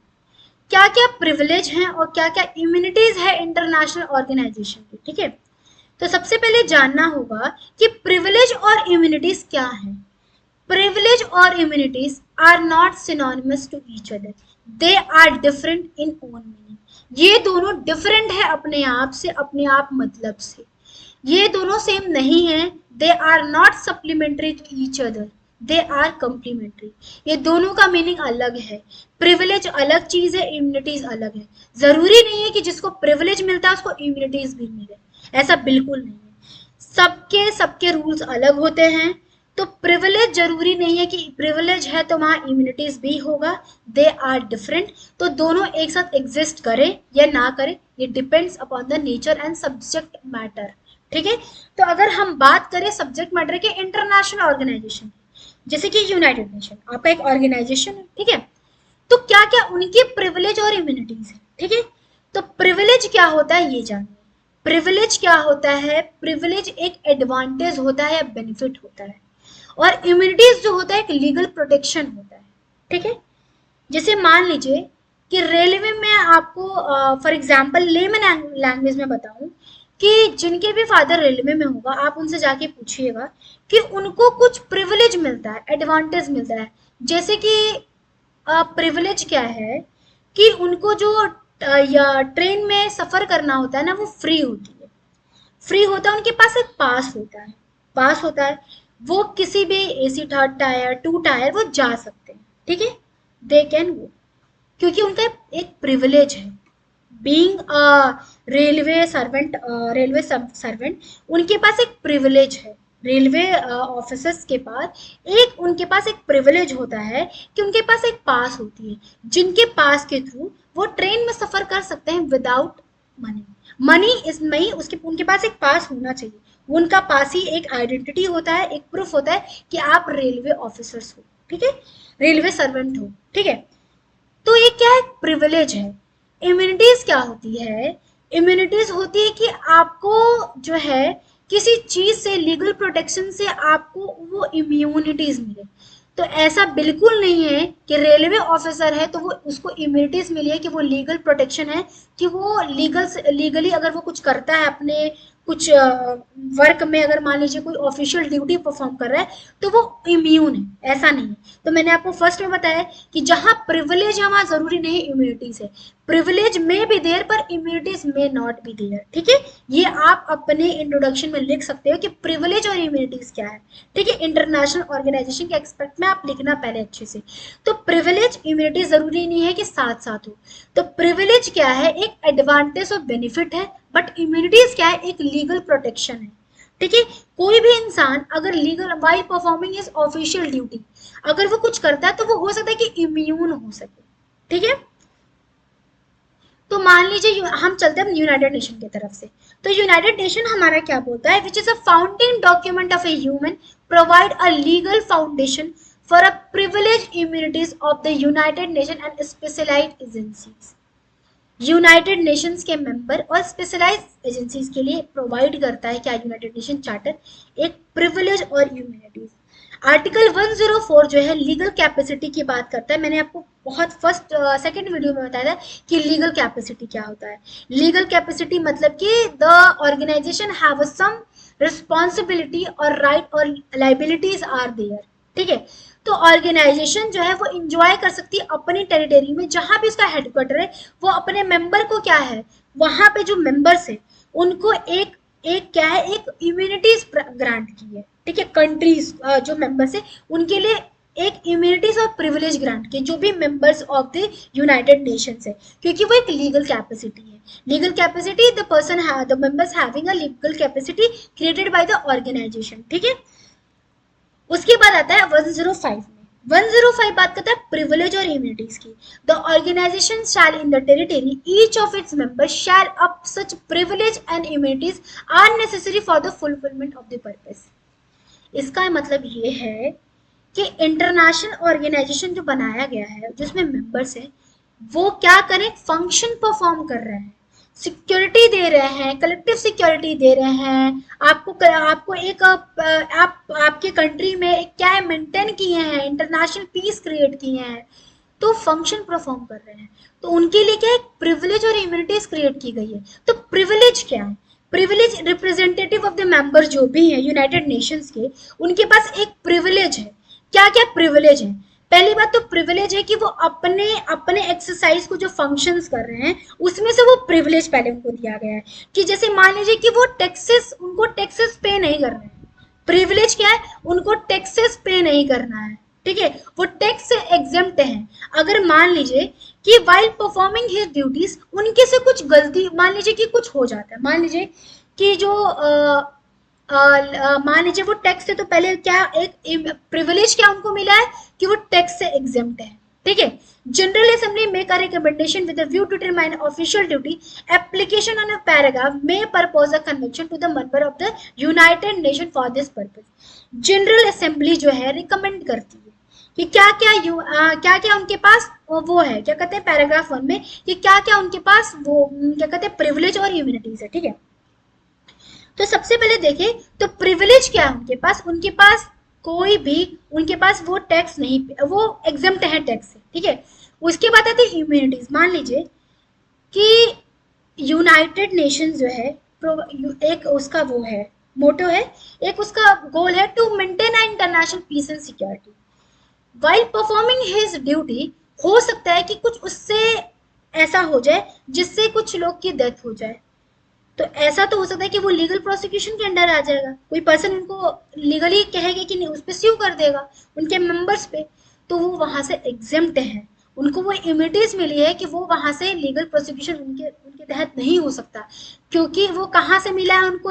क्या क्या प्रिविलेज हैं और क्या क्या इम्यूनिटीज है इंटरनेशनल ऑर्गेनाइजेशन की, ठीक है। तो सबसे पहले जानना होगा कि प्रिविलेज और इम्यूनिटीज क्या है। Privilege or immunities are not synonymous to each other. They are different in own meaning. ये दोनों different है अपने आप से, अपने आप मतलब से। ये दोनों सेम नहीं है। They are not supplementary to each other. They are complementary. ये दोनों का मीनिंग अलग है। प्रिविलेज अलग चीज है, इम्यूनिटीज अलग है। जरूरी नहीं है कि जिसको प्रिविलेज मिलता है उसको इम्यूनिटीज भी मिले, ऐसा बिल्कुल नहीं है। सबके रूल्स अलग होते हैं। तो प्रिविलेज जरूरी नहीं है कि प्रिविलेज है तो वहां इम्यूनिटीज भी होगा। They are different. तो दोनों एक साथ एग्जिस्ट करें या ना करें, ये depends upon the nature and subject matter, ठीक है। तो अगर हम बात करें सब्जेक्ट मैटर के इंटरनेशनल ऑर्गेनाइजेशन, जैसे कि यूनाइटेड नेशन आपका एक ऑर्गेनाइजेशन है, ठीक है। तो क्या क्या उनके प्रिविलेज और इम्यूनिटीज है, ठीक है। तो प्रिविलेज क्या होता है ये जानिए। प्रिविलेज क्या होता है, प्रिविलेज एक एडवांटेज होता है या बेनिफिट होता है, और इम्यूनिटीज जो होता है एक लीगल प्रोटेक्शन होता है, ठीक है। जैसे मान लीजिए कि रेलवे में आपको फॉर एग्जांपल लेमन लैंग्वेज में बताऊं कि जिनके भी फादर रेलवे में होगा, आप उनसे जाके पूछिएगा कि उनको कुछ प्रिविलेज मिलता है, एडवांटेज मिलता है। जैसे कि प्रिविलेज क्या है कि उनको जो या ट्रेन में सफर करना होता है ना, वो फ्री होती है, फ्री होता है। उनके पास एक पास होता है, वो किसी भी AC 3rd टायर 2 टायर वो जा सकते हैं, ठीक है। दे कैन गो, क्योंकि उनका एक प्रिविलेज है। बीइंग रेलवे सर्वेंट उनके पास एक प्रिविलेज है। रेलवे ऑफिसर्स के पास उनके पास एक प्रिविलेज होता है कि उनके पास एक पास होती है, जिनके पास के थ्रू वो ट्रेन में सफर कर सकते हैं विदाउट मनी इज नहीं, उनके पास एक पास होना चाहिए। उनका पास ही एक आइडेंटिटी होता है, एक प्रूफ होता है कि आप रेलवे ऑफिसर्स हो, ठीक है, रेलवे सर्वेंट हो, ठीक है। तो ये क्या है, प्रिविलेज है। इम्यूनिटीज क्या होती है, इम्यूनिटीज होती है कि आपको जो है किसी चीज से, लीगल प्रोटेक्शन से आपको वो इम्यूनिटीज मिले। तो ऐसा बिल्कुल नहीं है कि रेलवे ऑफिसर है तो वो उसको इम्यूनिटीज मिली है कि वो लीगल प्रोटेक्शन है, कि वो लीगली अगर वो कुछ करता है अपने कुछ वर्क में, अगर मान लीजिए कोई ऑफिशियल ड्यूटी परफॉर्म कर रहा है तो वो इम्यून है, ऐसा नहीं है। तो मैंने आपको फर्स्ट में बताया कि जहां प्रिविलेज है वहां जरूरी नहीं इम्यूनिटीज है। प्रिविलेज में भी देयर पर इम्यूनिटीज में नॉट बी देयर, ठीक है। ये आप अपने इंट्रोडक्शन में लिख सकते हो कि प्रिविलेज और इम्यूनिटीज क्या है, ठीक है। इंटरनेशनल ऑर्गेनाइजेशन के एक्सपेक्ट में आप लिखना पहले अच्छे से। तो प्रिविलेज इम्यूनिटी जरूरी नहीं है कि साथ साथ हो। तो प्रिविलेज क्या है, एक एडवांटेज और बेनिफिट है, बट इम्यूनिटीज क्या है, एक लीगल प्रोटेक्शन है, ठीक है। कोई भी इंसान अगर legal while performing is official duty अगर वो कुछ करता है तो वो हो सकता है कि इम्यून हो सके, ठीक है। तो मान लीजिए हम चलते हैं यूनाइटेड नेशन की तरफ से। तो यूनाइटेड नेशन हमारा क्या बोलता है, which is a foundation document of a human provide a legal foundation for a privilege immunities of the united nation and specialised agencies. United nations के मेंबर और स्पेशलाइज्ड एजेंसीज के लिए प्रोवाइड करता है क्या, यूनाइटेड नेशन चार्टर, एक privilege और immunities. Article 104 जो है लीगल कैपेसिटी की बात करता है। मैंने आपको बहुत सेकंड वीडियो में बताया था कि लीगल कैपेसिटी क्या होता है। लीगल कैपेसिटी मतलब कि the organisation have some responsibility और राइट और लाइबिलिटीज आर देयर, ठीक है। तो ऑर्गेनाइजेशन जो है वो इंजॉय कर सकती है अपनी टेरिटरी में, जहां भी उसका हेडक्वार्टर है, वो अपने मेंबर को क्या है, वहां पे जो मेंबर्स है उनको एक एक क्या है, एक इम्यूनिटीज ग्रांट की है, ठीक है, कंट्रीज जो मेंबर्स है उनके लिए एक इम्यूनिटीज और प्रिविलेज ग्रांट की, जो भी members of the united nations है, क्योंकि वो एक लीगल कैपेसिटी है। Legal capacity, the members having a legal capacity created by the organisation, ठीक है। उसके बाद आता है 105 में। 105 बात करता है प्रिविलेज और इम्यूनिटीज की। The organisation shall in the territory each of its members shall up such privilege and immunities are necessary for the fulfilment of the purpose. इसका मतलब ये है कि इंटरनेशनल ऑर्गेनाइजेशन जो बनाया गया है, जिसमें मेंबर्स हैं, वो क्या करें, फंक्शन परफॉर्म कर रहे हैं, सिक्योरिटी दे रहे हैं, कलेक्टिव सिक्योरिटी दे रहे हैं आपको एक आप आपके कंट्री में क्या है मेंटेन किए हैं, इंटरनेशनल पीस क्रिएट किए हैं, तो फंक्शन परफॉर्म कर रहे हैं। तो उनके लिए क्या है, प्रिविलेज और इम्यूनिटीज क्रिएट की गई है। तो प्रिविलेज क्या है, privilege representative of the member जो भी है यूनाइटेड नेशंस के, उनके पास एक प्रिविलेज है। क्या क्या प्रिविलेज है, पहली बात तो प्रिविलेज है कि वो अपने अपने एक्सरसाइज को जो फंक्शंस कर रहे हैं उसमें से वो प्रिविलेज पहले उनको दिया गया है, कि जैसे मान लीजिए कि वो टैक्सेस, उनको टैक्सेस पे नहीं कर रहे हैं। प्रिविलेज क्या है, उनको टैक्सेस पे नहीं करना है, ठीक है, वो टैक्स से एग्जेम्प्ट है। अगर मान लीजिए कि वाइल परफॉर्मिंग हिज ड्यूटीज उनके से कुछ गलती, मान लीजिए कि कुछ हो जाता है, मान लीजिए कि जो मान लीजिए वो टैक्स से, तो पहले क्या एक प्रिविलेज क्या उनको मिला है कि वो टैक्स से एग्जेम्प्ट है, ठीक है। General assembly make a recommendation with a view to determine official duty application on a paragraph may propose a convention to the member of the united nation for this purpose. General assembly जो है recommend करती है कि क्या क्या उनके पास वो है, क्या कहते हैं पैराग्राफ 1 में, कि क्या क्या उनके पास वो क्या कहते हैं प्रिविलेज और इम्यूनिटीज है, ठीक है। तो सबसे पहले देखें तो प्रिविलेज क्या है उनके पास कोई भी, उनके पास वो टैक्स नहीं, वो एग्जेम्प्ट है टैक्स से, ठीक है। उसके बाद आते हैं इम्यूनिटीज। मान लीजिए कि यूनाइटेड नेशंस जो है एक उसका वो है मोटो है, एक उसका गोल है to maintain international peace and security while performing his duty. हो सकता है कि कुछ उससे ऐसा हो जाए जिससे कुछ लोग की डेथ हो जाए, तो ऐसा तो हो सकता है कि वो लीगल प्रोसिक्यूशन के अंडर आ जाएगा, कोई पर्सन उनको लीगली कहेगा कि नहीं, उस पर स्यू कर देगा उनके मेंबर्स पे, तो वो वहां से एग्जेम्प्ट है, उनको वो इम्यूनिटीज मिली है कि वो वहां से लीगल प्रोसिक्यूशन उनके उनके तहत नहीं हो सकता, क्योंकि वो कहाँ से मिला है उनको,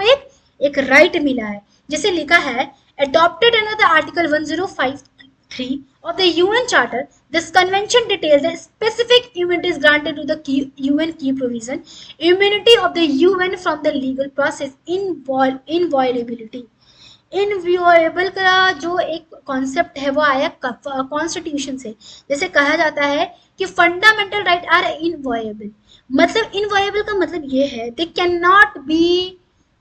एक राइट मिला है। जैसे लिखा है adopted under the article 1053 of the UN Charter, this convention details the specific immunities granted to the UN key provision, immunity of the UN from the legal process, inviolability। इनवियोएबल का जो एक कॉन्सेप्ट है वो आया कॉन्स्टिट्यूशन से। जैसे कहा जाता है कि फंडामेंटल राइट आर इनवॉयबल, मतलब इनवॉयबल का मतलब ये है they can not be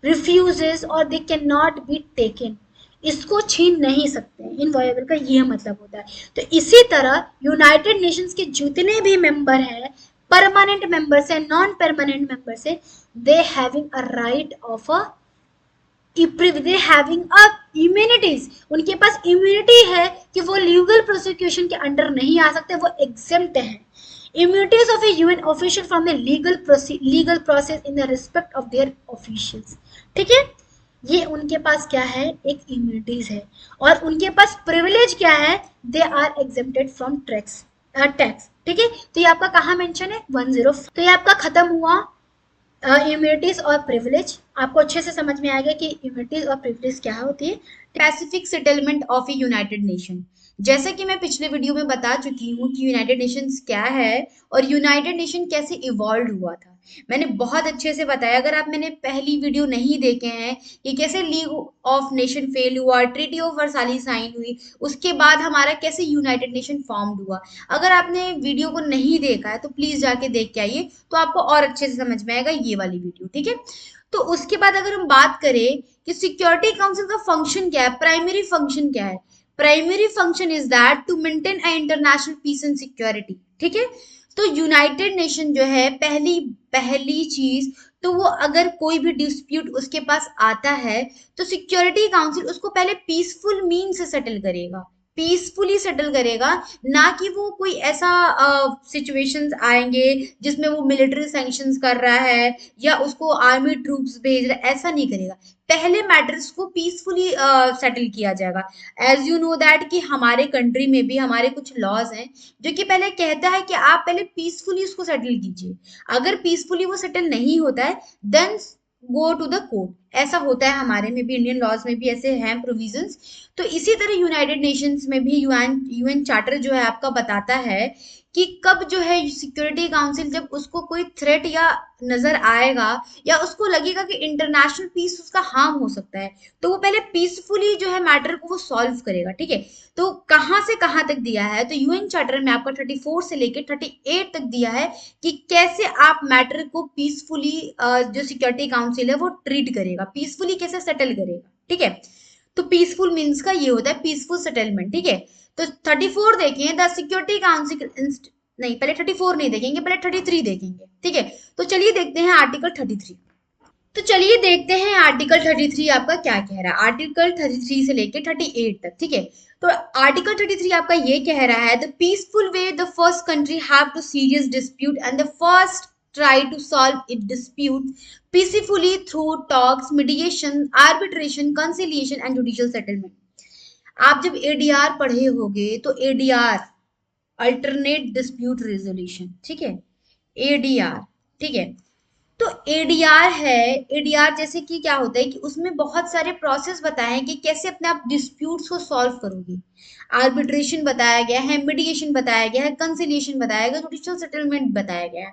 refuges और they can not be taken, इसको छीन नहीं सकते, इनवॉयबल का ये मतलब होता है। तो इसी तरह यूनाइटेड नेशंस के जितने भी मेंबर हैं, परमानेंट मेंबर्स हैं, नॉन परमानेंट मेंबर्स हैं, they having a right of a immunities, उनके पास इम्यूनिटी है कि वो लीगल प्रोसिक्यूशन के अंडर नहीं आ सकते, वो एग्जेम्प्ट है। Immunities of A UN official from the legal process in the respect of their officials, ठीक है। ये उनके पास क्या है, एक इम्यूनिटीज है। और उनके पास प्रिविलेज क्या है, they are exempted from tax, ठीक है। तो ये आपका कहाँ मेंशन है 10। तो ये आपका खत्म हुआ इम्यूनिटीज और प्रिविलेज। आपको अच्छे से समझ में आ गया कि इम्यूनिटीज और प्रिविलेज क्या होती है। Pacific settlement of a united nation. जैसा कि मैं पिछले वीडियो में बता चुकी हूँ कि यूनाइटेड नेशंस क्या है और यूनाइटेड नेशन कैसे इवॉल्व हुआ था, मैंने बहुत अच्छे से बताया। अगर आप मैंने पहली वीडियो नहीं देखे हैं कि कैसे लीग ऑफ नेशन फेल हुआ, ट्रीटी ऑफ वर्साली साइन हुई, उसके बाद हमारा कैसे यूनाइटेड नेशन फॉर्म्ड हुआ, अगर आपने वीडियो को नहीं देखा है तो प्लीज जाके देख के आइए, तो आपको और अच्छे से समझ में आएगा ये वाली वीडियो, ठीक है। तो उसके बाद अगर हम बात करें कि सिक्योरिटी काउंसिल का फंक्शन क्या है, प्राइमरी फंक्शन क्या है, primary function is that to maintain a international peace and security, ठीक है। तो यूनाइटेड नेशन जो है पहली पहली चीज, तो वो अगर कोई भी डिस्प्यूट उसके पास आता है तो सिक्योरिटी काउंसिल उसको पहले पीसफुल मीन से सेटल करेगा, पीसफुली सेटल करेगा, ना कि वो कोई ऐसा सिचुएशंस आएंगे जिसमें वो मिलिट्री सैंक्शंस कर रहा है या उसको आर्मी ट्रूप्स भेज रहा है, ऐसा नहीं करेगा। पहले मैटर्स को पीसफुली सेटल किया जाएगा। एज यू नो दैट कि हमारे कंट्री में भी हमारे कुछ लॉज हैं जो कि पहले कहता है कि आप पहले पीसफुली उसको सेटल कीजिए। अगर पीसफुली वो सेटल नहीं होता है then go to the court. ऐसा होता है हमारे में भी, इंडियन लॉज में भी ऐसे हैं प्रोविजंस। तो इसी तरह यूनाइटेड नेशंस में भी यूएन चार्टर जो है आपका बताता है कि कब जो है सिक्योरिटी काउंसिल जब उसको कोई थ्रेट या नजर आएगा या उसको लगेगा कि इंटरनेशनल पीस उसका हार्म हो सकता है, तो वो पहले पीसफुली जो है मैटर को वो सॉल्व करेगा। ठीक है, तो कहाँ से कहाँ तक दिया है, तो यूएन चार्टर में आपका 34 से लेके 38 तक दिया है कि कैसे आप मैटर को पीसफुली जो सिक्योरिटी काउंसिल है वो ट्रीट करेगा, पीसफुली कैसे सेटल करेगा। ठीक है, तो पीसफुल मीन्स का ये होता है पीसफुल सेटलमेंट। ठीक है, तो 34 देखिए, द सिक्योरिटी काउंसिल नहीं, पहले 34 नहीं देखेंगे, पहले 33 देखेंगे। ठीक है, तो चलिए देखते हैं आर्टिकल 33। तो चलिए देखते हैं आर्टिकल 33 आपका क्या कह रहा है, आर्टिकल 33 से लेके 38 तक। ठीक है, तो आर्टिकल 33 आपका ये कह रहा है, the peaceful way the first country have to serious dispute and the first try to solve it dispute peacefully through talks, mediation, arbitration, conciliation and judicial settlement। आप जब एडीआर पढ़े होगे तो एडीआर अल्टरनेट डिस्प्यूट रेजोल्यूशन, ठीक है, ADR. ठीक है, तो एडीआर है, एडीआर जैसे कि क्या होता है कि उसमें बहुत सारे प्रोसेस बताए हैं कि कैसे अपने आप डिस्प्यूट्स को सॉल्व करोगे। आर्बिट्रेशन बताया गया है, मीडिएशन बताया गया है, कंसिलिएशन बताया गया, जुडिशियल सेटलमेंट बताया गया है।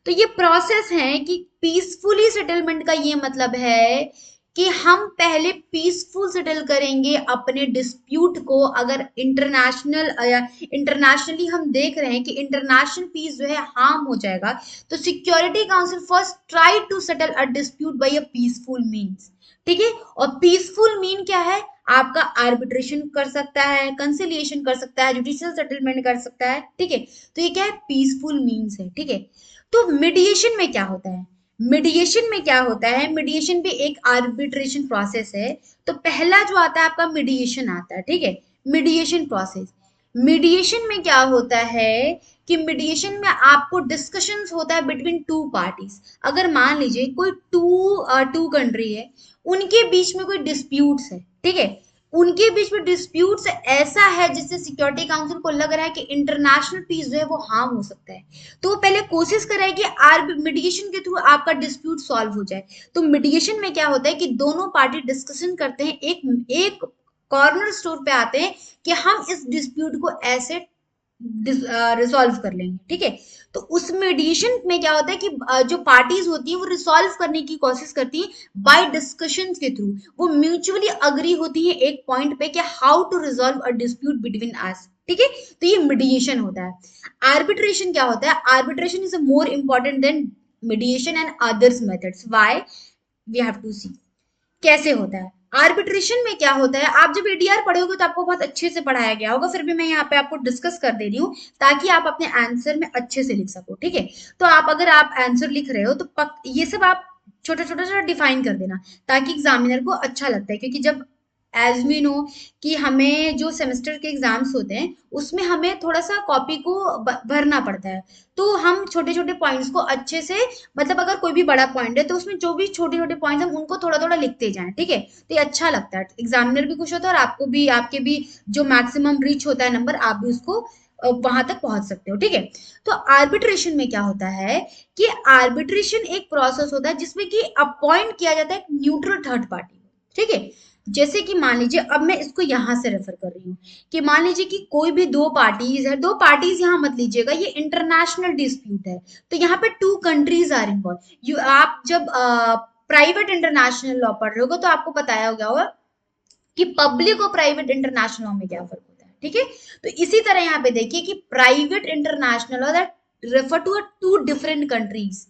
तो ये प्रोसेस है कि पीसफुली सेटलमेंट का ये मतलब है कि हम पहले पीसफुल सेटल करेंगे अपने डिस्प्यूट को। अगर इंटरनेशनली हम देख रहे हैं कि इंटरनेशनल पीस जो है हार्म हो जाएगा, तो security council first try to settle a dispute by a peaceful means. ठीक है, और पीसफुल मीन क्या है, आपका आर्बिट्रेशन कर सकता है, कंसिलिएशन कर सकता है, जुडिशियल सेटलमेंट कर सकता है। ठीक है, तो ये क्या है, पीसफुल मीन्स है। ठीक है, तो मीडिएशन में क्या होता है, मीडिएशन में क्या होता है, मीडिएशन भी एक आर्बिट्रेशन प्रोसेस है। तो पहला जो आता है आपका मीडिएशन आता है। ठीक है, मीडिएशन प्रोसेस, मीडिएशन में क्या होता है कि मीडिएशन में आपको डिस्कशंस होता है बिटवीन टू पार्टीज। अगर मान लीजिए कोई टू कंट्री है, उनके बीच में कोई डिस्प्यूट्स है। ठीक है, उनके बीच में डिस्प्यूट्स ऐसा है जिससे सिक्योरिटी काउंसिल को लग रहा है कि इंटरनेशनल पीस जो है वो हार्म हो सकता है, तो वो पहले कोशिश कर रहा है कि मीडिएशन के थ्रू आपका डिस्प्यूट सॉल्व हो जाए। तो मीडिएशन में क्या होता है कि दोनों पार्टी डिस्कशन करते हैं, एक एक कॉर्नर स्टोर पे आते हैं कि हम इस डिस्प्यूट को ऐसे रिसॉल्व कर लेंगे। ठीक है, तो उस मीडिएशन में क्या होता है कि जो पार्टीज होती है वो रिसॉल्व करने की कोशिश करती है बाय डिस्कशन के थ्रू। वो म्यूचुअली अग्री होती है एक पॉइंट पे कि how to resolve a dispute between us. ठीक है, तो ये मीडिएशन होता है। आर्बिट्रेशन क्या होता है, arbitration is more important than mediation and others methods. Why, we have to see कैसे होता है। आर्बिट्रेशन में क्या होता है, आप जब एडीआर पढ़ोगे तो आपको बहुत अच्छे से पढ़ाया गया होगा, फिर भी मैं यहाँ पे आपको डिस्कस कर दे रही हूँ ताकि आप अपने आंसर में अच्छे से लिख सको। ठीक है, तो आप अगर आप आंसर लिख रहे हो तो ये सब आप छोटा छोटा छोटा डिफाइन कर देना ताकि एग्जामिनर को अच्छा लगता है। क्योंकि जब एज वी नो कि हमें जो सेमेस्टर के एग्जाम्स होते हैं उसमें हमें थोड़ा सा कॉपी को भरना पड़ता है, तो हम छोटे छोटे पॉइंट्स को अच्छे से, मतलब अगर कोई भी बड़ा पॉइंट है तो उसमें जो भी छोटे छोटे पॉइंट्स हम उनको थोड़ा थोड़ा लिखते जाएं। ठीक है, तो ये अच्छा लगता है, एग्जामिनर भी खुश होता है और आपको भी, आपके भी जो मैक्सिमम रीच होता है नंबर, आप भी उसको वहां तक पहुंच सकते हो। ठीक है, तो आर्बिट्रेशन में क्या होता है कि आर्बिट्रेशन एक प्रोसेस होता है जिसमें कि अपॉइंट किया जाता है एक न्यूट्रल थर्ड पार्टी। ठीक है, जैसे कि मान लीजिए, अब मैं इसको यहां से रेफर कर रही हूँ कि मान लीजिए कि कोई भी दो पार्टीज है, दो पार्टीज यहाँ मत लीजिएगा, ये इंटरनेशनल डिस्प्यूट है, तो यहाँ पे टू कंट्रीज आर इन्वॉल्व। आप जब प्राइवेट इंटरनेशनल लॉ पढ़ रहे होगे तो आपको बताया होगा कि पब्लिक और प्राइवेट इंटरनेशनल लॉ में क्या फर्क होता है। ठीक है, तो इसी तरह यहाँ पे देखिए कि private international law that refer to two different countries,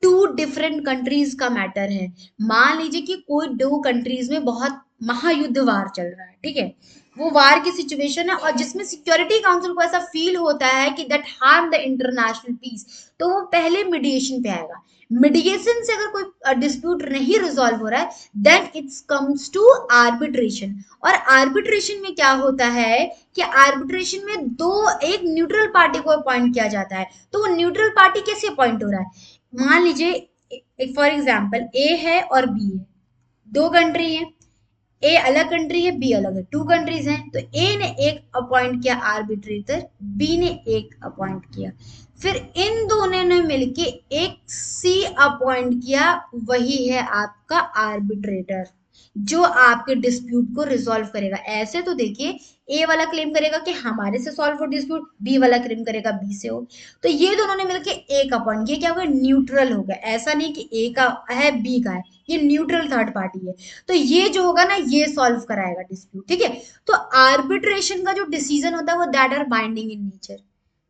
two different countries का मैटर है। मान लीजिए कि कोई दो कंट्रीज में बहुत महायुद्ध वार चल रहा है, ठीक है, वो वार की सिचुएशन है और जिसमें सिक्योरिटी काउंसिल को ऐसा फील होता है कि that harm the international peace, तो वो पहले मीडिएशन पे आएगा। मीडिएशन से अगर कोई डिस्प्यूट नहीं रिजॉल्व हो रहा है then it's comes to arbitration. और आर्बिट्रेशन में क्या होता है कि आर्बिट्रेशन में एक न्यूट्रल पार्टी को अपॉइंट किया जाता है। तो वो न्यूट्रल पार्टी कैसे अपॉइंट हो रहा है, मान लीजिए फॉर एग्जाम्पल ए है और बी है, दो कंट्री है, ए अलग कंट्री है, बी अलग है, टू कंट्रीज हैं, तो ए ने एक अपॉइंट किया आर्बिट्रेटर, बी ने एक अपॉइंट किया, फिर इन दोनों ने मिलके एक सी अपॉइंट किया, वही है आपका आर्बिट्रेटर जो आपके डिस्प्यूट को रिजॉल्व करेगा। ऐसे तो देखिए ए वाला क्लेम करेगा कि हमारे से सॉल्व हो डिस्प्यूट, बी वाला क्लेम करेगा बी से हो, तो ये दोनों ने मिलके एक अपॉइंट, ये क्या होगा, न्यूट्रल हो गया। ऐसा नहीं कि ए का है बी का है, ये न्यूट्रल थर्ड पार्टी है, तो ये जो होगा ना ये सॉल्व कराएगा डिस्प्यूट, ठीक है। तो आर्बिट्रेशन का जो डिसीजन होता है वो that are binding in nature,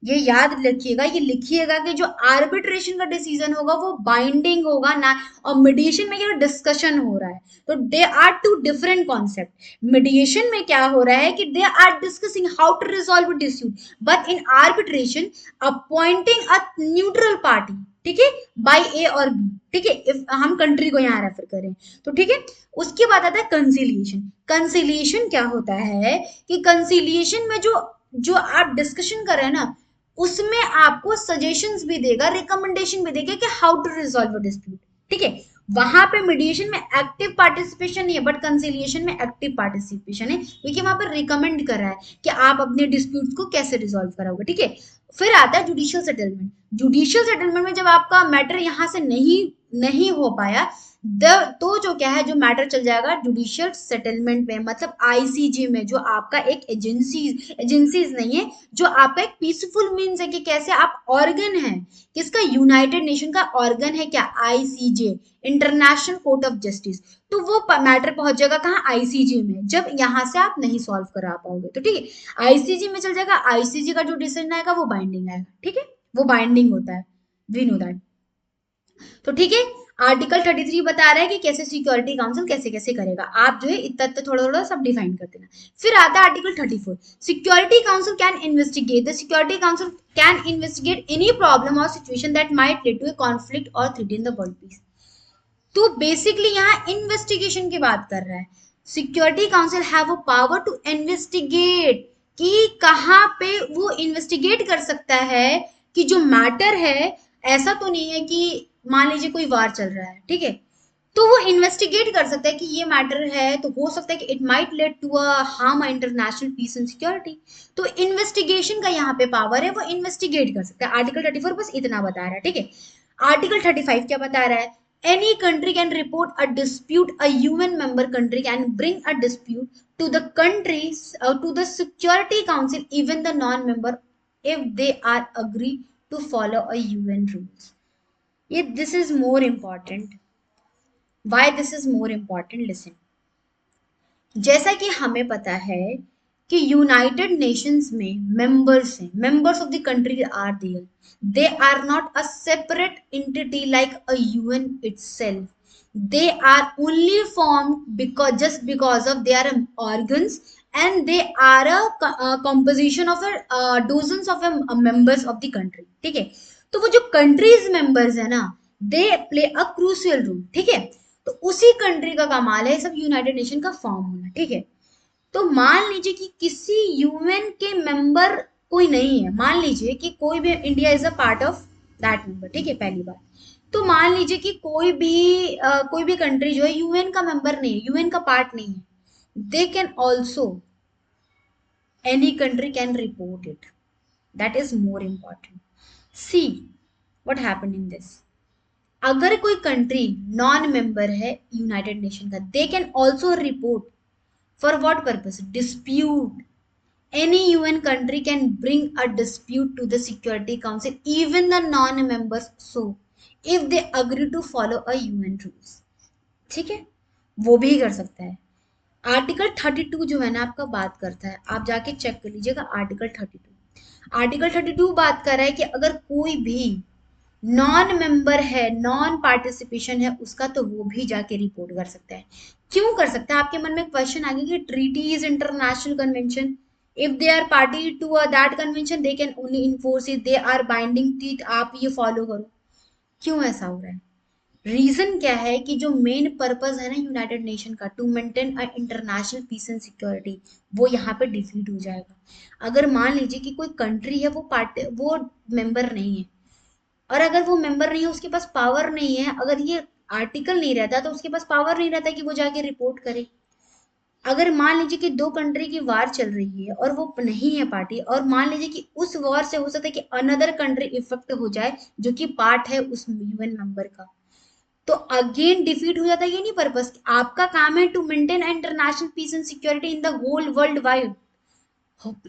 ये याद रखिएगा, ये लिखिएगा कि जो आर्बिट्रेशन का डिसीजन होगा वो बाइंडिंग होगा ना, और मीडिएशन में क्या डिस्कशन हो रहा है, तो they are two different concept. Mediation में क्या हो रहा है कि they are discussing how to resolve dispute, but in arbitration appointing a neutral party, ठीक है, बाय ए और बी, ठीक है, इफ हम कंट्री को यहाँ रेफर करें तो, ठीक है। उसके बाद आता है कंसिलिएशन। कंसिलिएशन क्या होता है कि कंसिलिएशन में जो जो आप डिस्कशन कर रहे हैं ना, उसमें आपको सजेशंस भी देगा, रिकमेंडेशन भी देगा कि how to resolve a dispute, ठीक है। वहां पे मीडिएशन में एक्टिव पार्टिसिपेशन नहीं है, बट कंसिलिएशन में एक्टिव पार्टिसिपेशन है, क्योंकि वहां पर रिकमेंड कर रहा है कि आप अपने डिस्प्यूट को कैसे रिजॉल्व कराओगे, ठीक है। फिर आता है जुडिशियल सेटलमेंट। जुडिशियल सेटलमेंट में जब आपका मैटर यहां से नहीं हो पाया, तो जो क्या है, जो मैटर चल जाएगा जुडिशियल सेटलमेंट में, मतलब आईसीजे में, जो आपका एक एजेंसीज नहीं है, जो आपका एक पीसफुल मीन्स है कि कैसे आप ऑर्गन है किसका, यूनाइटेड नेशन का ऑर्गन है क्या, ICJ, international Court of justice. तो वो मैटर पहुंच जाएगा कहाँ, आईसीजे में, जब यहां से आप नहीं सॉल्व करा पाओगे तो, ठीक है, आईसीजे में चल जाएगा। आईसीजे का जो डिसीजन आएगा वो बाइंडिंग आएगा, ठीक है, वो बाइंडिंग होता है, वी नो दैट। तो ठीक है, आर्टिकल 33 बता रहा है कि कैसे सिक्योरिटी काउंसिल कैसे कैसे करेगा, आप जो है इतना थोड़ा थोड़ा सब डिफाइन कर देना। फिर आता है article 34, Security Council can investigate, the security Council can investigate any problem और situation that might lead to a conflict और थ्रेटन द वर्ल्ड पीस। तो बेसिकली यहाँ इन्वेस्टिगेशन की बात कर रहा है। Security Council have a power to investigate, कि कहाँ पे वो इन्वेस्टिगेट कर सकता है कि जो मैटर है, ऐसा तो नहीं है कि मान लीजिए कोई वार चल रहा है, ठीक है, तो वो इन्वेस्टिगेट कर सकता है कि ये मैटर है, तो हो सकता है कि it might lead to a harm international peace and security, तो इन्वेस्टिगेशन का यहाँ पे पावर है, वो इन्वेस्टिगेट कर सकता है। आर्टिकल 34 बस इतना बता रहा है, ठीक है। आर्टिकल 35 क्या बता रहा है, any country can report a dispute, a UN member country can bring a dispute to the countries to the security council, even the non-member, if they are agree to follow a UN rules. Yet this is more important. Why this is more important, listen. जैसा कि हमें पता है कि united nations में members हैं, members of the country are there, they are not a separate entity like a UN itself, they are only formed because of they are organs, and they are a composition of dozens of members of the country, ठीक है। तो वो जो countries members है ना, they play a crucial role, ठीक है। तो उसी कंट्री का कमाल है सब यूनाइटेड नेशन का फॉर्म होना, ठीक है। तो मान लीजिए कि किसी यूएन के मेंबर कोई नहीं है, मान लीजिए कि कोई भी, India is a part of that member, ठीक है, पहली बात। तो मान लीजिए कि कोई भी कंट्री जो है यूएन का मेंबर नहीं है, यूएन का पार्ट नहीं है, they can also, any country can report it, that is more important. See what happened in this, अगर कोई कंट्री नॉन मेंबर है यूनाइटेड नेशन का, they can also report, for what purpose, dispute. Any UN country can bring a dispute to the Security Council, even the non-members, so if they agree to follow a UN rules, ठीक है, वो भी कर सकता है। Article 32 जो है ना आपका बात करता है, आप जाके चेक कर लीजिएगा आर्टिकल 32। आर्टिकल 32 बात कर रहा है कि अगर कोई भी नॉन मेंबर है, नॉन पार्टिसिपेशन है उसका, तो वो भी जाके रिपोर्ट कर सकता है। क्यों कर सकता है? आपके मन में क्वेश्चन आ गया कि treaty is international convention, if they are party to that convention they can only enforce it, they are binding teeth, आप ये फॉलो करो। क्यों ऐसा हो रहा है? रीजन क्या है कि जो मेन पर्पस है ना यूनाइटेड नेशन का, to maintain a international peace and security, वो यहाँ पे डिफीट हो जाएगा। अगर मान लीजिए कि कोई कंट्री है वो मेंबर नहीं है, और अगर वो मेंबर नहीं है, उसके पास पावर नहीं है, अगर ये आर्टिकल नहीं रहता तो उसके पास पावर नहीं रहता कि वो जाके रिपोर्ट करे। अगर मान लीजिए कि दो कंट्री की वार चल रही है और वो नहीं है पार्टी, और मान लीजिए कि उस वॉर से हो सकता है कि अनदर कंट्री इफेक्ट हो जाए जो कि पार्ट है उस यूएन मेंबर का, तो अगेन डिफीट हो जाता है। ये नहीं पर्पस, आपका काम है to maintain international peace and security in the whole world wide,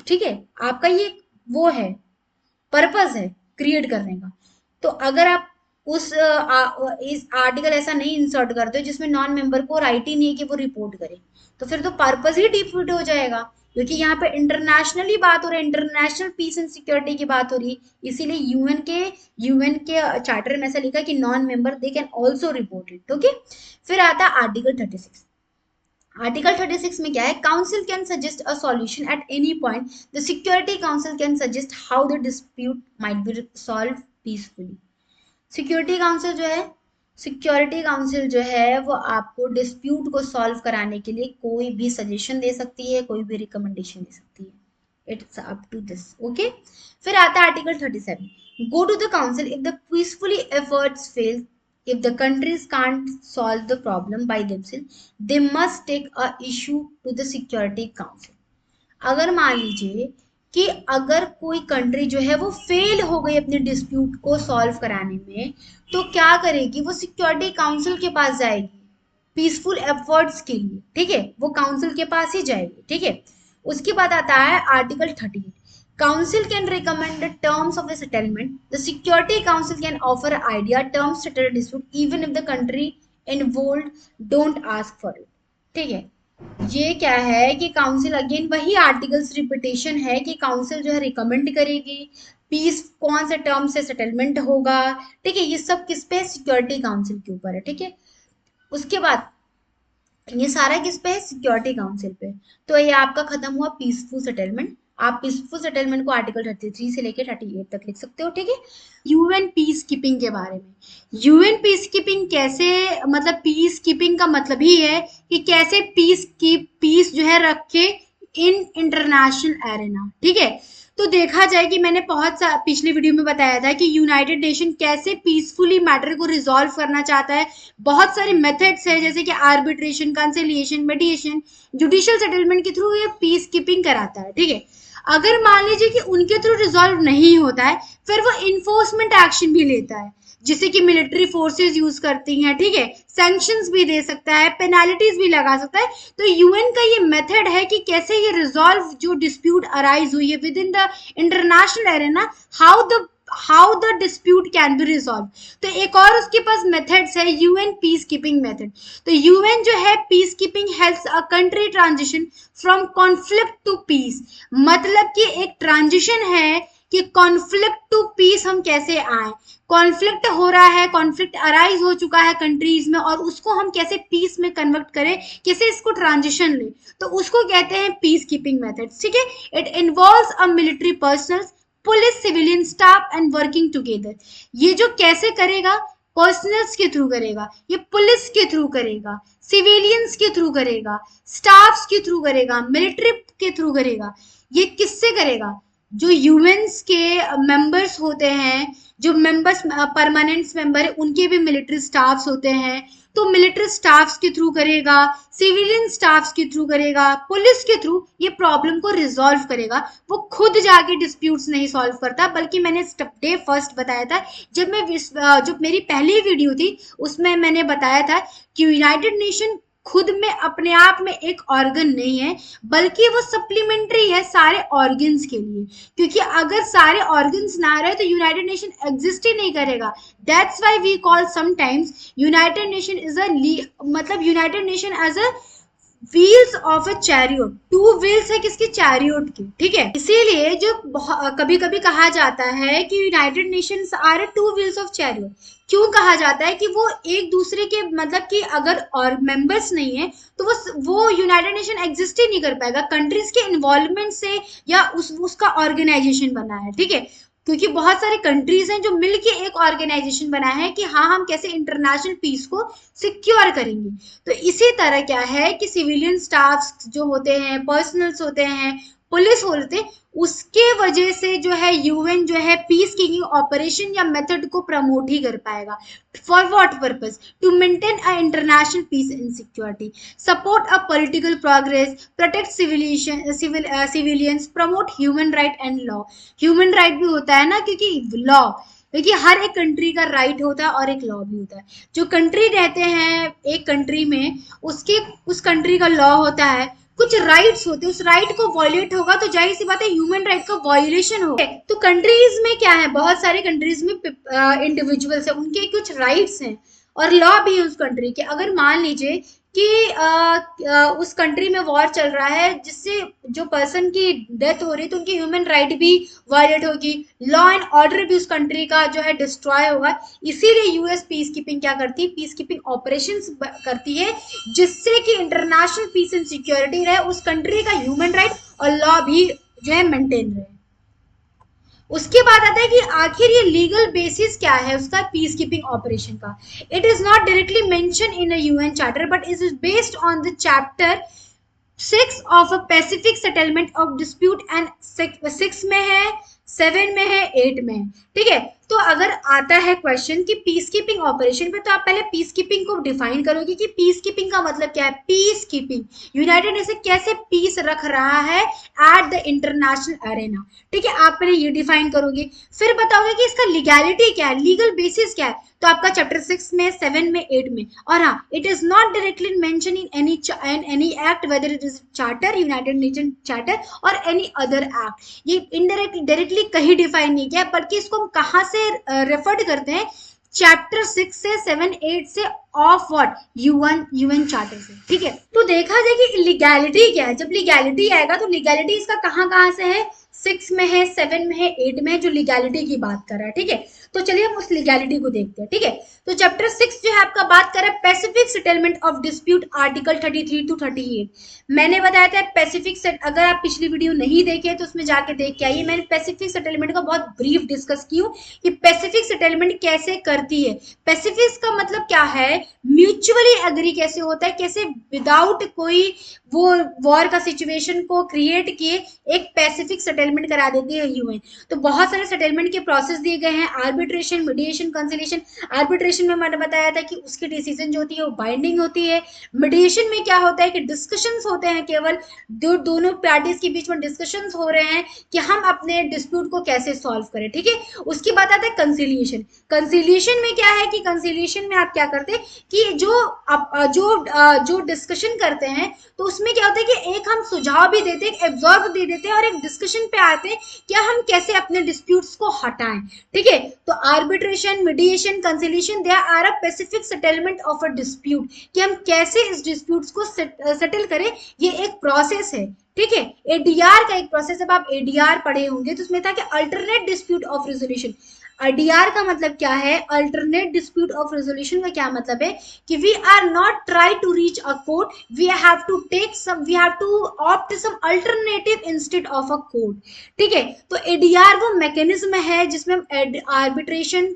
ठीक है, आपका ये वो है, पर्पस है क्रिएट करने का। तो अगर आप इस आर्टिकल ऐसा नहीं इंसर्ट करते हो जिसमें नॉन मेंबर को राइट ही नहीं है कि वो रिपोर्ट करे, तो फिर तो पर्पस ही डिफीट हो जाएगा, क्योंकि यहाँ पे इंटरनेशनली बात हो रही है, इंटरनेशनल पीस एंड सिक्योरिटी की बात हो रही है, इसीलिए यूएन के चार्टर में ऐसा लिखा है कि non member they can also report it. Okay, फिर आता है आर्टिकल 36। आर्टिकल 36 में क्या है? Council can suggest a solution at any point, the security Council can suggest how the dispute might be solve peacefully. Security council जो है वो आपको डिस्प्यूट को सॉल्व कराने के लिए कोई भी सजेशन दे सकती है, कोई भी रिकमेंडेशन दे सकती है, it's up to this. Okay, फिर आता है article 37। Go to the council if the peacefully efforts fail, if the countries can't solve the problem by themselves, they must take a issue to the security council। अगर मान लीजिए कि अगर कोई country जो है वो फेल हो गई अपने डिस्प्यूट को सॉल्व कराने में, तो क्या करेगी? वो सिक्योरिटी काउंसिल के पास जाएगी पीसफुल एफर्ट्स के लिए, ठीक है, वो काउंसिल के पास ही जाएगी, ठीक है। उसके बाद आता है article 38। Council can recommend the terms of a settlement. The Security Council can offer idea terms to settle a dispute even if the country involved don't ask for it। ठीक है, ये क्या है कि काउंसिल, अगेन वही articles repetition है कि council जो है रिकमेंड करेगी पीस, कौन से टर्म से सेटलमेंट होगा, ठीक है, ये सब किस पे? सिक्योरिटी काउंसिल के ऊपर है, ठीक है। उसके बाद ये सारा किस पे है? सिक्योरिटी काउंसिल पे। तो ये आपका खत्म हुआ पीसफुल सेटलमेंट। आप पीसफुल सेटलमेंट को आर्टिकल 33 से लेकर 38 तक लिख सकते हो, ठीक है। यूएन पीस कीपिंग के बारे में, यूएन पीस कीपिंग कैसे, मतलब पीस कीपिंग का मतलब ही है कि कैसे पीस जो है रखे इन इंटरनेशनल एरेना, ठीक है। तो देखा जाए कि मैंने पिछले वीडियो में बताया था कि यूनाइटेड नेशन कैसे पीसफुली मैटर को रिजॉल्व करना चाहता है। बहुत सारे मेथड्स है, जैसे कि आर्बिट्रेशन, कंसिलिएशन, मेडिएशन, जुडिशियल सेटलमेंट के थ्रू ये पीस कीपिंग कराता है, ठीक है। अगर मान लीजिए कि उनके थ्रू रिजॉल्व नहीं होता है, फिर वो इन्फोर्समेंट एक्शन भी लेता है, जिसे कि मिलिट्री फोर्सेस यूज करती हैं, ठीक है, सैंक्शंस भी दे सकता है, पेनाल्टीज भी लगा सकता है। तो यूएन का ये मेथड है कि कैसे ये रिजॉल्व जो डिस्प्यूट अराइज हुई है within the international arena, how the dispute can be resolve. तो एक और उसके पास मेथड्स है, यूएन पीस कीपिंग मेथड। तो यूएन जो है peace keeping helps a country transition from conflict to peace, मतलब कि एक ट्रांजिशन है कि कॉन्फ्लिक्ट टू पीस हम कैसे आए। कॉन्फ्लिक्ट हो रहा है, कॉन्फ्लिक्ट अराइज हो चुका है कंट्रीज में, और उसको हम कैसे पीस में कन्वर्ट करें, कैसे इसको ट्रांजिशन ले, तो उसको कहते हैं पीस कीपिंग मेथड, ठीक है। It involves a military personnel, police, civilian staff and working together. ये जो कैसे करेगा? पर्सनल्स के थ्रू करेगा, ये पुलिस के थ्रू करेगा, सिविलियंस के थ्रू करेगा, स्टाफ्स के थ्रू करेगा, मिलिट्री के थ्रू करेगा। ये किससे करेगा? जो यूएन्स के मेंबर्स होते हैं, जो मेंबर्स परमानेंट मेंबर है, उनके भी मिलिट्री स्टाफ्स होते हैं, तो मिलिट्री स्टाफ्स के थ्रू करेगा, सिविलियन स्टाफ्स के थ्रू करेगा, पुलिस के थ्रू ये प्रॉब्लम को रिजॉल्व करेगा। वो खुद जाके डिस्प्यूट्स नहीं सॉल्व करता, बल्कि मैंने स्टेप डे फर्स्ट बताया था, जब मेरी पहली वीडियो थी उसमें मैंने बताया था कि यूनाइटेड नेशन खुद में अपने आप में एक ऑर्गन नहीं है, बल्कि वो सप्लीमेंट्री है सारे ऑर्गन्स के लिए, क्योंकि अगर सारे ऑर्गन्स ना रहे तो यूनाइटेड नेशन एग्जिस्ट ही नहीं करेगा। That's why we call sometimes United Nation is a मतलब United Nation as a wheels of a chariot, two wheels है किसकी, चैरियोट की, ठीक है। इसीलिए जो कभी कभी कहा जाता है कि united nations are two wheels of chariot. क्यों कहा जाता है कि वो एक दूसरे के मतलब कि अगर और मेंबर्स नहीं है तो वो यूनाइटेड नेशन एग्जिस्ट ही नहीं कर पाएगा, कंट्रीज के इन्वॉल्वमेंट से या उसका ऑर्गेनाइजेशन बना है, ठीक है। क्योंकि बहुत सारे कंट्रीज हैं जो मिलके एक ऑर्गेनाइजेशन बनाए हैं कि हाँ हम कैसे इंटरनेशनल पीस को सिक्योर करेंगे। तो इसी तरह क्या है कि सिविलियन स्टाफ जो होते हैं, पर्सनल्स होते हैं, पुलिस होते हैं, उसके वजह से जो है यूएन जो है पीस कीपिंग ऑपरेशन या मेथड को प्रमोट ही कर पाएगा। For what purpose, to maintain a international peace and security, support a political progress, protect civilians, promote human right and law. Human right भी होता है ना, क्योंकि लॉ, क्योंकि हर एक कंट्री का राइट होता है और एक लॉ भी होता है। जो कंट्री रहते हैं एक कंट्री में, उसके उस कंट्री का लॉ होता है, कुछ राइट्स होते हैं, उस राइट को वॉयलेट होगा तो जाहिर सी बात है ह्यूमन राइट का वॉयलेशन होगा। तो कंट्रीज में क्या है, बहुत सारे कंट्रीज में इंडिविजुअल्स है, उनके कुछ राइट्स हैं और लॉ भी है उस कंट्री के। अगर मान लीजिए कि उस कंट्री में वॉर चल रहा है जिससे जो पर्सन की डेथ हो रही है तो उनकी ह्यूमन राइट भी वायलेट होगी, लॉ एंड ऑर्डर भी उस कंट्री का जो है डिस्ट्रॉय होगा। इसीलिए यूएस पीस कीपिंग क्या करती है, पीस कीपिंग ऑपरेशंस करती है, जिससे कि इंटरनेशनल पीस एंड सिक्योरिटी रहे, उस कंट्री का ह्यूमन राइट और लॉ भी जो है मेंटेन रहे। उसके बाद आता है कि आखिर ये लीगल बेसिस क्या है उसका पीस कीपिंग ऑपरेशन का। It is not directly mention in a UN charter but it is based on the chapter 6 of a pacific settlement of dispute and 6 में है, 7 में है, 8 में है, ठीक है। तो अगर आता है क्वेश्चन कि पीस कीपिंग ऑपरेशन पे, तो आप पहले पीस कीपिंग को डिफाइन करोगे कि पीस कीपिंग का मतलब क्या है। पीस कीपिंग, यूनाइटेड नेशन कैसे पीस रख रहा है एट द इंटरनेशनल अरेना, ठीक है। आप पहले ये डिफाइन करोगे, फिर बताओगे कि इसका लीगैलिटी क्या है, लीगल बेसिस क्या है। तो आपका चैप्टर 6 में, 7 में, 8 में। और हाँ, it is not directly mention in any act, whether it is charter, United nation charter और एनी अदर एक्ट। ये इनडायरेक्टली डायरेक्टली कहीं डिफाइन नहीं किया, बल्कि इसको हम कहाँ से रेफर्ड करते हैं, चैप्टर 6 से, 7, 8 से ऑफ व्हाट, यूएन चार्टर से, ठीक है। तो देखा जाए कि लीगैलिटी क्या है। जब लीगैलिटी आएगा तो लीगैलिटी इसका कहाँ से है, 6 में है, 7 में है, 8 में है, जो लीगैलिटी की बात कर रहा है, ठीक है। तो चलिए हम उस लीगैलिटी को देखते हैं, ठीक है। तो चैप्टर 6 जो है आपका बात कर रहा है pacific settlement of dispute, article 33 to 38। मैंने बताया था पैसिफिक सेट, अगर आप पिछली वीडियो नहीं देखे तो उसमें जाके देख के आइए। मैंने पैसिफिक सेटलमेंट का बहुत ब्रीफ डिस्कस की हूँ कि पैसिफिक सेटलमेंट कैसे करती है। पैसिफिक का मतलब क्या है, म्यूचुअली एग्री कैसे होता है, कैसे विदाउट कोई वो वॉर का सिचुएशन को क्रिएट किए एक पैसिफिक सेटलमेंट करा देती है यूएन। तो बहुत सारे सेटलमेंट के प्रोसेस दिए गए हैं, आर्बिट्रेशन, मीडिएशन, कंसिलिएशन। आर्बिट्रेशन में मैंने बताया था कि उसकी डिसीजन जो होती है वो बाइंडिंग होती है। मीडिएशन में क्या होता है कि डिस्कशंस होते हैं, केवल दोनों पार्टीज के बीच में डिस्कशंस हो रहे हैं कि हम अपने डिस्प्यूट को कैसे सॉल्व करें, ठीक है। उसके बाद आता है कंसिलिएशन। कंसिलिएशन में क्या है कि कंसिलिएशन में आप क्या करते हैं कि जो डिस्कशन करते हैं तो उसमें क्या होता है कि एक हम सुझाव भी देते हैं, एक एब्जॉर्ब दे देते हैं और एक डिस्कशन पे आते हैं कि हम कैसे अपने डिस्प्यूट्स को हटाएं, ठीक है। तो arbitration, mediation, conciliation, they are a pacific settlement of a dispute, कि हम कैसे इस डिस्प्यूट्स को सेटल करें, ये एक प्रोसेस है, ठीक है। एडीआर का एक प्रोसेस, जब आप एडीआर पढ़े होंगे तो उसमें था कि अल्टरनेट डिस्प्यूट ऑफ रेजोल्यूशन। अडीआर का मतलब क्या है, अल्टरनेट डिस्प्यूट ऑफ रेजोल्यूशन का क्या मतलब है कि we are not try to reach a court, we have to take some, we have to opt some alternative instead of a court, ठीक है। तो एडीआर वो मैकेनिज्म है जिसमें हम आर्बिट्रेशन,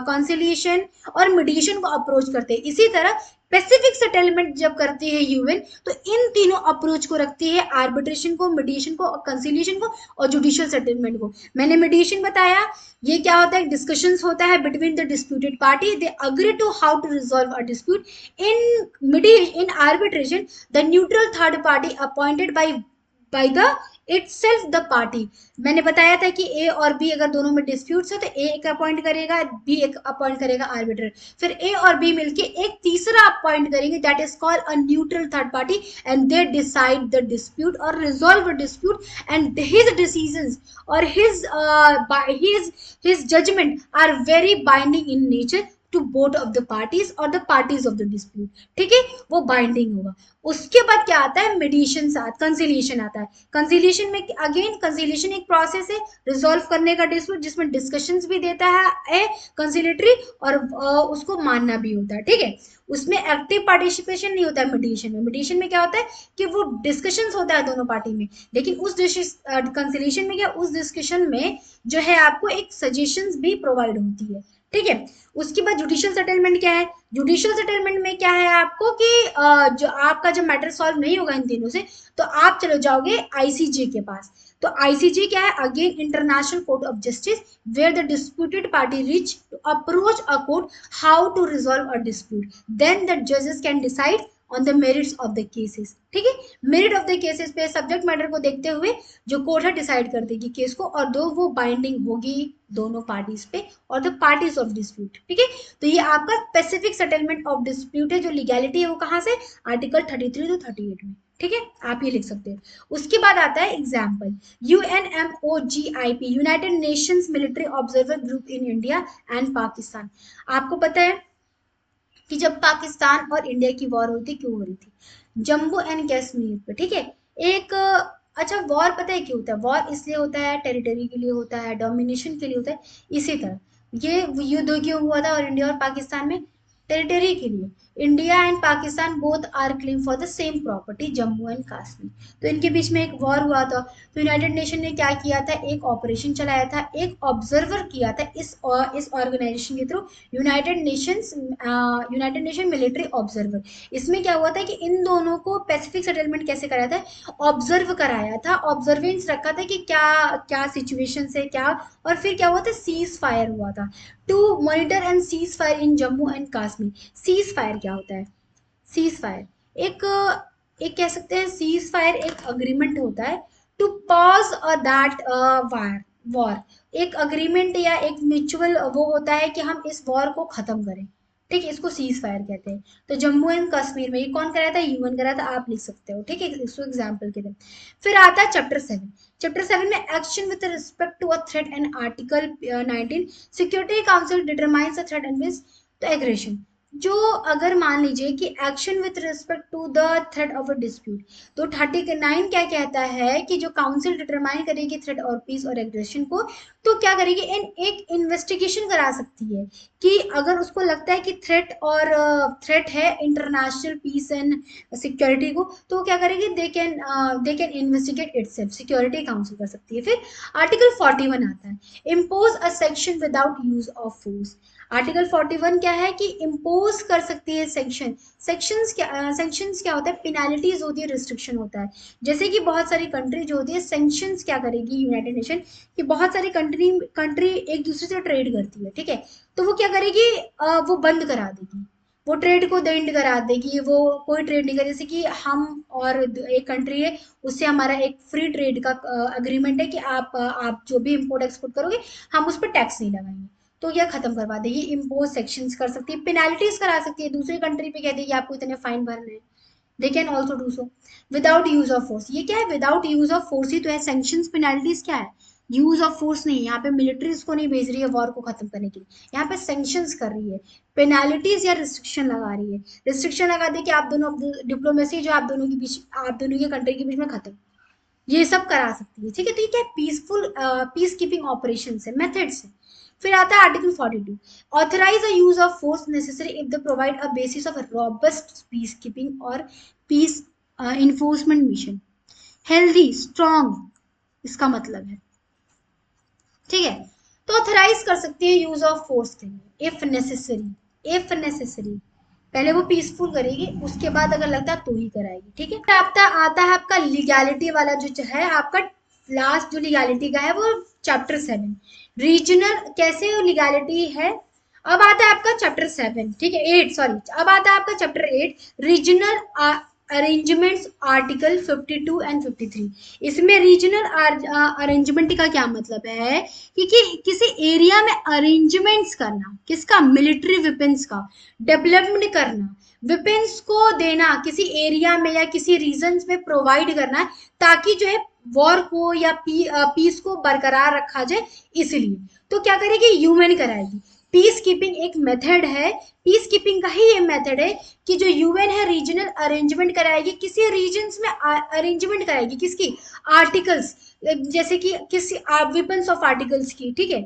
कॉन्सिलिएशन और मीडिएशन को अप्रोच करते हैं। इसी तरह पैसिफिक सेटलमेंट जब करती है यूएन तो इन तीनों अप्रोच को रखती है, आर्बिट्रेशन को, मीडिएशन को, कंसिलिएशन को और जुडिशियल सेटलमेंट को। मैंने मीडिएशन बताया, ये क्या होता है, डिस्कशंस होता है between the disputed party, they agree to how to resolve a dispute. In arbitration the neutral third party appointed by the itself the party. मैंने बताया था कि ए और बी अगर दोनों में डिस्प्यूट्स हो तो ए एक अपॉइंट करेगा, बी एक अपॉइंट करेगा आर्बिटर, फिर ए और बी मिलके एक तीसरा अपॉइंट करेंगे, that is called a neutral third party, and they decide the dispute और resolve a dispute, and his decisions और his judgement are very binding in nature to both of the parties और the parties of the dispute, ठीक है, वो binding होगा। उसके बाद क्या आता है, मेडिएशन कंसिलिएशन आता है। कंसिलिएशन में अगेन कंसिलिएशन एक प्रोसेस है रिजॉल्व करने का डिस्प्यूट, जिसमें डिस्कशंस भी देता है कंसिलेटरी और उसको मानना भी होता है, ठीक है। उसमें एक्टिव पार्टिसिपेशन नहीं होता है मेडिएशन में। मेडिएशन में क्या होता है कि वो डिस्कशंस होता है दोनों पार्टी में, लेकिन उस कंसिलिएशन में क्या, उस डिस्कशन में जो है आपको एक सजेशंस भी प्रोवाइड होती है, ठीक है। उसके बाद जुडिशियल सेटलमेंट क्या है, जुडिशियल सेटलमेंट में क्या है आपको कि जो आपका जब मैटर सॉल्व नहीं होगा इन तीनों से, तो आप चले जाओगे आईसीजे के पास। तो आईसीजे क्या है, again International Court of Justice, where the disputed party reach to approach a court how to resolve a dispute, then the जजेस can decide on the merits of the cases, ठीक है। Merit of the cases पे subject matter को देखते हुए जो court है decide कर देगी केस को, और दो वो बाइंडिंग होगी दोनों पार्टीज पे और द पार्टीज ऑफ डिस्प्यूट, ठीक है। तो ये आपका स्पेसिफिक सेटलमेंट ऑफ डिस्प्यूट है। जो लीगैलिटी है वो कहाँ से, आर्टिकल 33 टू 38 में, ठीक है, आप ये लिख सकते हो। उसके बाद आता है example, UNMOGIP, United Nations military observer group in India and Pakistan. आपको पता है कि जब पाकिस्तान और इंडिया की वॉर हुई थी, क्यों हो रही थी, जम्मू एंड कश्मीर पे, ठीक है। एक अच्छा, वॉर पता है क्यों होता है, वॉर इसलिए होता है टेरिटरी के लिए होता है, डोमिनेशन के लिए होता है। इसी तरह ये युद्ध क्यों हुआ था और इंडिया और पाकिस्तान में, टेरिटरी के लिए। India and Pakistan both are claim for the same property Jammu and Kashmir, तो इनके बीच में एक वॉर हुआ था। तो यूनाइटेड नेशन ने क्या किया था, एक ऑपरेशन चलाया था, एक ऑब्जर्वर किया था इस ऑर्गेनाइजेशन के through, United nation military observer. इसमें क्या हुआ था कि इन दोनों को पैसिफिक सेटलमेंट कैसे कराया था, ऑब्जर्व कराया था, ऑब्जर्वेंस रखा था कि क्या क्या सिचुएशन है क्या, और फिर क्या हुआ था, सीज फायर हुआ था to monitor and cease fire in Jammu and Kashmir. Cease fire क्या होता है, सीज फायर एक एक कह सकते हैं, सीज फायर एक अग्रीमेंट होता है to pause that war war. एक अग्रीमेंट या एक म्यूचुअल वो होता है कि हम इस वॉर को खत्म करें, ठीक है, इसको सीज फायर कहते हैं। तो जम्मू एंड कश्मीर में ये कौन कराया था, यूएन कराया था, आप लिख सकते हो, ठीक है, इसको एग्जाम्पल के लिए। फिर आता है चैप्टर 7। चैप्टर 7 में action with respect to a threat and article 19, security council determines a threat and the aggression. जो अगर मान लीजिए कि action with respect to the threat of a dispute, तो 39 क्या कहता है कि जो काउंसिल डिटरमाइन करेगी थ्रेट और पीस और एग्रेशन को, तो क्या करेगी, एक इन्वेस्टिगेशन करा सकती है कि अगर उसको लगता है कि थ्रेट है इंटरनेशनल पीस एंड सिक्योरिटी को, तो वो क्या करेगी, they can investigate itself, security council कर सकती है। फिर आर्टिकल 41 आता है, impose a section without use of force. Article 41 क्या है कि इम्पोज कर सकती है सेक्शन। सेक्शंस क्या होता है, पेनाल्टीज होती है, रिस्ट्रिक्शन होता है। जैसे कि बहुत सारी कंट्री जो होती है, सेंक्शंस क्या करेगी यूनाइटेड नेशन, कि बहुत सारी कंट्री एक दूसरे से ट्रेड करती है, ठीक है, तो वो क्या करेगी, वो बंद करा देगी, वो ट्रेड को दंड करा देगी, वो कोई ट्रेड नहीं करे। जैसे कि हम और एक कंट्री है, उससे हमारा एक फ्री ट्रेड का अग्रीमेंट है कि आप जो भी इम्पोर्ट एक्सपोर्ट करोगे हम उस पर टैक्स नहीं लगाएंगे, तो यह खत्म करवा देगी। इम्पोज सेक्शंस कर सकती है, पेनाल्टीज करा सकती है, दूसरी कंट्री पे कहती है कि आपको इतने फाइन भरने हैं, they can also do so without use of force. ये क्या है, विदाउट यूज ऑफ फोर्स ही तो है। सैंक्शंस पेनाल्टीज क्या है, यूज ऑफ फोर्स नहीं, यहाँ पे मिलिट्रीज को नहीं भेज रही है वॉर को खत्म करने के लिए, यहाँ पे सैंक्शंस कर रही है, पेनाल्टीज या रिस्ट्रिक्शन लगा रही है। रिस्ट्रिक्शन लगा दे कि आप दोनों डिप्लोमेसी जो आप दोनों के बीच, आप दोनों के कंट्री के बीच में खत्म, ये सब करा सकती है, ठीक है। तो ये क्या है, पीसफुल पीस कीपिंग ऑपरेशन है, मेथड्स है। फिर आता है article 42, authorize the use of force necessary if the provide a basis of robust peacekeeping और peace enforcement mission, healthy strong, इसका मतलब है, ठीक है। तो ऑथराइज कर सकती है यूज ऑफ फोर्स के लिए, इफ नेसेसरी, इफ नेसेसरी, पहले वो पीसफुल करेगी, उसके बाद अगर लगता है तो ही कराएगी, ठीक है। आपका आता है आपका लीगैलिटी वाला जो है आपका लास्ट जो लीगैलिटी का है, वो चैप्टर 7 रीजनल कैसे लीगैलिटी है। अब आता है आपका चैप्टर 7, ठीक है, 8 सॉरी, अब आता है आपका chapter 8 regional arrangements, article 52 and 53। इसमें रीजनल अरेंजमेंट का क्या मतलब है कि किसी एरिया में अरेंजमेंट्स करना, किसका, मिलिट्री वेपन्स का डेवलपमेंट करना, वेपन्स को देना किसी एरिया में या किसी रीजन्स में प्रोवाइड करना, ताकि जो है वॉर को या पीस को बरकरार रखा जाए, इसलिए। तो क्या करेगी, यूएन कराएगी। पीस कीपिंग एक मेथड है, पीस कीपिंग का ही ये मेथड है कि जो यूएन है रीजनल अरेंजमेंट कराएगी, किसी रीजन्स में अरेंजमेंट कराएगी, किसकी, आर्टिकल्स, जैसे कि किसी वेपन्स ऑफ आर्टिकल्स की, ठीक है।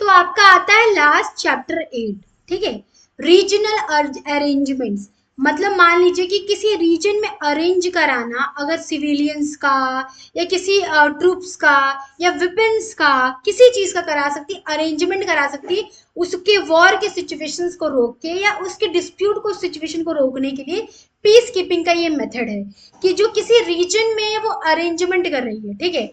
तो आपका आता है लास्ट चैप्टर 8, ठीक है, रीजनल अरेंजमेंट्स। मतलब मान लीजिए कि किसी रीजन में अरेंज कराना, अगर सिविलियंस का या किसी ट्रूप्स का या वेपन्स का, किसी चीज का करा सकती, अरेंजमेंट करा सकती, उसके वॉर के सिचुएशंस को रोक के या उसके डिस्प्यूट को सिचुएशन को रोकने के लिए पीस कीपिंग का ये मेथड है कि जो किसी रीजन में वो अरेंजमेंट कर रही है, ठीक है।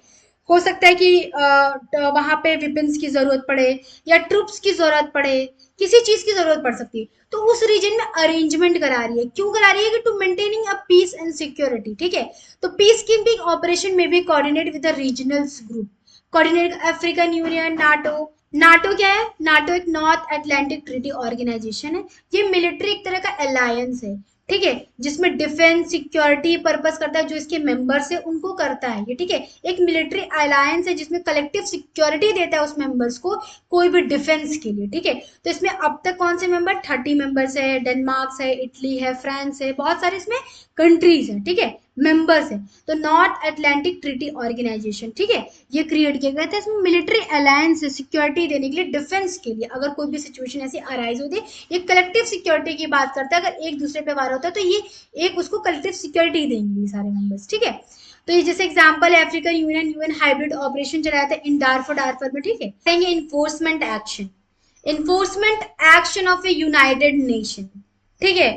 हो सकता है कि वहां पे वेपन्स की जरूरत पड़े या ट्रूप्स की जरूरत पड़े, किसी चीज की जरूरत पड़ सकती है, तो उस रीजन में अरेंजमेंट करा रही है। क्यों करा रही है? कि to maintaining a peace and security, ठीक है। तो पीस कीपिंग ऑपरेशन में भी coordinate with the regionals group, coordinate African union, NATO. NATO क्या है? नाटो एक नॉर्थ अटलांटिक ट्रीटी ऑर्गेनाइजेशन है। ये मिलिट्री एक तरह का अलायंस है, ठीक है, जिसमें डिफेंस सिक्योरिटी पर्पस करता है, जो इसके मेंबर्स है उनको करता है ये, ठीक है। एक मिलिट्री अलायंस है जिसमें कलेक्टिव सिक्योरिटी देता है उस मेंबर्स को कोई भी डिफेंस के लिए, ठीक है। तो इसमें अब तक कौन से मेंबर? 30 मेंबर्स है, डेनमार्क है, इटली है, फ्रांस है, बहुत सारे इसमें कंट्रीज है, ठीक है, मेंबर्स है। तो नॉर्थ अटलांटिक ट्रीटी ऑर्गेनाइजेशन, ठीक है, ये क्रिएट किया गया था। इसमें मिलिट्री अलायंस है सिक्योरिटी देने के लिए, डिफेंस के लिए, अगर कोई भी सिचुएशन ऐसी अराइज होती है। ये कलेक्टिव सिक्योरिटी की बात करता है, अगर एक दूसरे पे वार होता है तो ये एक उसको कलेक्टिव सिक्योरिटी देंगे ये सारे मेंबर्स, ठीक है। तो ये जैसे एग्जांपल है African union, UN hybrid operation चलाया था इन डारफर में, ठीक है। कहेंगे enforcement action, enforcement action of a united nation, ठीक है।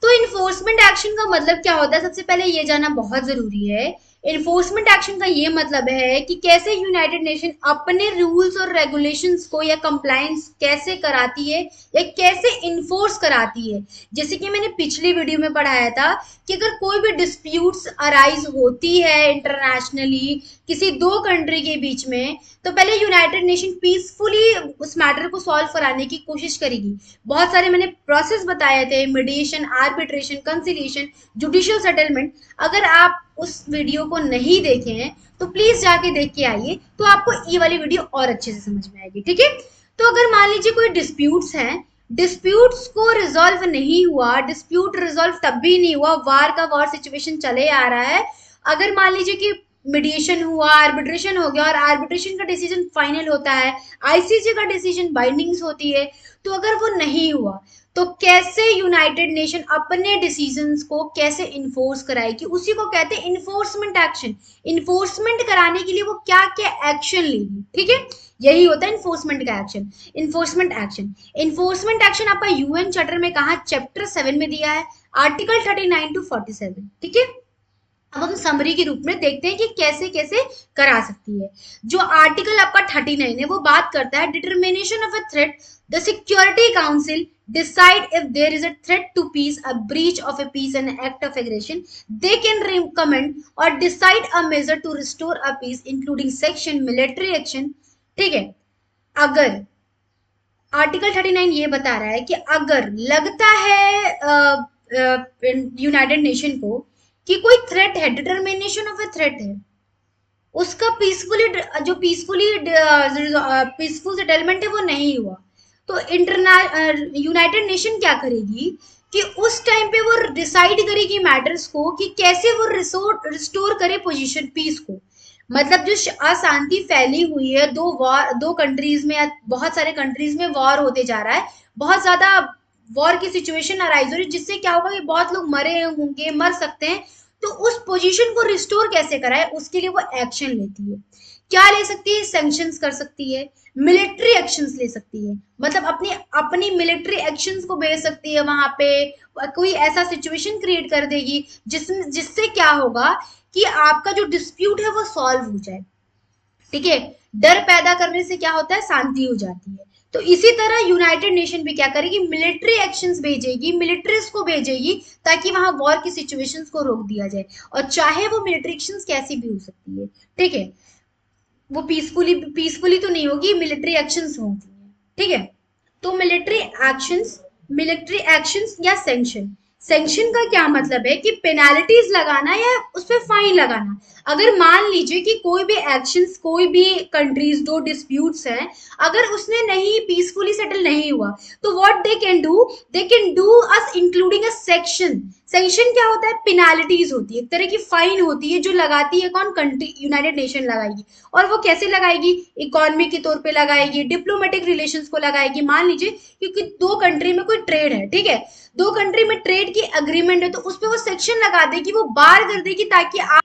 तो इन्फोर्समेंट एक्शन का मतलब क्या होता है? सबसे पहले ये जानना बहुत जरूरी है। इन्फोर्समेंट एक्शन का ये मतलब है कि कैसे यूनाइटेड नेशन अपने रूल्स और रेगुलेशंस को या कंप्लायंस कैसे कराती है या कैसे इन्फोर्स कराती है। जैसे कि मैंने पिछली वीडियो में पढ़ाया था कि अगर कोई भी डिस्प्यूट्स अराइज होती है इंटरनेशनली किसी दो कंट्री के बीच में, तो पहले यूनाइटेड नेशन पीसफुली उस मैटर को सॉल्व कराने की कोशिश करेगी। बहुत सारे मैंने प्रोसेस बताए थे, mediation, arbitration, conciliation, judicial settlement. अगर आप उस वीडियो को नहीं देखे हैं तो प्लीज जाके देख के आइए, तो आपको ये वाली वीडियो और अच्छे से समझ में आएगी, ठीक है। तो अगर मान लीजिए कोई डिस्प्यूट्स हैं, डिस्प्यूट्स को रिजॉल्व नहीं हुआ, डिस्प्यूट रिजॉल्व तब भी नहीं हुआ, वार का वार सिचुएशन चले आ रहा है। अगर मान लीजिए कि मीडिएशन हुआ, आर्बिट्रेशन हो गया और आर्बिट्रेशन का डिसीजन फाइनल होता है, आईसीजे का डिसीजन बाइंडिंग्स होती है, तो अगर वो नहीं हुआ तो कैसे यूनाइटेड नेशन अपने डिसीजंस को कैसे इन्फोर्स कराएगी, उसी को कहते हैं इन्फोर्समेंट एक्शन। इन्फोर्समेंट कराने के लिए वो क्या क्या एक्शन लेगी, ठीक है, यही होता है इन्फोर्समेंट का action. Enforcement action, enforcement action आपका यूएन चार्टर में कहा? चैप्टर 7 में दिया है, आर्टिकल 39 to 47, ठीक है। अब हम समरी के रूप में देखते हैं कि कैसे कैसे करा सकती है। जो आर्टिकल आपका 39 है वो बात करता है determination of a threat, the security council decide if there is a threat to peace, a breach of a peace, and an act of aggression. They can recommend or decide a measure to restore a peace, including section military action, ठीक है। अगर article 39 ये बता रहा है कि अगर लगता है यूनाइटेड नेशन को कि कोई थ्रेट है, डिटर्मिनेशन ऑफ ए थ्रेट है, उसका पीसफुल सेटलमेंट है वो नहीं हुआ, तो यूनाइटेड नेशन क्या करेगी कि उस टाइम पे वो डिसाइड करेगी मैटर्स को कि कैसे वो रिस्टोर करे पोजीशन, पीस को। मतलब जो अशांति फैली हुई है, दो कंट्रीज में या बहुत सारे कंट्रीज में वॉर होते जा रहा है, बहुत ज्यादा वॉर की सिचुएशन अराइज हो रही है, जिससे क्या होगा कि बहुत लोग मरे होंगे, मर सकते हैं। तो उस पोजीशन को रिस्टोर कैसे कराए, उसके लिए वो एक्शन लेती है। क्या ले सकती है? सैंक्शंस कर सकती है, मिलिट्री एक्शंस ले सकती है, मतलब अपनी अपनी मिलिट्री एक्शंस को भेज सकती है वहां पे, कोई ऐसा सिचुएशन क्रिएट कर देगी जिससे क्या होगा कि आपका जो डिस्प्यूट है वो सॉल्व हो जाए, ठीक है। डर पैदा करने से क्या होता है? शांति हो जाती है। तो इसी तरह यूनाइटेड नेशन भी क्या करेगी? मिलिट्री एक्शंस भेजेगी, मिलिट्रीज को भेजेगी, ताकि वहां वॉर की सिचुएशंस को रोक दिया जाए, और चाहे वो मिलिट्री एक्शंस कैसी भी हो सकती है, ठीक है। वो पीसफुली तो नहीं होगी, मिलिट्री एक्शंस होंगी, ठीक है। तो मिलिट्री एक्शंस या सैंक्शन, सैंक्शन का क्या मतलब है कि पेनाल्टीज लगाना या उस पर फाइन लगाना। अगर मान लीजिए कि कोई भी एक्शंस, कोई भी कंट्रीज, दो डिस्प्यूट्स हैं, अगर उसने नहीं पीसफुली सेटल नहीं हुआ, तो what they can do us including a section. Section क्या होता है? पेनाल्टीज होती है, एक तरह की फाइन होती है जो लगाती है कौन? कंट्री, यूनाइटेड नेशन लगाएगी। और वो कैसे लगाएगी? इकोनॉमी के तौर पे लगाएगी, डिप्लोमेटिक रिलेशंस को लगाएगी। मान लीजिए क्योंकि दो कंट्री में कोई ट्रेड है, ठीक है, दो कंट्री में ट्रेड की अग्रीमेंट है, तो उस पर वो सेक्शन लगा देगी, वो बार कर देगी ताकि आप,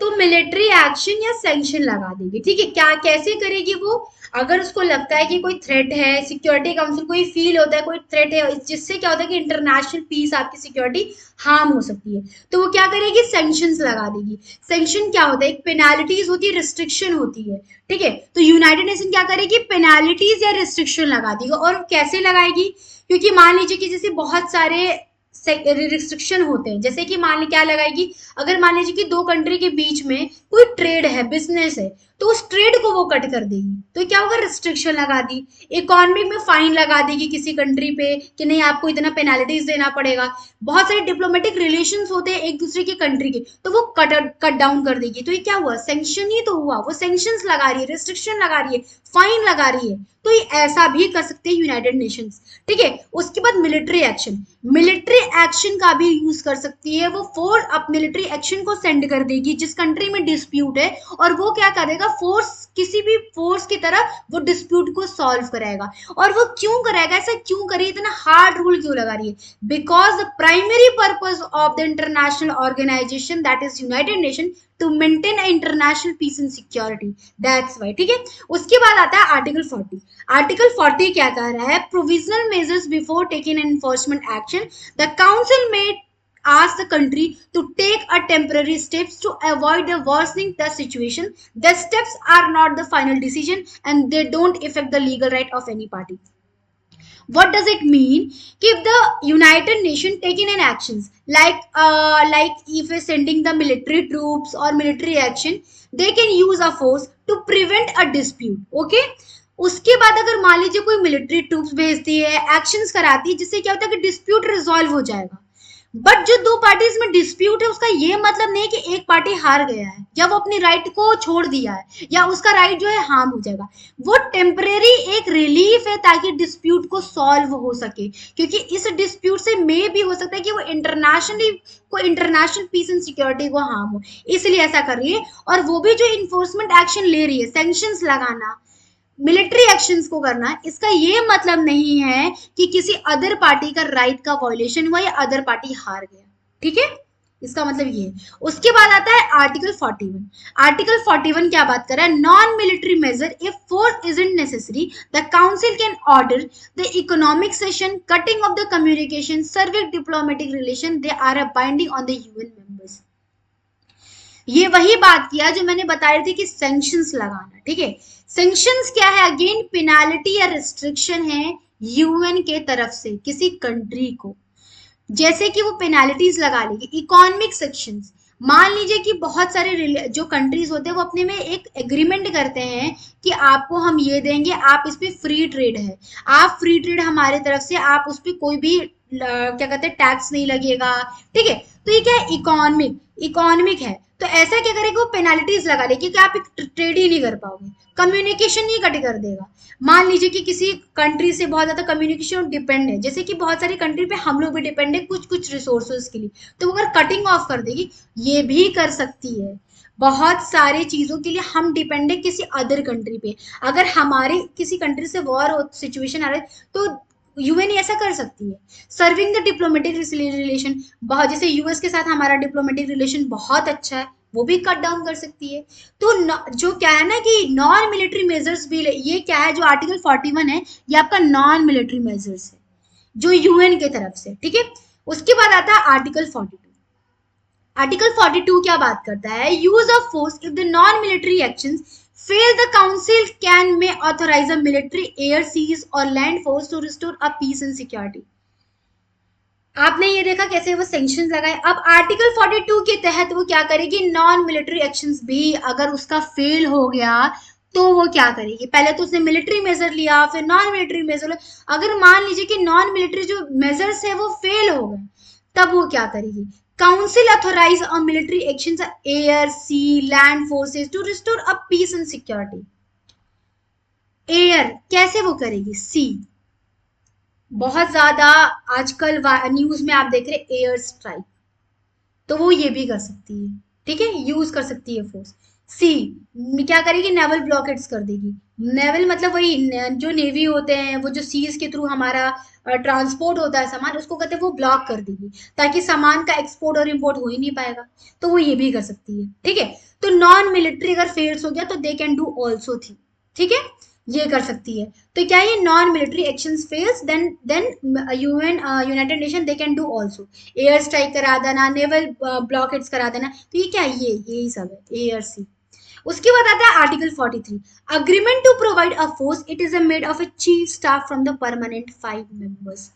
तो मिलिट्री एक्शन या सैंक्शन लगा देगी। ठीक है, क्या कैसे करेगी वो? अगर उसको लगता है कि कोई थ्रेट है, सिक्योरिटी काउंसिल को फील होता है कोई थ्रेट है जिससे क्या होता है कि इंटरनेशनल पीस, आपकी सिक्योरिटी हार्म हो सकती है, तो वो क्या करेगी? सैंक्शंस लगा देगी। सैंक्शन क्या होता है? एक पेनाल्टीज होती है, रिस्ट्रिक्शन होती है। ठीक है, तो यूनाइटेड नेशन क्या करेगी? पेनाल्टीज या रिस्ट्रिक्शन लगा देगी। और कैसे लगाएगी? क्योंकि मान लीजिए कि जैसे बहुत सारे रिस्ट्रिक्शन होते हैं, जैसे कि मान ली क्या लगाएगी? अगर मान लीजिए कि दो कंट्री के बीच में कोई ट्रेड है, बिजनेस है, तो उस ट्रेड को वो कट कर देगी, तो क्या होगा? रिस्ट्रिक्शन लगा दी। इकोनॉमिक में फाइन लगा देगी किसी कंट्री पे कि नहीं आपको इतना पेनाल्टीज देना पड़ेगा। बहुत सारे डिप्लोमेटिक रिलेशंस होते हैं एक दूसरे की कंट्री के, तो वो कट डाउन कर देगी। तो ये क्या हुआ? सैंक्शन ही तो हुआ। वो सैंक्शंस लगा रही है, रिस्ट्रिक्शन लगा रही है, फाइन लगा रही है। तो ये ऐसा भी कर सकते हैं यूनाइटेड नेशंस। ठीक है, उसके बाद मिलिट्री एक्शन। मिलिट्री एक्शन का भी यूज कर सकती है वो। फोर्स अप मिलिट्री एक्शन को सेंड कर देगी जिस कंट्री में डिस्प्यूट है, और वो क्या करेगा? फोर्स, किसी भी फोर्स की तरह वो डिस्प्यूट को सॉल्व कराएगा। और वो क्यों कराएगा? ऐसा क्यों करे? इतना हार्ड रूल क्यों लगा रही है? Because the primary purpose of the international organization that is united nation to maintain international peace and security, that's why. ठीक है, उसके बाद आता है आर्टिकल 40। आर्टिकल 40 क्या कह रहा है? Provisional measures before taking an enforcement action, the council में ask the country to take a temporary steps to avoid the worsening the situation. The steps are not the final decision and they don't affect the legal right of any party. What does it mean? If the United Nations taking an actions like if sending the military troops or military action, they can use a force to prevent a dispute. Okay, उसके बाद अगर मान लीजिए कोई military troops भेजती है, actions कराती है, जिससे क्या होता है कि डिस्प्यूट रिजॉल्व हो जाएगा। बट जो दो पार्टीज में डिस्प्यूट है उसका ये मतलब नहीं कि एक पार्टी हार गया है या वो अपनी राइट को छोड़ दिया है या उसका राइट जो है हार्म हो जाएगा। वो टेम्परेरी एक रिलीफ है ताकि डिस्प्यूट को सॉल्व हो सके, क्योंकि इस डिस्प्यूट से मे भी हो सकता है कि वो इंटरनेशनल पीस एंड सिक्योरिटी को हार्म हो, इसलिए ऐसा कर रही है। और वो भी जो इन्फोर्समेंट एक्शन ले रही है, सैंक्शंस लगाना, मिलिट्री एक्शंस को करना, इसका ये मतलब नहीं है कि किसी अदर पार्टी का राइट का वायलेशन हुआ या अदर पार्टी हार गया। ठीक है, इसका मतलब ये है। उसके बाद आता है आर्टिकल 41। आर्टिकल 41 क्या बात कर रहा है? Non military measure if force isn't necessary the council can order the economic session, cutting off the communication, serving diplomatic relation, they are a binding on the UN members. ये वही बात किया जो मैंने बताई थी कि सैंक्शंस लगाना। ठीक है, सैंक्शंस क्या है? अगेन पेनाल्टी या रिस्ट्रिक्शन है यूएन के तरफ से किसी कंट्री को, जैसे कि वो पेनाल्टीज लगा लेगी। इकोनॉमिक सेक्शंस, मान लीजिए कि बहुत सारे जो कंट्रीज होते हैं वो अपने में एक एग्रीमेंट करते हैं कि आपको हम ये देंगे, आप इस पे फ्री ट्रेड है, आप फ्री ट्रेड हमारे तरफ से, आप उस पर कोई भी क्या कहते हैं टैक्स नहीं लगेगा। ठीक है, तो ये क्या है? इकोनॉमिक है। तो ऐसा क्या करेगा? वो पेनाल्टीज लगा लेगी कि आप ट्रेड ही नहीं कर पाओगे, कम्युनिकेशन ही कट कर देगा। मान लीजिए कि किसी कंट्री से बहुत ज्यादा कम्युनिकेशन डिपेंड है, जैसे कि बहुत सारी कंट्री पे हम लोग भी डिपेंड है कुछ कुछ रिसोर्सेज के लिए, तो वो अगर कटिंग ऑफ कर देगी, ये भी कर सकती है। बहुत सारी चीजों के लिए हम डिपेंड है किसी अदर कंट्री पे। अगर हमारे किसी कंट्री से वॉर सिचुएशन आ रहा है तो यूएन ऐसा कर सकती है। सर्विंग द डिप्लोमेटिक रिलेशन, बहुत जैसे यूएस के साथ हमारा डिप्लोमेटिक रिलेशन बहुत अच्छा है, वो भी कट डाउन कर सकती है। तो जो क्या है ना कि नॉन मिलिट्री मेजर्स भी, ये क्या है जो आर्टिकल 41 है, ये आपका नॉन मिलिट्री मेजर्स है जो यूएन के तरफ से। ठीक है, उसके बाद आता है आर्टिकल 42। आर्टिकल 42 क्या बात करता है? Use of force if the non military actions fail, the council may authorize a military air, seas or land force to restore a peace and security. आपने ये देखा कैसे वो सैंक्शंस लगाए। अब आर्टिकल 42 के तहत वो क्या करेगी? नॉन मिलिट्री एक्शंस भी अगर उसका फेल हो गया तो वो क्या करेगी? पहले तो उसने मिलिट्री मेजर लिया, फिर नॉन मिलिट्री मेजर। अगर मान लीजिए कि नॉन मिलिट्री जो मेजर्स है वो फेल हो गए, तब वो क्या करेगी, council authorise a military action air sea land forces to restore a peace and security. Air कैसे वो करेगी, सी, बहुत ज्यादा आजकल न्यूज में आप देख रहे एयर स्ट्राइक, तो वो ये भी कर सकती है, ठीक है, यूज कर सकती है फोर्स। सी क्या करेगी, नेवल ब्लॉकेट्स कर देगी। नेवल मतलब वही जो नेवी होते हैं, वो जो सीज के थ्रू हमारा ट्रांसपोर्ट होता है सामान, उसको कहते हैं वो ब्लॉक कर देगी, ताकि सामान का एक्सपोर्ट और इम्पोर्ट हो ही नहीं पाएगा। तो वो ये भी कर सकती है, ठीक है। तो नॉन मिलिट्री अगर फेल्स हो गया तो दे कैन डू ऑल्सो थी, ठीक है, ये कर सकती है। तो क्या ये non military actions fails, then UN united nation they can do also, air strike करा देना, नेवल ब्लॉकेट्स करा देना। तो ये क्या है, ये यही सब है, एयर सी। उसके बाद आता है article 43, agreement to provide a force, it is made of a chief staff from the permanent 5 members.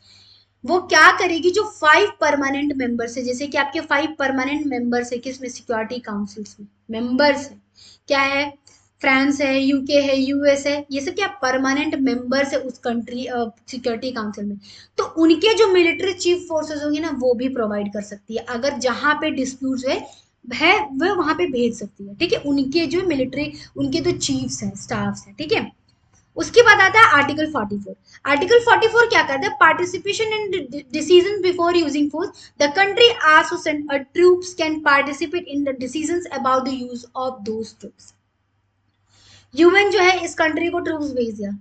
वो क्या करेगी, जो 5 परमानेंट मेंबर्स है, जैसे कि आपके 5 परमानेंट मेंबर्स है किसमें, सिक्योरिटी काउंसिल्स में मेंबर्स है, क्या है, फ्रांस है, यूके है, यूएस है, ये सब क्या परमानेंट मेंबर्स है उस कंट्री सिक्योरिटी काउंसिल में। तो उनके जो मिलिट्री चीफ फोर्सेस होंगे ना, वो भी प्रोवाइड कर सकती है, अगर जहां पे डिस्प्यूट है वो वहां पे भेज सकती है, ठीक है, उनके जो मिलिट्री, उनके जो चीफ्स हैं, स्टाफ्स हैं, ठीक है। उसके बाद आता है आर्टिकल 44। आर्टिकल 44 क्या करता है, participation in decision before using force, the country asks to send a troops can participate in the decisions about the use of those troops. UN जो है इस कंट्री को ट्रूप्स भेज दिया,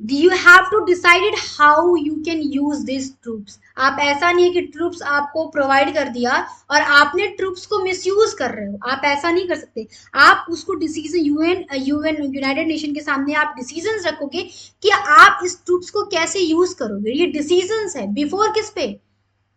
you have to decided how you can use this troops. आप ऐसा नहीं है कि ट्रूप्स आपको प्रोवाइड कर दिया और आपने ट्रूप्स को मिसयूज कर रहे हो, आप ऐसा नहीं कर सकते। आप उसको डिसीजन, यूएन यूनाइटेड नेशन के सामने आप डिसीजन रखोगे कि आप इस ट्रूप्स को कैसे यूज करोगे, ये डिसीजन है बिफोर किस पे,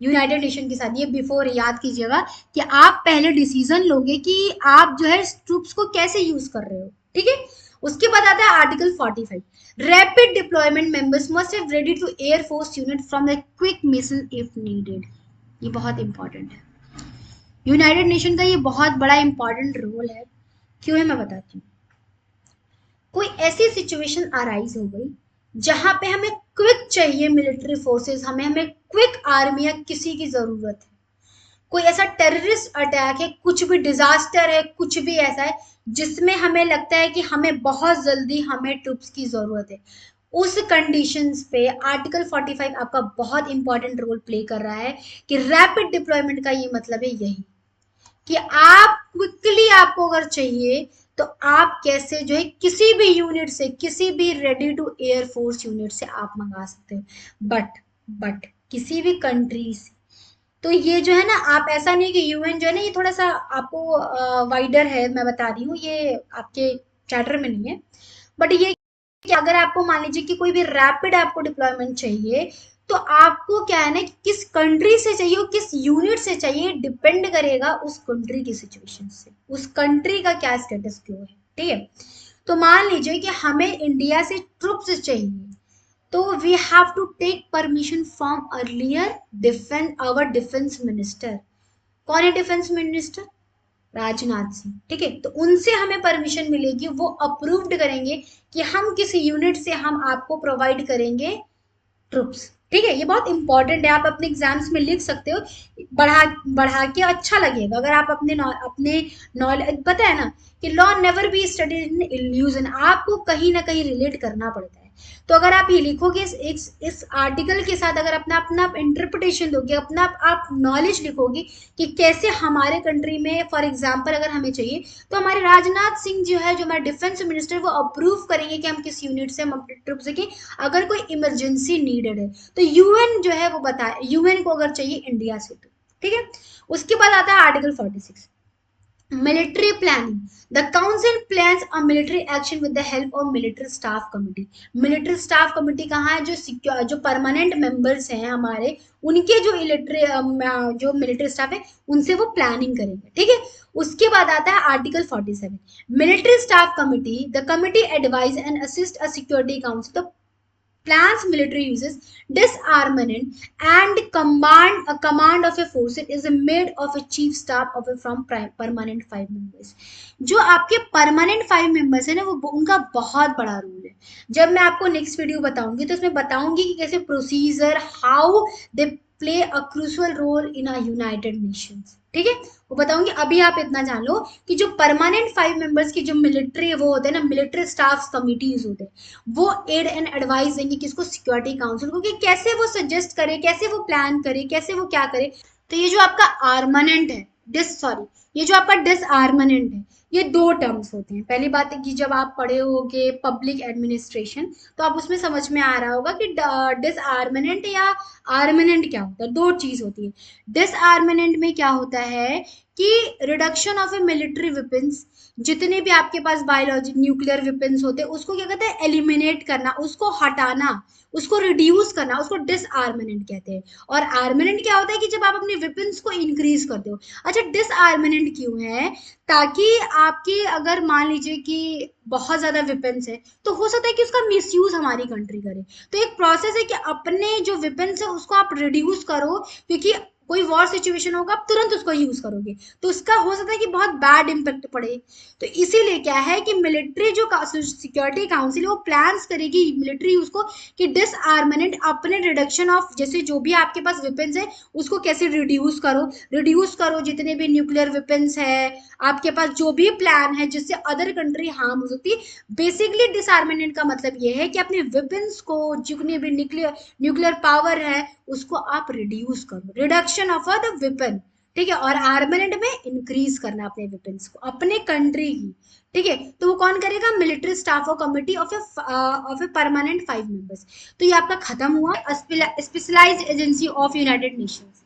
यूनाइटेड नेशन के साथ, ये बिफोर याद कीजिएगा कि आप पहले डिसीजन लोगे कि आप जो है ट्रूप्स को कैसे यूज कर रहे हो, ठीक है। उसके बाद आता है article 45, rapid deployment members must have ready to air force unit from the quick mission if needed. ये बहुत इंपॉर्टेंट है, यूनाइटेड नेशन का ये बहुत बड़ा इंपॉर्टेंट रोल है। क्यों है मैं बताती हूँ। कोई ऐसी सिचुएशन अराइज हो गई जहां पे हमें क्विक चाहिए मिलिट्री फोर्सेस, हमें हमें क्विक आर्मी या किसी की जरूरत है, कोई ऐसा टेररिस्ट अटैक है, कुछ भी डिजास्टर है, कुछ भी ऐसा है जिसमें हमें लगता है कि हमें बहुत जल्दी हमें ट्रूप्स की जरूरत है, उस कंडीशंस पे आर्टिकल 45 आपका बहुत इंपॉर्टेंट रोल प्ले कर रहा है। कि रैपिड डिप्लॉयमेंट का ये मतलब है यही, कि आप क्विकली, आपको अगर चाहिए तो आप कैसे जो है किसी भी यूनिट से, किसी भी ready to air force unit से आप मंगा सकते हो, बट किसी भी कंट्री से। तो ये जो है ना, आप ऐसा नहीं कि यूएन जो है ना, ये थोड़ा सा आपको वाइडर है, मैं बता रही हूँ, ये आपके चैटर में नहीं है, बट ये कि अगर आपको मान लीजिए कि कोई भी रैपिड आपको डिप्लॉयमेंट चाहिए, तो आपको क्या है ना, कि किस कंट्री से चाहिए और किस यूनिट से चाहिए, डिपेंड करेगा उस कंट्री की सिचुएशन से, उस कंट्री का क्या स्टेटस क्यों है, ठीक है। तो मान लीजिए कि हमें इंडिया से ट्रुप्स चाहिए, तो we have to take permission from earlier defence, our defence minister. कौन है डिफेंस मिनिस्टर, राजनाथ सिंह, ठीक है। तो उनसे हमें परमिशन मिलेगी, वो अप्रूव्ड करेंगे कि हम किस यूनिट से हम आपको प्रोवाइड करेंगे ट्रुप्स, ठीक है। ये बहुत इंपॉर्टेंट है, आप अपने एग्जाम्स में लिख सकते हो, बढ़ा बढ़ा के अच्छा लगेगा अगर आप अपने नॉलेज, पता है ना कि law never be studied in illusion, आपको कहीं ना कहीं रिलेट करना पड़ता है। तो अगर आप ये लिखोगे इस आर्टिकल के साथ, अगर अपना अपना इंटरप्रिटेशन दोगे, अपना आप नॉलेज लिखोगे कि कैसे हमारे कंट्री में, फॉर एग्जाम्पल अगर हमें चाहिए, तो हमारे राजनाथ सिंह जो है, जो हमारे डिफेंस मिनिस्टर, वो अप्रूव करेंगे कि हम किस यूनिट से हम अपने ट्रुप्स की, अगर कोई इमरजेंसी नीडेड है। तो यूएन जो है वो बताए, यूएन को अगर चाहिए इंडिया से, तो ठीक है। उसके बाद आता है article 46, military planning, the council plans a military action with the help of military staff committee. Military staff committee कहाँ है, जो परमानेंट मेंबर्स हैं हमारे, उनके जो जो मिलिट्री स्टाफ है, उनसे वो प्लानिंग करेंगे, ठीक है। उसके बाद आता है article 47, military staff committee, the committee advise and assist a security council, तो plans military uses disarmament and command of a force is made of a chief staff of a from permanent 5 members। जो आपके permanent 5 members है ना, वो उनका बहुत बड़ा role है। जब मैं आपको नेक्स्ट वीडियो बताऊंगी तो उसमें बताऊंगी कि कैसे procedure, how they play a crucial role in a united nations. ठीक है, वो बताऊंगी। अभी आप इतना जान लो कि जो परमानेंट 5 मेंबर्स की जो मिलिट्री वो होते हैं ना, मिलिट्री स्टाफ कमिटीज होते हैं, वो एड एंड एडवाइस देंगे किसको, सिक्योरिटी काउंसिल को, कि कैसे वो सजेस्ट करे, कैसे वो प्लान करे, कैसे वो क्या करे। तो ये जो आपका आर्मानेंट है, ये जो आपका डिसआर्मामेंट है, ये दो टर्म्स होते हैं। पहली बात है कि जब आप पढ़े होगे पब्लिक एडमिनिस्ट्रेशन, तो आप उसमें समझ में आ रहा होगा कि डिसआर्मामेंट या आर्मामेंट क्या होता है, दो चीज होती है। डिसआर्मामेंट में क्या होता है कि reduction of A military weapons, जितने भी आपके पास बायोलॉजिक न्यूक्लियर वेपन्स होते हैं उसको क्या कहते हैं, एलिमिनेट करना, उसको हटाना, उसको रिड्यूस करना, उसको डिसआर्मामेंट कहते हैं। और आर्मामेंट क्या होता है कि जब आप अपने वेपन्स को इंक्रीज करते हो। अच्छा, डिसआर्मामेंट क्यों है, ताकि आपके अगर मान लीजिए कि बहुत ज्यादा वेपन्स है, तो हो सकता है कि उसका मिसयूज हमारी कंट्री करे। तो एक प्रोसेस है कि अपने जो वेपन्स है उसको आप रिड्यूस करो, क्योंकि कोई वॉर सिचुएशन होगा आप तुरंत उसको यूज करोगे, तो उसका हो सकता है कि बहुत बैड इम्पैक्ट पड़े। तो इसीलिए क्या है कि मिलिट्री जो सिक्योरिटी काउंसिल वो प्लान्स करेगी मिलिट्री उसको, कि डिसआर्मामेंट, अपने रिडक्शन ऑफ, जैसे जो भी आपके पास वेपन्स है उसको कैसे रिड्यूस करो, जितने भी न्यूक्लियर वेपन्स है आपके पास, जो भी प्लान है जिससे अदर कंट्री हार्म हो सकती है। बेसिकली डिसआर्मामेंट का मतलब ये है कि अपने वेपन्स को, जितने भी न्यूक्लियर पावर है उसको आप रिड्यूस करो, रिडक्शन ऑफ द वेपन। ठीक है, और आर्मामेंट में इंक्रीज करना अपने वेपन्स को, अपने कंट्री की। ठीक है, तो वो कौन करेगा, मिलिट्री स्टाफ और committee of a permanent 5 members. तो ये आपका खत्म हुआ specialised agency of united nations.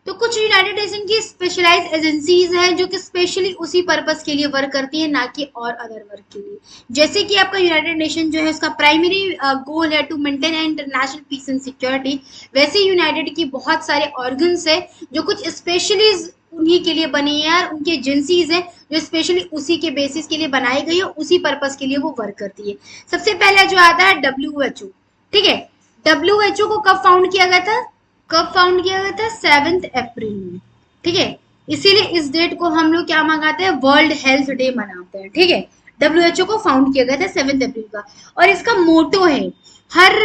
तो कुछ यूनाइटेड नेशन की स्पेशलाइज्ड एजेंसीज हैं जो कि स्पेशली उसी पर्पस के लिए वर्क करती है, ना कि और अदर वर्क के लिए। जैसे कि आपका यूनाइटेड नेशन जो है उसका प्राइमरी गोल है to maintain international peace and security, वैसे यूनाइटेड की बहुत सारे ऑर्गन्स है जो कुछ स्पेशली उन्हीं के लिए बनी है, और उनकी एजेंसीज हैं जो स्पेशली उसी के बेसिस के लिए बनाई गई है, उसी पर्पस के लिए वो वर्क करती है। सबसे पहले जो आता है WHO। ठीक है, WHO को कब फाउंड किया गया था, 7 अप्रैल में। ठीक है, इसीलिए इस डेट को हम लोग क्या मंगाते हैं, वर्ल्ड हेल्थ डे मनाते हैं। ठीक है, WHO को फाउंड किया गया था 7 अप्रैल का, और इसका मोटो है, हर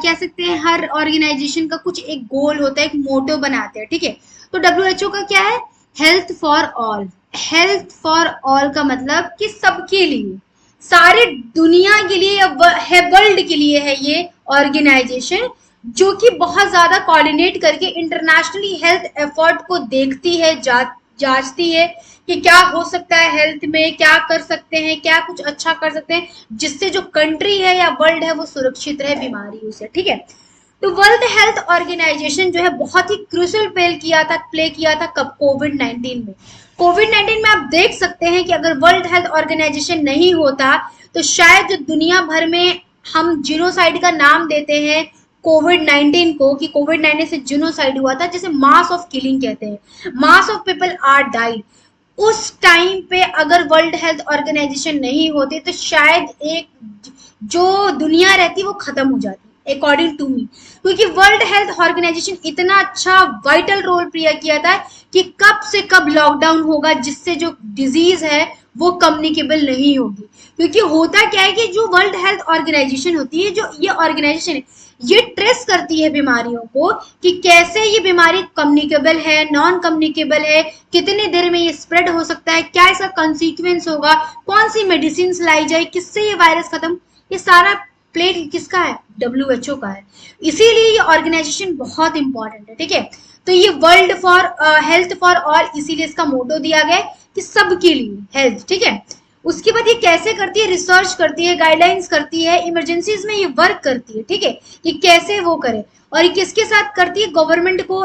कह सकते हैं हर ऑर्गेनाइजेशन का कुछ एक गोल होता है, एक मोटो बनाते हैं। ठीक है, तो WHO का क्या है, health for all. Health for all का मतलब कि सबके लिए, सारे दुनिया के लिए है, वर्ल्ड के लिए है ये ऑर्गेनाइजेशन, जो कि बहुत ज्यादा कोऑर्डिनेट करके इंटरनेशनली हेल्थ एफर्ट को देखती है, जांचती है कि क्या हो सकता है हेल्थ में, क्या कर सकते हैं, क्या कुछ अच्छा कर सकते हैं जिससे जो कंट्री है या वर्ल्ड है वो सुरक्षित रहे बीमारियों से। ठीक है, तो वर्ल्ड हेल्थ ऑर्गेनाइजेशन जो है बहुत ही क्रूशियल प्ले किया था कब, कोविड-19 में। कोविड-19 में आप देख सकते हैं कि अगर वर्ल्ड हेल्थ ऑर्गेनाइजेशन नहीं होता तो शायद जो दुनिया भर में हम जीनोसाइड का नाम देते हैं कोविड-19 को, कि कोविड-19 से जीनोसाइड हुआ था, जैसे मास ऑफ किलिंग कहते हैं, mass of people are died, उस टाइम पे अगर वर्ल्ड हेल्थ ऑर्गेनाइजेशन नहीं होते तो शायद एक जो दुनिया रहती वो खत्म हो जाती, अकॉर्डिंग टू मी। क्योंकि वर्ल्ड हेल्थ ऑर्गेनाइजेशन इतना अच्छा वाइटल रोल प्ले किया था कि कब से कब लॉकडाउन होगा जिससे जो डिजीज है वो कम्युनिकेबल नहीं होगी। क्योंकि होता क्या है कि जो वर्ल्ड हेल्थ ऑर्गेनाइजेशन होती है, जो ये ऑर्गेनाइजेशन है, ये ट्रेस करती है बीमारियों को कि कैसे ये बीमारी कम्युनिकेबल है, नॉन कम्युनिकेबल है, कितने देर में ये स्प्रेड हो सकता है, क्या इसका कॉन्सिक्वेंस होगा, कौन सी मेडिसिन लाई जाए, किससे ये वायरस खत्म, ये सारा प्लेट किसका है, WHO का है। इसीलिए ये ऑर्गेनाइजेशन बहुत इंपॉर्टेंट है। ठीक है, तो ये world for health for all, इसीलिए इसका मोटो दिया गया कि सबके लिए हेल्थ। ठीक है, उसके बाद ये कैसे करती है, रिसर्च करती है, गाइडलाइंस करती है, इमरजेंसीज में ये वर्क करती है। ठीक है, ये कैसे वो करे, और ये किसके साथ करती है, गवर्नमेंट को,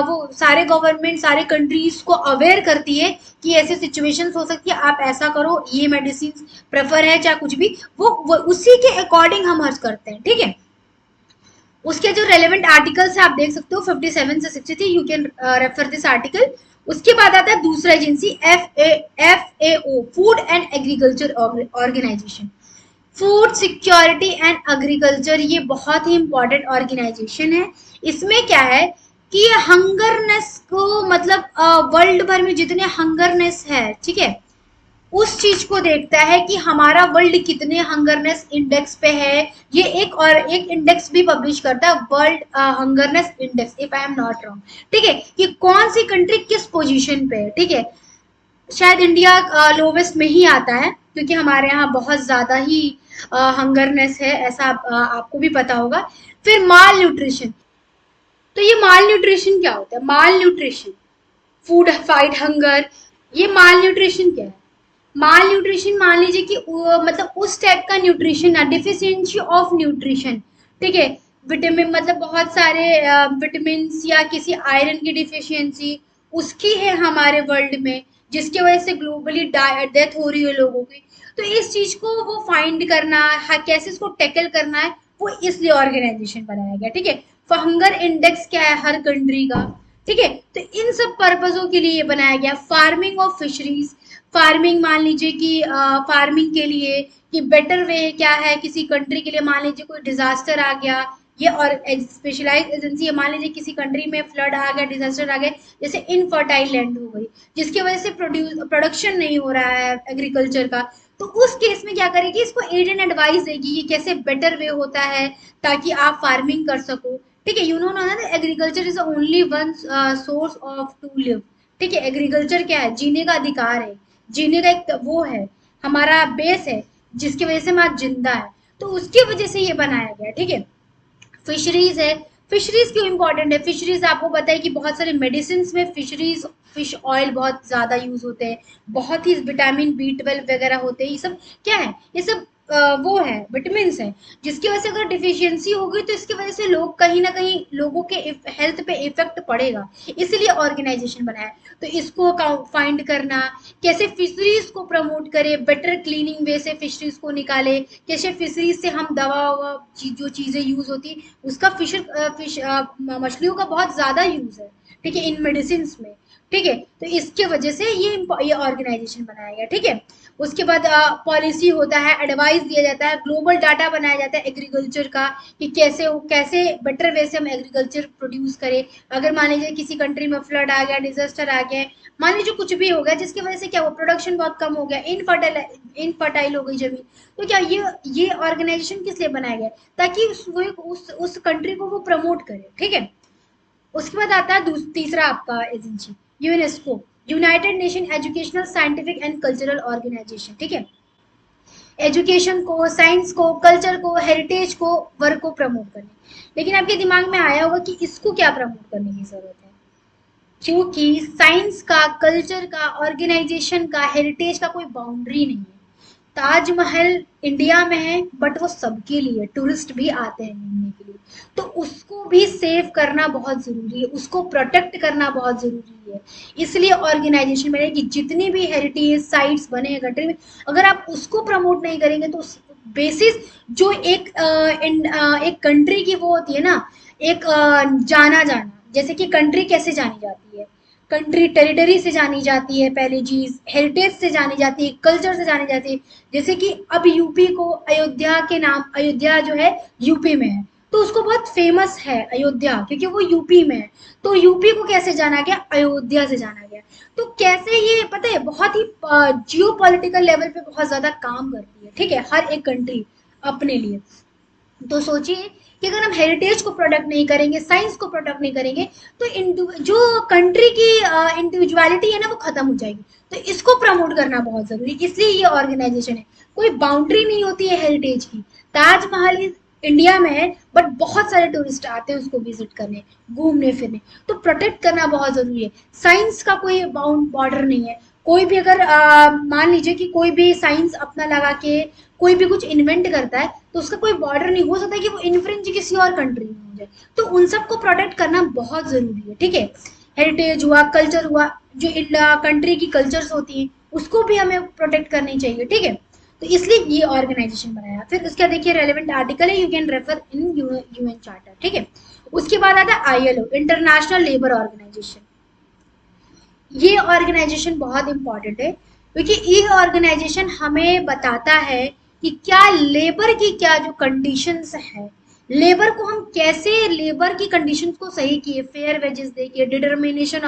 वो सारे गवर्नमेंट, सारे कंट्रीज को अवेयर करती है कि ऐसे सिचुएशंस हो सकती है, आप ऐसा करो, ये मेडिसिन प्रेफर है, चाहे कुछ भी, वो उसी के अकॉर्डिंग हम हर करते हैं। ठीक है, उसके जो रेलेवेंट आर्टिकल्स है आप देख सकते हो 57 से 63, you can refer this article. उसके बाद आता है दूसरा agency FAO, food and agriculture organisation. Food security and agriculture, ये बहुत ही इंपॉर्टेंट ऑर्गेनाइजेशन है। इसमें क्या है कि हंगरनेस को, मतलब वर्ल्ड भर में जितने हंगरनेस है, ठीक है, उस चीज को देखता है कि हमारा वर्ल्ड कितने हंगरनेस इंडेक्स पे है। ये एक इंडेक्स भी पब्लिश करता है, world hungerness index, if I am not wrong. ठीक है, कि कौन सी कंट्री किस पोजीशन पे है। ठीक है, शायद इंडिया लोवेस्ट में ही आता है, क्योंकि हमारे यहाँ बहुत ज्यादा ही हंगरनेस है, ऐसा आपको भी पता होगा। फिर माल न्यूट्रिशन। तो ये माल न्यूट्रिशन क्या होता है? माल न्यूट्रिशन, फूड फाइट हंगर, ये माल न्यूट्रिशन क्या है? माल न्यूट्रिशन मान लीजिए कि मतलब उस टाइप का न्यूट्रिशन ना, डिफिशियंसी ऑफ न्यूट्रिशन। ठीक है, विटामिन मतलब बहुत सारे विटामिन या किसी आयरन की डिफिशियंसी उसकी है हमारे वर्ल्ड में, जिसकी वजह से ग्लोबली डेथ हो रही है लोगों की। तो इस चीज को वो फाइंड करना है, कैसे इसको टैकल करना है, वो इसलिए ऑर्गेनाइजेशन बनाया गया। ठीक है, हंगर इंडेक्स क्या है हर कंट्री का। ठीक है, तो इन सब पर्पजों के लिए ये बनाया गया। फार्मिंग ऑफ फिशरीज, फार्मिंग मान लीजिए कि फार्मिंग के लिए कि बेटर वे क्या है किसी कंट्री के लिए। मान लीजिए कोई डिजास्टर आ गया, ये और स्पेशलाइज एजेंसी है, मान लीजिए किसी कंट्री में फ्लड आ गया, डिजास्टर आ गया, जैसे इनफर्टाइल लैंड हो गई, जिसकी वजह से प्रोडक्शन नहीं हो रहा है एग्रीकल्चर का, तो उस केस में क्या करेगी, इसको एड एंड एडवाइस देगी, ये कैसे बेटर वे होता है ताकि आप फार्मिंग कर सको। ठीक है, यू नो ना, agriculture is only one source of to live. ठीक है, एग्रीकल्चर क्या है? जीने का अधिकार है, जीने का एक वो है, हमारा बेस है, जिसकी वजह से हम आज जिंदा है। तो उसकी वजह से ये बनाया गया। ठीक है, फिशरीज है। फिशरीज क्यों इंपॉर्टेंट है? फिशरीज आपको पता है कि बहुत सारे मेडिसिन में फिशरीज, फिश ऑयल बहुत ज्यादा यूज होते हैं, बहुत ही विटामिन B12 वगैरह होते हैं। ये सब क्या है? ये सब वो है, विटामिन है, जिसकी वजह से अगर डिफिशियंसी होगी तो इसकी वजह से लोग कहीं ना कहीं लोगों के हेल्थ पे इफेक्ट पड़ेगा, इसलिए ऑर्गेनाइजेशन बनाया। तो इसको फाइंड करना, कैसे फिशरीज को प्रमोट करे, बेटर क्लीनिंग वे से फिशरीज को निकाले, कैसे फिशरीज से हम दवा जो चीजें यूज होती उसका मछलियों का बहुत ज्यादा यूज है। ठीक है, इन मेडिसिन में। ठीक है, तो इसके वजह से ये ऑर्गेनाइजेशन बनाया गया। ठीक है, उसके बाद पॉलिसी होता है, एडवाइस दिया जाता है, ग्लोबल डाटा बनाया जाता है एग्रीकल्चर का, कि कैसे बेटर वे से हम एग्रीकल्चर प्रोड्यूस करें। अगर मान लीजिए किसी कंट्री में फ्लड आ गया, डिजास्टर आ गया, मान लीजिए कुछ भी हो गया जिसकी वजह से क्या हुआ, प्रोडक्शन बहुत कम हो गया, इनफर्टाइल हो गई जमीन, तो क्या ये ऑर्गेनाइजेशन किस लिए बनाया गया? ताकि उस कंट्री को वो प्रमोट करे। ठीक है, उसके बाद आता है तीसरा आपका agency, UNESCO, united nation educational scientific and cultural organisation. ठीक है, एजुकेशन को, साइंस को, कल्चर को, हेरिटेज को, वर्क को प्रमोट करने। लेकिन आपके दिमाग में आया होगा कि इसको क्या प्रमोट करने की जरूरत है, क्योंकि साइंस का, कल्चर का, ऑर्गेनाइजेशन का, हेरिटेज का कोई बाउंड्री नहीं है। ताजमहल इंडिया में है, बट वो सबके लिए, टूरिस्ट भी आते हैं घूमने के लिए, तो उसको भी सेव करना बहुत जरूरी है, उसको प्रोटेक्ट करना बहुत जरूरी है। इसलिए ऑर्गेनाइजेशन में कि जितनी भी हेरिटेज साइट्स बने हैं कंट्री में, अगर आप उसको प्रमोट नहीं करेंगे तो बेसिस जो एक कंट्री की वो होती है ना, एक जाना जाना, जैसे कि कंट्री कैसे जानी जाती है, कंट्री टेरिटरी से जानी जाती है, पहली चीज हेरिटेज से जानी जाती है, कल्चर से जानी जाती है। जैसे कि अब यूपी को अयोध्या के नाम, अयोध्या जो है यूपी में है, तो उसको बहुत फेमस है अयोध्या, क्योंकि वो यूपी में है। तो यूपी को कैसे जाना गया? अयोध्या से जाना गया। तो कैसे ये पता है, बहुत ही जियो पॉलिटिकल लेवल पे बहुत ज्यादा काम करती है। ठीक है, हर एक कंट्री अपने लिए। तो सोचिए कि अगर हम हेरिटेज को प्रोटेक्ट नहीं करेंगे, साइंस को प्रोटेक्ट नहीं करेंगे, तो जो कंट्री की इंडिविजुअलिटी है ना, वो खत्म हो जाएगी। तो इसको प्रमोट करना बहुत जरूरी, इसलिए ये ऑर्गेनाइजेशन है। कोई बाउंड्री नहीं होती है हेरिटेज की। ताजमहल इंडिया में है, बट बहुत सारे टूरिस्ट आते हैं उसको विजिट करने, घूमने फिरने, तो प्रोटेक्ट करना बहुत जरूरी है। साइंस का कोई बॉर्डर नहीं है। कोई भी अगर मान लीजिए कि कोई भी साइंस अपना लगा के कोई भी कुछ इन्वेंट करता है, तो उसका कोई बॉर्डर नहीं हो सकता कि वो इन्फ्रिंज किसी और कंट्री में हो जाए। तो उन सबको प्रोटेक्ट करना बहुत जरूरी है। ठीक है, हेरिटेज हुआ, कल्चर हुआ, जो कंट्री की कल्चर्स होती हैं उसको भी हमें प्रोटेक्ट करनी चाहिए। ठीक है, तो इसलिए ये ऑर्गेनाइजेशन बनाया। फिर उसका देखिए रेलेवेंट आर्टिकल है, you can refer in UN charter. ठीक है, उसके बाद आता है ILO, इंटरनेशनल लेबर ऑर्गेनाइजेशन। ये ऑर्गेनाइजेशन बहुत इंपॉर्टेंट है, क्योंकि ये ऑर्गेनाइजेशन हमें बताता है कि क्या लेबर की क्या जो कंडीशंस है, लेबर को हम कैसे लेबर की कंडीशंस को सही किए, फेयर वेजेस देखिए, डिटर्मिनेशन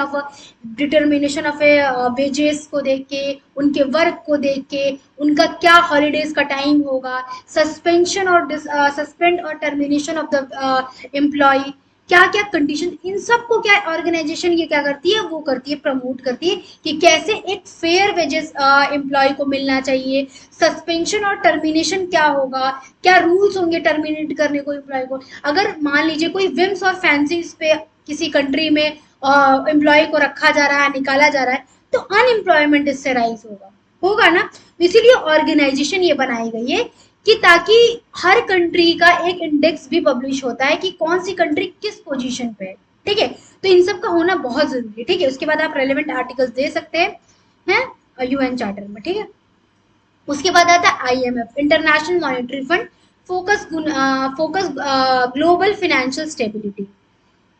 ऑफ ए वेजेस को देख के, उनके वर्क को देख के, उनका क्या हॉलीडेज का टाइम होगा, सस्पेंशन और सस्पेंड और टर्मिनेशन ऑफ द एम्प्लॉय, क्या क्या कंडीशन, इन सब को क्या ऑर्गेनाइजेशन ये क्या करती है, वो करती है, प्रमोट करती है कि कैसे एक फेयर वेजेस एम्प्लॉय को मिलना चाहिए, सस्पेंशन और टर्मिनेशन क्या होगा, क्या रूल्स होंगे टर्मिनेट करने को एम्प्लॉय को। अगर मान लीजिए कोई विम्स और फैंसीज पे किसी कंट्री में एम्प्लॉय को रखा जा रहा है, निकाला जा रहा है, तो अनएम्प्लॉयमेंट इससे राइज होगा, होगा ना। इसीलिए ऑर्गेनाइजेशन ये बनाई गई है कि ताकि हर कंट्री का एक इंडेक्स भी पब्लिश होता है कि कौन सी कंट्री किस पोजीशन पे है, ठीक है। तो इन सब का होना बहुत जरूरी है, ठीक है। उसके बाद आप रेलेवेंट आर्टिकल्स दे सकते हैं यूएन चार्टर में, ठीक है। उसके बाद आता है IMF, international monetary fund, focus global financial stability.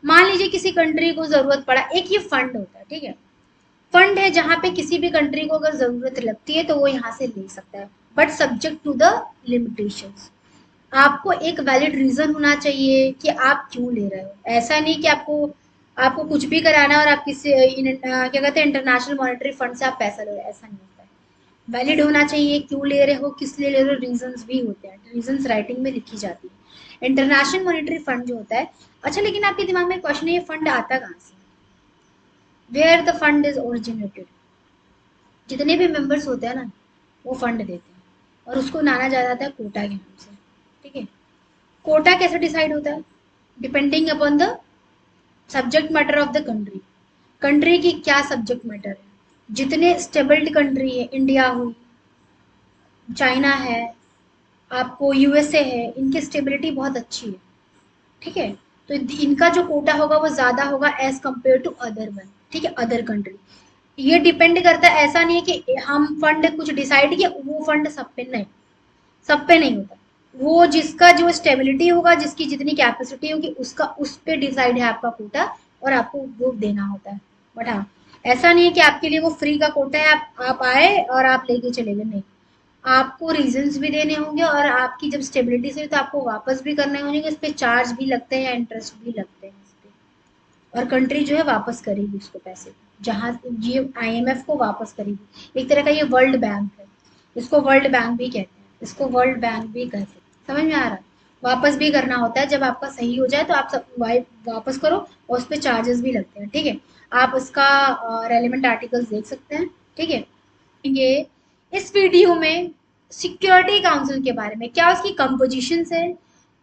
मान लीजिए किसी कंट्री को जरूरत पड़ा, एक ये फंड होता है, ठीक है। फंड है जहां पे किसी भी कंट्री को अगर जरूरत लगती है तो वो यहाँ से ले सकता है, but subject to the limitations. आपको एक वैलिड रीजन होना चाहिए कि आप क्यों ले रहे हो। ऐसा नहीं कि आपको आपको कुछ भी कराना है और आप किसी क्या कहते हैं इंटरनेशनल मॉनेटरी फंड से आप पैसा ले रहे हो, ऐसा नहीं होता है। वैलिड होना चाहिए, क्यों ले रहे हो, किस लिए ले रहे हो, रीजंस भी होते हैं, रीजंस राइटिंग में लिखी जाती है। इंटरनेशनल मॉनेटरी फंड जो होता है, अच्छा लेकिन आपके दिमाग में क्वेश्चन है ये फंड आता कहाँ से, where the fund is originated. जितने भी मेंबर्स होते हैं ना वो फंड देते हैं और उसको जाना जाता है कोटा के नाम से, ठीक है। कोटा कैसे डिसाइड होता है, depending upon the subject matter of the country. Country की क्या सब्जेक्ट मैटर है, जितने स्टेबल्ड कंट्री है, इंडिया हुई, चाइना है, आपको यूएसए है, इनकी स्टेबिलिटी बहुत अच्छी है, ठीक है। तो इनका जो कोटा होगा वो ज्यादा होगा as compare to other one, ठीक है, अदर कंट्री। ये डिपेंड करता है, ऐसा नहीं है कि हम फंड कुछ डिसाइड किया वो फंड सब पे नहीं, सब पे नहीं होता। वो जिसका जो स्टेबिलिटी होगा, जिसकी जितनी कैपेसिटी होगी उसका उस पे डिसाइड है आपका कोटा, और आपको वो देना होता है। बट हाँ, ऐसा नहीं है कि आपके लिए वो फ्री का कोटा है, आप आए और आप लेके चले गए, नहीं। आपको रीजंस भी देने होंगे और आपकी जब स्टेबिलिटी से तो आपको वापस भी करने होंगे, इस पे चार्ज भी लगते हैं या इंटरेस्ट भी लगते हैं इस पे, और कंट्री जो है वापस करेगी उसको पैसे, जहां ये आईएमएफ को वापस करेगी। एक तरह का ये वर्ल्ड बैंक है, इसको वर्ल्ड बैंक भी कहते हैं, इसको वर्ल्ड बैंक भी कहते हैं। समझ में आ रहा है, वापस भी करना होता है, जब आपका सही हो जाए तो आप सब वापस करो और उस पर चार्जेस भी लगते हैं, ठीक है। आप इसका रेलिवेंट आर्टिकल्स देख सकते हैं, ठीक है। ये इस वीडियो में सिक्योरिटी काउंसिल के बारे में, क्या उसकी कंपोजिशन है,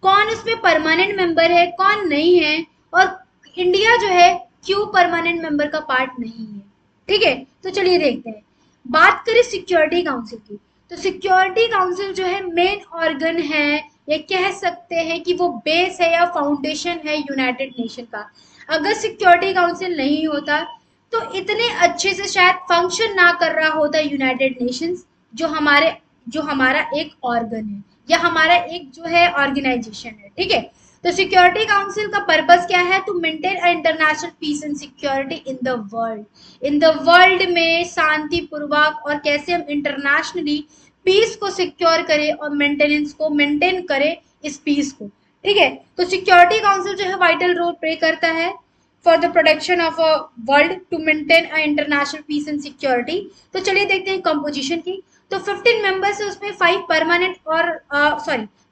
कौन उसमें परमानेंट मेंबर है, कौन नहीं है, और इंडिया जो है क्यों परमानेंट मेंबर का पार्ट नहीं है, ठीक है। तो चलिए देखते हैं। बात करें सिक्योरिटी काउंसिल की, तो सिक्योरिटी काउंसिल जो है मेन ऑर्गन है, ये कह सकते हैं कि वो बेस है या फाउंडेशन है यूनाइटेड नेशन का। अगर सिक्योरिटी काउंसिल नहीं होता तो इतने अच्छे से शायद फंक्शन ना कर रहा होता यूनाइटेड नेशंस, जो हमारा एक ऑर्गन है या हमारा एक जो है ऑर्गेनाइजेशन है, ठीक है। तो सिक्योरिटी काउंसिल का पर्पस क्या है, to maintain international peace and security in the world. In the world में शांति पूर्वक और कैसे हम इंटरनेशनली पीस को सिक्योर करें और मेंटेनेंस को मेंटेन करें इस पीस को, ठीक है। तो सिक्योरिटी काउंसिल जो है वाइटल रोल प्ले करता है for the protection of a world, to maintain a international peace and security. तो चलिए देखते हैं कंपोजिशन की। तो 15 मेंबर्स है, उसमें 5 परमानेंट और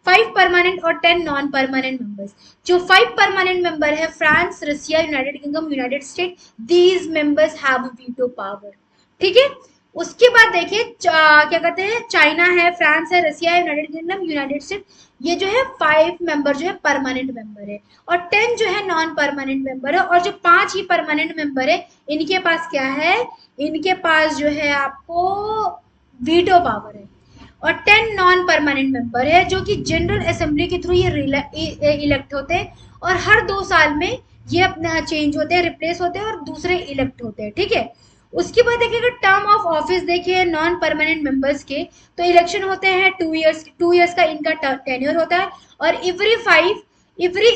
5 परमानेंट और 10 नॉन परमानेंट मेंबर्स। जो 5 परमानेंट मेंबर है, France, Russia, United kingdom, United state, these members have veto power, ठीक है। उसके बाद देखिए क्या कहते हैं, चाइना है, फ्रांस है, रशिया है, यूनाइटेड किंगडम, यूनाइटेड स्टेट, ये जो है 5 मेंबर जो है परमानेंट मेंबर है, और 10 जो है नॉन परमानेंट मेंबर है, और जो 5 ही परमानेंट मेंबर है इनके पास क्या है, इनके पास जो है आपको वीटो पावर है। और 10 नॉन परमानेंट मेंबर है जो कि जनरल असेंबली के थ्रू ये इलेक्ट होते हैं, और हर 2 साल में ये अपना चेंज होते हैं, रिप्लेस होते हैं और दूसरे इलेक्ट होते हैं, ठीक है। उसके बाद देखिएगा टर्म ऑफ ऑफिस, देखिए नॉन परमानेंट मेंबर्स के तो इलेक्शन होते हैं 2 इयर्स का इनका टेन्योर होता है, और एवरी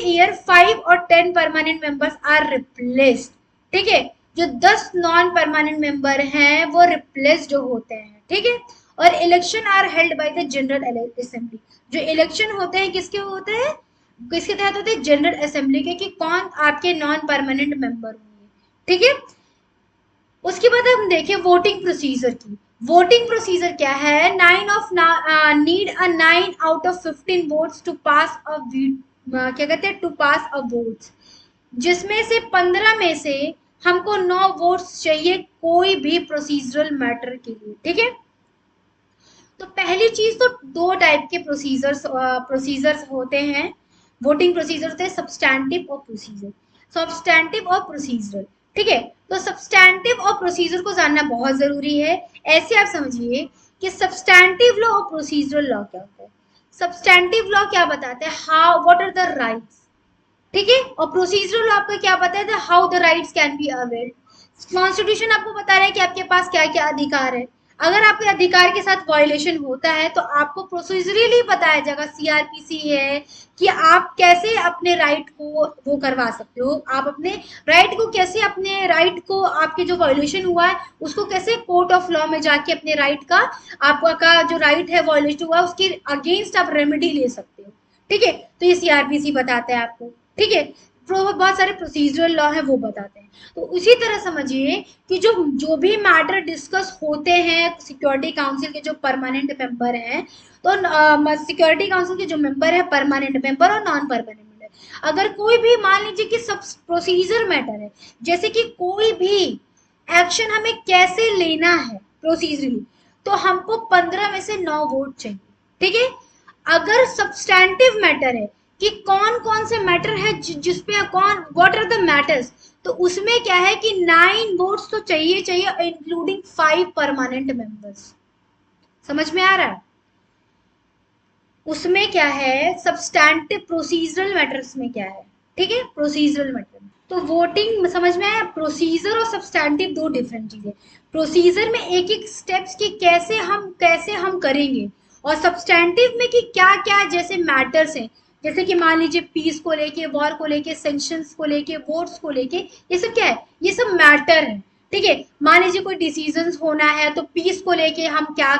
ईयर 5 और 10 परमानेंट मेंबर्स आर रिप्लेस्ड, ठीक है। जो 10 नॉन परमानेंट मेंबर हैं वो रिप्लेस्ड होते हैं, ठीक है। और election are held by the general assembly, जो इलेक्शन होते हैं किसके होते हैं, किसके तहत होते हैं, जनरल असेंबली के, कि कौन आपके नॉन परमानेंट मेंबर होंगे, ठीक है। उसके बाद हम देखें वोटिंग प्रोसीजर की। वोटिंग प्रोसीजर क्या है, need a 9 out of 15 votes to pass a क्या कहते हैं, टू पास अ वोट्स, जिसमें से 15 में से हमको 9 वोट्स चाहिए कोई भी प्रोसीजरल मैटर के लिए, ठीक है। तो पहली चीज तो दो टाइप के प्रोसीजर्स होते हैं, वोटिंग प्रोसीजर होते हैं, सब्सटैंटिव और प्रोसीजर, सब्सटैंटिव और प्रोसीजरल, ठीक है। तो सब्सटैंटिव और प्रोसीजर को जानना बहुत जरूरी है। ऐसे आप समझिए कि सब्सटैंटिव लॉ और प्रोसीजरल लॉ क्या होता है। सब्सटैंटिव लॉ क्या बताते हैं, how what are the rights, ठीक है। और प्रोसीजरल लॉ आपका क्या बताया था, how the rights can be availed. Constitution आपको बता रहा है कि आपके पास क्या क्या अधिकार है। अगर आपके अधिकार के साथ वायलेशन होता है तो आपको प्रोसीजरली बताया जाएगा, सीआरपीसी है, कि आप कैसे अपने राइट को वो करवा सकते हो, आप अपने राइट को कैसे, अपने राइट को, आपके जो वायलेशन हुआ है उसको कैसे कोर्ट ऑफ लॉ में जाके अपने राइट का, आपका जो राइट है वायलेशन हुआ उसके अगेंस्ट आप रेमेडी ले सकते हो, ठीक है। तो ये सीआरपीसी बताता है आपको, ठीक है। बहुत सारे प्रोसीजरल लॉ है वो बताते हैं। तो उसी तरह समझिए कि जो जो भी मैटर डिस्कस होते हैं सिक्योरिटी काउंसिल के जो परमानेंट मेंबर हैं, तो सिक्योरिटी काउंसिल के जो मेंबर है परमानेंट मेंबर और नॉन परमानेंट मेंबर, अगर कोई भी मान लीजिए कि सब प्रोसीजर मैटर है, जैसे कि कोई भी एक्शन हमें कैसे लेना है प्रोसीजरली, तो हमको 15 में से 9 वोट चाहिए, ठीक है। अगर सब्सटैंटिव मैटर है कि कौन कौन से मैटर है जिसपे कौन, व्हाट आर द मैटर्स, तो उसमें क्या है कि 9 वोट्स तो चाहिए चाहिए, इंक्लूडिंग 5 परमानेंट मेंबर्स। समझ में आ रहा है। उसमें क्या है, सब्सटैंटिव प्रोसीजरल मैटर्स में क्या है, ठीक है, प्रोसीजरल मैटर। तो वोटिंग समझ में आया, प्रोसीजर और सब्सटैंटिव दो डिफरेंट चीजें। प्रोसीजर में एक एक स्टेप्स की कैसे हम करेंगे, और सब्सटैंटिव में कि क्या क्या जैसे मैटर्स हैं, जैसे कि मान लीजिए पीस को लेके, वॉर को लेके, सेंक्शंस को लेके, वोट्स को लेके, ये सब क्या है, ये सब मैटर है, ठीक है। मान लीजिए कोई डिसीजंस होना है तो पीस को लेके हम क्या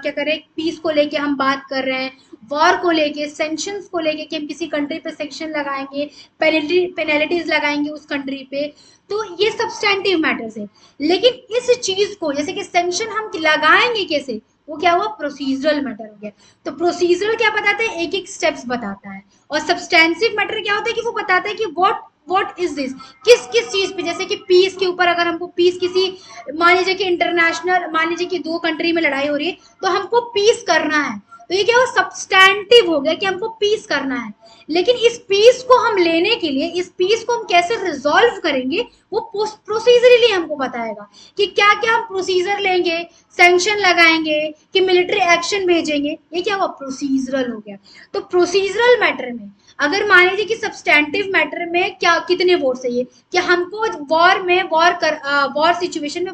करें, पीस को लेके हम बात कर रहे हैं, वॉर को लेके, सेंक्शंस को लेके कि हम किसी कंट्री पे सेंक्शन लगाएंगे, पेनल्टीज लगाएंगे उस कंट्री पे, तो ये सब्सटैंटिव मैटर्स है। लेकिन इस चीज को जैसे कि सेंक्शन हम लगाएंगे कैसे, वो क्या हुआ, प्रोसीजरल मैटर हो गया। तो प्रोसीजरल क्या बताता है, एक एक स्टेप्स बताता है, और सब्सटेंसिव मैटर क्या होता है कि वो बताता है कि व्हाट इज दिस, किस किस चीज पे, जैसे कि पीस के ऊपर, अगर हमको पीस किसी, मान लीजिए कि इंटरनेशनल, मान लीजिए कि 2 कंट्री में लड़ाई हो रही है तो हमको पीस करना है, तो ये क्या हो, सब्सटैंटिव हो गया कि हमको पीस करना है। लेकिन इस पीस को हम लेने के लिए, इस पीस को हम कैसे रिजॉल्व करेंगे, वो प्रोसीजरली हमको बताएगा कि क्या क्या हम प्रोसीजर लेंगे, सैंक्शन लगाएंगे कि मिलिट्री एक्शन भेजेंगे, ये क्या हुआ, प्रोसीजरल हो गया। तो प्रोसीजरल मैटर में अगर मान लीजिए कि सब्सटैंटिव मैटर में क्या कितने वोट चाहिए, कि हमको वॉर सिचुएशन में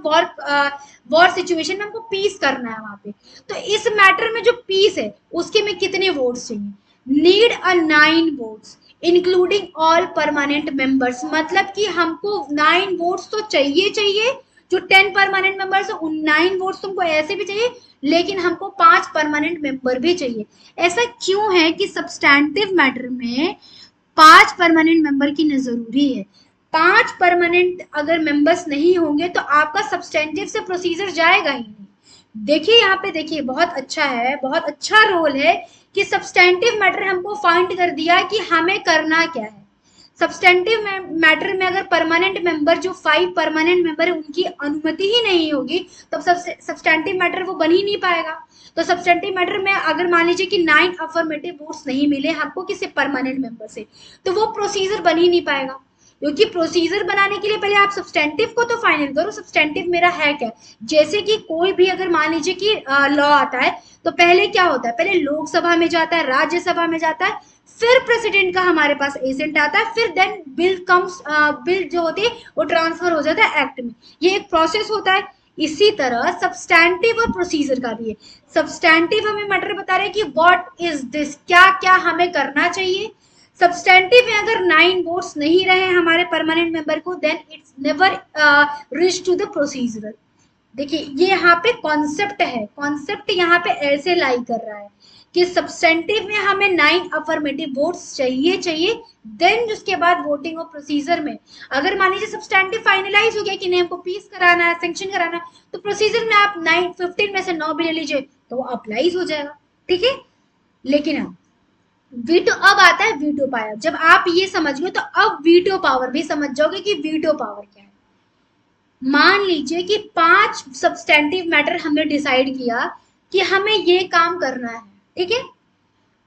वॉर सिचुएशन में हमको पीस करना है वहां पे, तो इस मैटर में जो पीस है उसके में कितने वोट्स चाहिए, need a 9 votes including all permanent members, मतलब कि हमको 9 वोट्स तो चाहिए चाहिए, जो 10 परमानेंट मेंबर्स है उन 9 वोट्स तुमको ऐसे भी चाहिए, लेकिन हमको 5 परमानेंट मेंबर भी चाहिए। ऐसा क्यों है कि सब्सटैंटिव मैटर में 5 परमानेंट मेंबर की जरूरी है। 5 परमानेंट अगर मेंबर्स नहीं होंगे तो आपका सब्सटैंटिव से प्रोसीजर जाएगा ही नहीं। देखिए यहाँ पे, देखिए बहुत अच्छा है, बहुत अच्छा रोल है कि सब्सटैंटिव मैटर हमको फाइंड कर दिया कि हमें करना क्या है। सब्सटैंटिव मैटर में अगर परमानेंट मेंबर, जो 5 परमानेंट मेंबर है उनकी अनुमति ही नहीं होगी, तब सब्सटैंटिव मैटर वो बन ही नहीं पाएगा। तो सब्सटैंटिव मैटर में अगर मान लीजिए कि 9 अफर्मेटिव वोट्स नहीं मिले हमको किसी परमानेंट मेंबर से, तो वो प्रोसीजर बन ही नहीं पाएगा, क्योंकि प्रोसीजर बनाने के लिए पहले आप सब्सटेंटिव को तो फाइनल करो, सब्सटेंटिव मेरा है क्या। जैसे कि कोई भी अगर मान लीजिए कि लॉ आता है तो पहले क्या होता है, पहले लोकसभा में जाता है, राज्यसभा में जाता है, फिर प्रेसिडेंट का हमारे पास एजेंट आता है, फिर देन बिल जो होती है वो ट्रांसफर हो जाता है एक्ट में। ये एक प्रोसेस होता है। इसी तरह सब्सटैंटिव और प्रोसीजर का भी है। सब्सटैंटिव हमें मैटर बता रहे हैं कि व्हाट इज दिस, क्या क्या हमें करना चाहिए। सब्सटैंटिव में अगर 9 वोट्स नहीं रहे हमारे परमानेंट मेंबर को, then it's never reach to the procedural. देखिए ये यहाँ पे कॉन्सेप्ट है, कॉन्सेप्ट यहाँ पे ऐसे लाई कर रहा है कि सब्सटेंटिव में हमें 9 अफर्मेटिव वोट्स चाहिए, देन उसके बाद वोटिंग ऑफ प्रोसीजर में अगर मान लीजिए सब्सटेंटिव फाइनलाइज हो गया कि नहीं हमको पीस कराना है, सैंक्शन कराना है, तो प्रोसीजर में आप 15 में से 9 भी ले लीजिए तो वो अप्लाइज हो जाएगा, ठीक है। लेकिन हाँ, वीटो अब आता है वीटो पावर। जब आप ये समझ गए तो अब वीटो पावर भी समझ जाओगे कि वीटो पावर क्या है। मान लीजिए कि 5 सब्सटेंटिव मैटर हमने डिसाइड किया कि हमें ये काम करना है, ठीक है।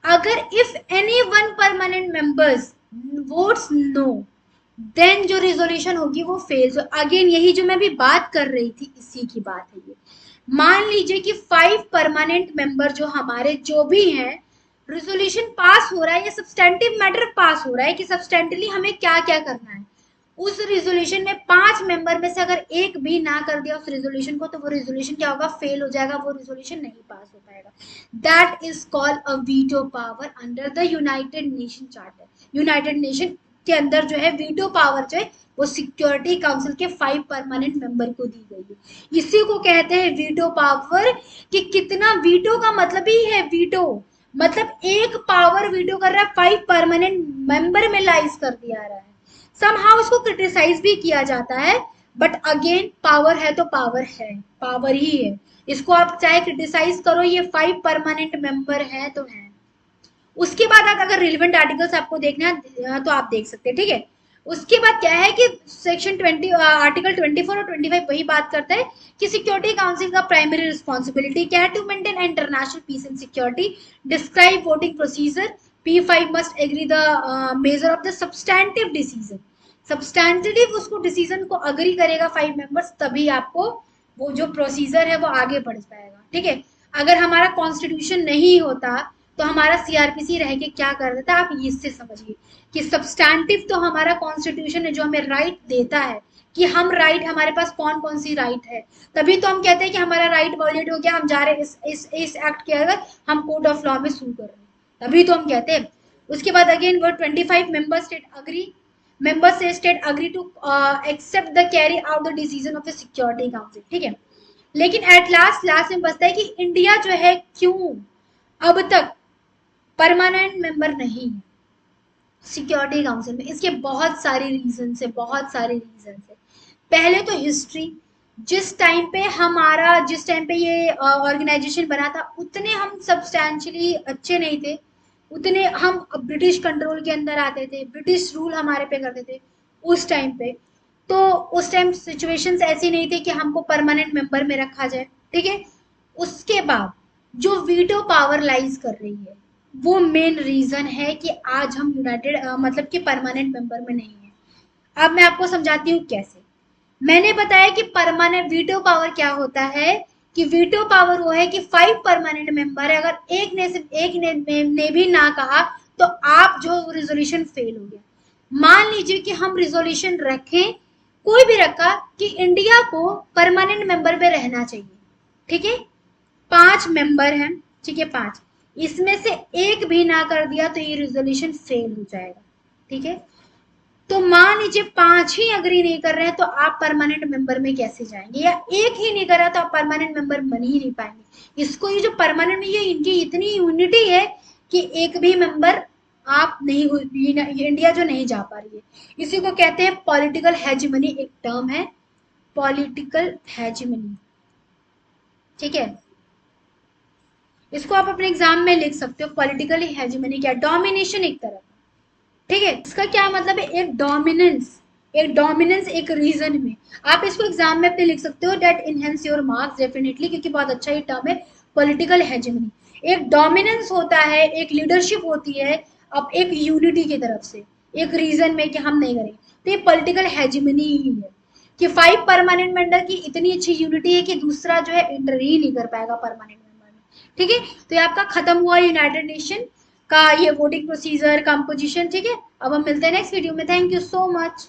अगर if any one permanent members votes no, then जो रिजोल्यूशन होगी वो फेल्स। अगेन यही जो मैं अभी बात कर रही थी इसी की बात है ये। मान लीजिए कि 5 परमानेंट मेंबर जो हमारे जो भी हैं, रिजोल्यूशन पास हो रहा है या सब्सटेंटिव मैटर पास हो रहा है कि सब्सटेंटिवली हमें क्या क्या करना है, उस रिजोल्यूशन में 5 मेंबर में से अगर एक भी ना कर दिया उस रिजोल्यूशन को, तो वो रिजोल्यूशन क्या होगा, फेल हो जाएगा, वो रिजोल्यूशन नहीं पास हो पाएगा। That is called a veto power under the united nation charter. United nation के अंदर जो है वीटो पावर जो है वो सिक्योरिटी काउंसिल के 5 परमानेंट मेंबर को दी गई है। इसी को कहते हैं वीटो पावर। कि कितना वीटो का मतलब ही है वीटो, मतलब एक पावर वीटो कर रहा है, 5 परमानेंट मेंबर में लाइज कर दिया रहा है। समहाउ इसको क्रिटिसाइज भी किया जाता है, बट अगेन पावर है तो पावर है, पावर ही है। इसको आप चाहे क्रिटिसाइज करो, ये 5 परमानेंट मेंबर है तो है। उसके बाद आप अगर रिलेवेंट आर्टिकल्स आपको देखना है तो आप देख सकते हैं, ठीक है। उसके बाद क्या है कि सेक्शन 20 आर्टिकल 24 और 25 वही बात करता है कि सिक्योरिटी काउंसिल का प्राइमरी रिस्पॉन्सिबिलिटी क्या है, to maintain international peace and security, describe voting procedure, P5 must agree the measure of the substantive decision। Substantive उसको डिसीजन को अग्री करेगा 5 मेंबर्स, तभी आपको वो जो प्रोसीजर है वो आगे बढ़ पाएगा, ठीक है। अगर हमारा कॉन्स्टिट्यूशन नहीं होता तो हमारा सीआरपीसी रह के क्या कर देता, आप इससे समझिए कि सब्सटैंटिव तो हमारा कॉन्स्टिट्यूशन है जो हमें राइट देता है कि हम राइट, हमारे पास कौन कौन सी राइट है, तभी तो हम कहते हैं कि हमारा राइट वॉयलेट हो गया, हम जा रहे हैं इस एक्ट के अगर हम कोर्ट ऑफ लॉ में सू कर रहे हैं, तभी तो हम कहते हैं। उसके बाद अगेन वो 25 member state agree, member state agree to accept the carry out the decision of the security council, ठीक है। लेकिन एट लास्ट में बचता है कि इंडिया जो है क्यों अब तक परमानेंट मेंबर नहीं है सिक्योरिटी काउंसिल में। इसके बहुत सारे रीजन है, बहुत सारे रीजन है। पहले तो हिस्ट्री, जिस टाइम पे ये ऑर्गेनाइजेशन बना था उतने हम सब्सटैंशियली अच्छे नहीं थे, उतने हम ब्रिटिश कंट्रोल के अंदर आते थे, ब्रिटिश रूल हमारे पे करते थे उस टाइम पे। तो उस टाइम सिचुएशंस ऐसी नहीं थी कि हमको परमानेंट मेंबर में रखा जाए, ठीक है। उसके बाद जो वीटो पावर लाइज कर रही है वो मेन रीजन है कि आज हम यूनाइटेड मतलब कि परमानेंट मेंबर में नहीं है। अब मैं आपको समझाती हूँ कैसे। मैंने बताया कि परमानेंट वीटो पावर क्या होता है, कि वीटो पावर वो है कि 5 परमानेंट मेंबर है, अगर एक ने भी ना कहा तो आप जो रिजोल्यूशन फेल हो गया। मान लीजिए कि हम रिजोल्यूशन रखें, कोई भी रखा कि इंडिया को परमानेंट मेंबर पे रहना चाहिए, ठीक है। 5 मेंबर हैं, ठीक है, 5, इसमें से एक भी ना कर दिया तो ये रिजोल्यूशन फेल हो जाएगा, ठीक है। तो मान लीजिए 5 ही अग्री नहीं कर रहे हैं तो आप परमानेंट मेंबर में कैसे जाएंगे, या एक ही नहीं कर रहा तो आप परमानेंट मेंबर बन ही नहीं पाएंगे। इसको ये जो परमानेंट में ये इनकी इतनी यूनिटी है कि एक भी मेंबर आप नहीं हो, इंडिया जो नहीं जा पा रही है। इसी को कहते हैं पॉलिटिकल हेजिमनी, एक टर्म है पॉलिटिकल हेजिमनी, ठीक है। इसको आप अपने एग्जाम में लिख सकते हो। पॉलिटिकल हेजिमनी क्या, डोमिनेशन एक तरह, ठीक है। इसका क्या मतलब है, एक डोमिनेंस एक रीजन में। आप इसको एग्जाम में अपने लिख सकते हो, that enhance your marks definitely, क्योंकि बहुत अच्छा ये टर्म है पॉलिटिकल हेजेमनी। एक डोमिनेंस होता है, एक लीडरशिप होती है, अब एक यूनिटी की तरफ से एक रीजन में कि हम नहीं करेंगे, तो ये पॉलिटिकल हेजेमनी ही है कि 5 परमानेंट मेंबर की इतनी अच्छी यूनिटी है कि दूसरा जो है इंटर ही नहीं कर पाएगा परमानेंट मेंबर में, ठीक है। तो ये आपका खत्म हुआ यूनाइटेड नेशन का ये वोटिंग प्रोसीजर कंपोजिशन, ठीक है। अब हम मिलते हैं नेक्स्ट वीडियो में। Thank you so much.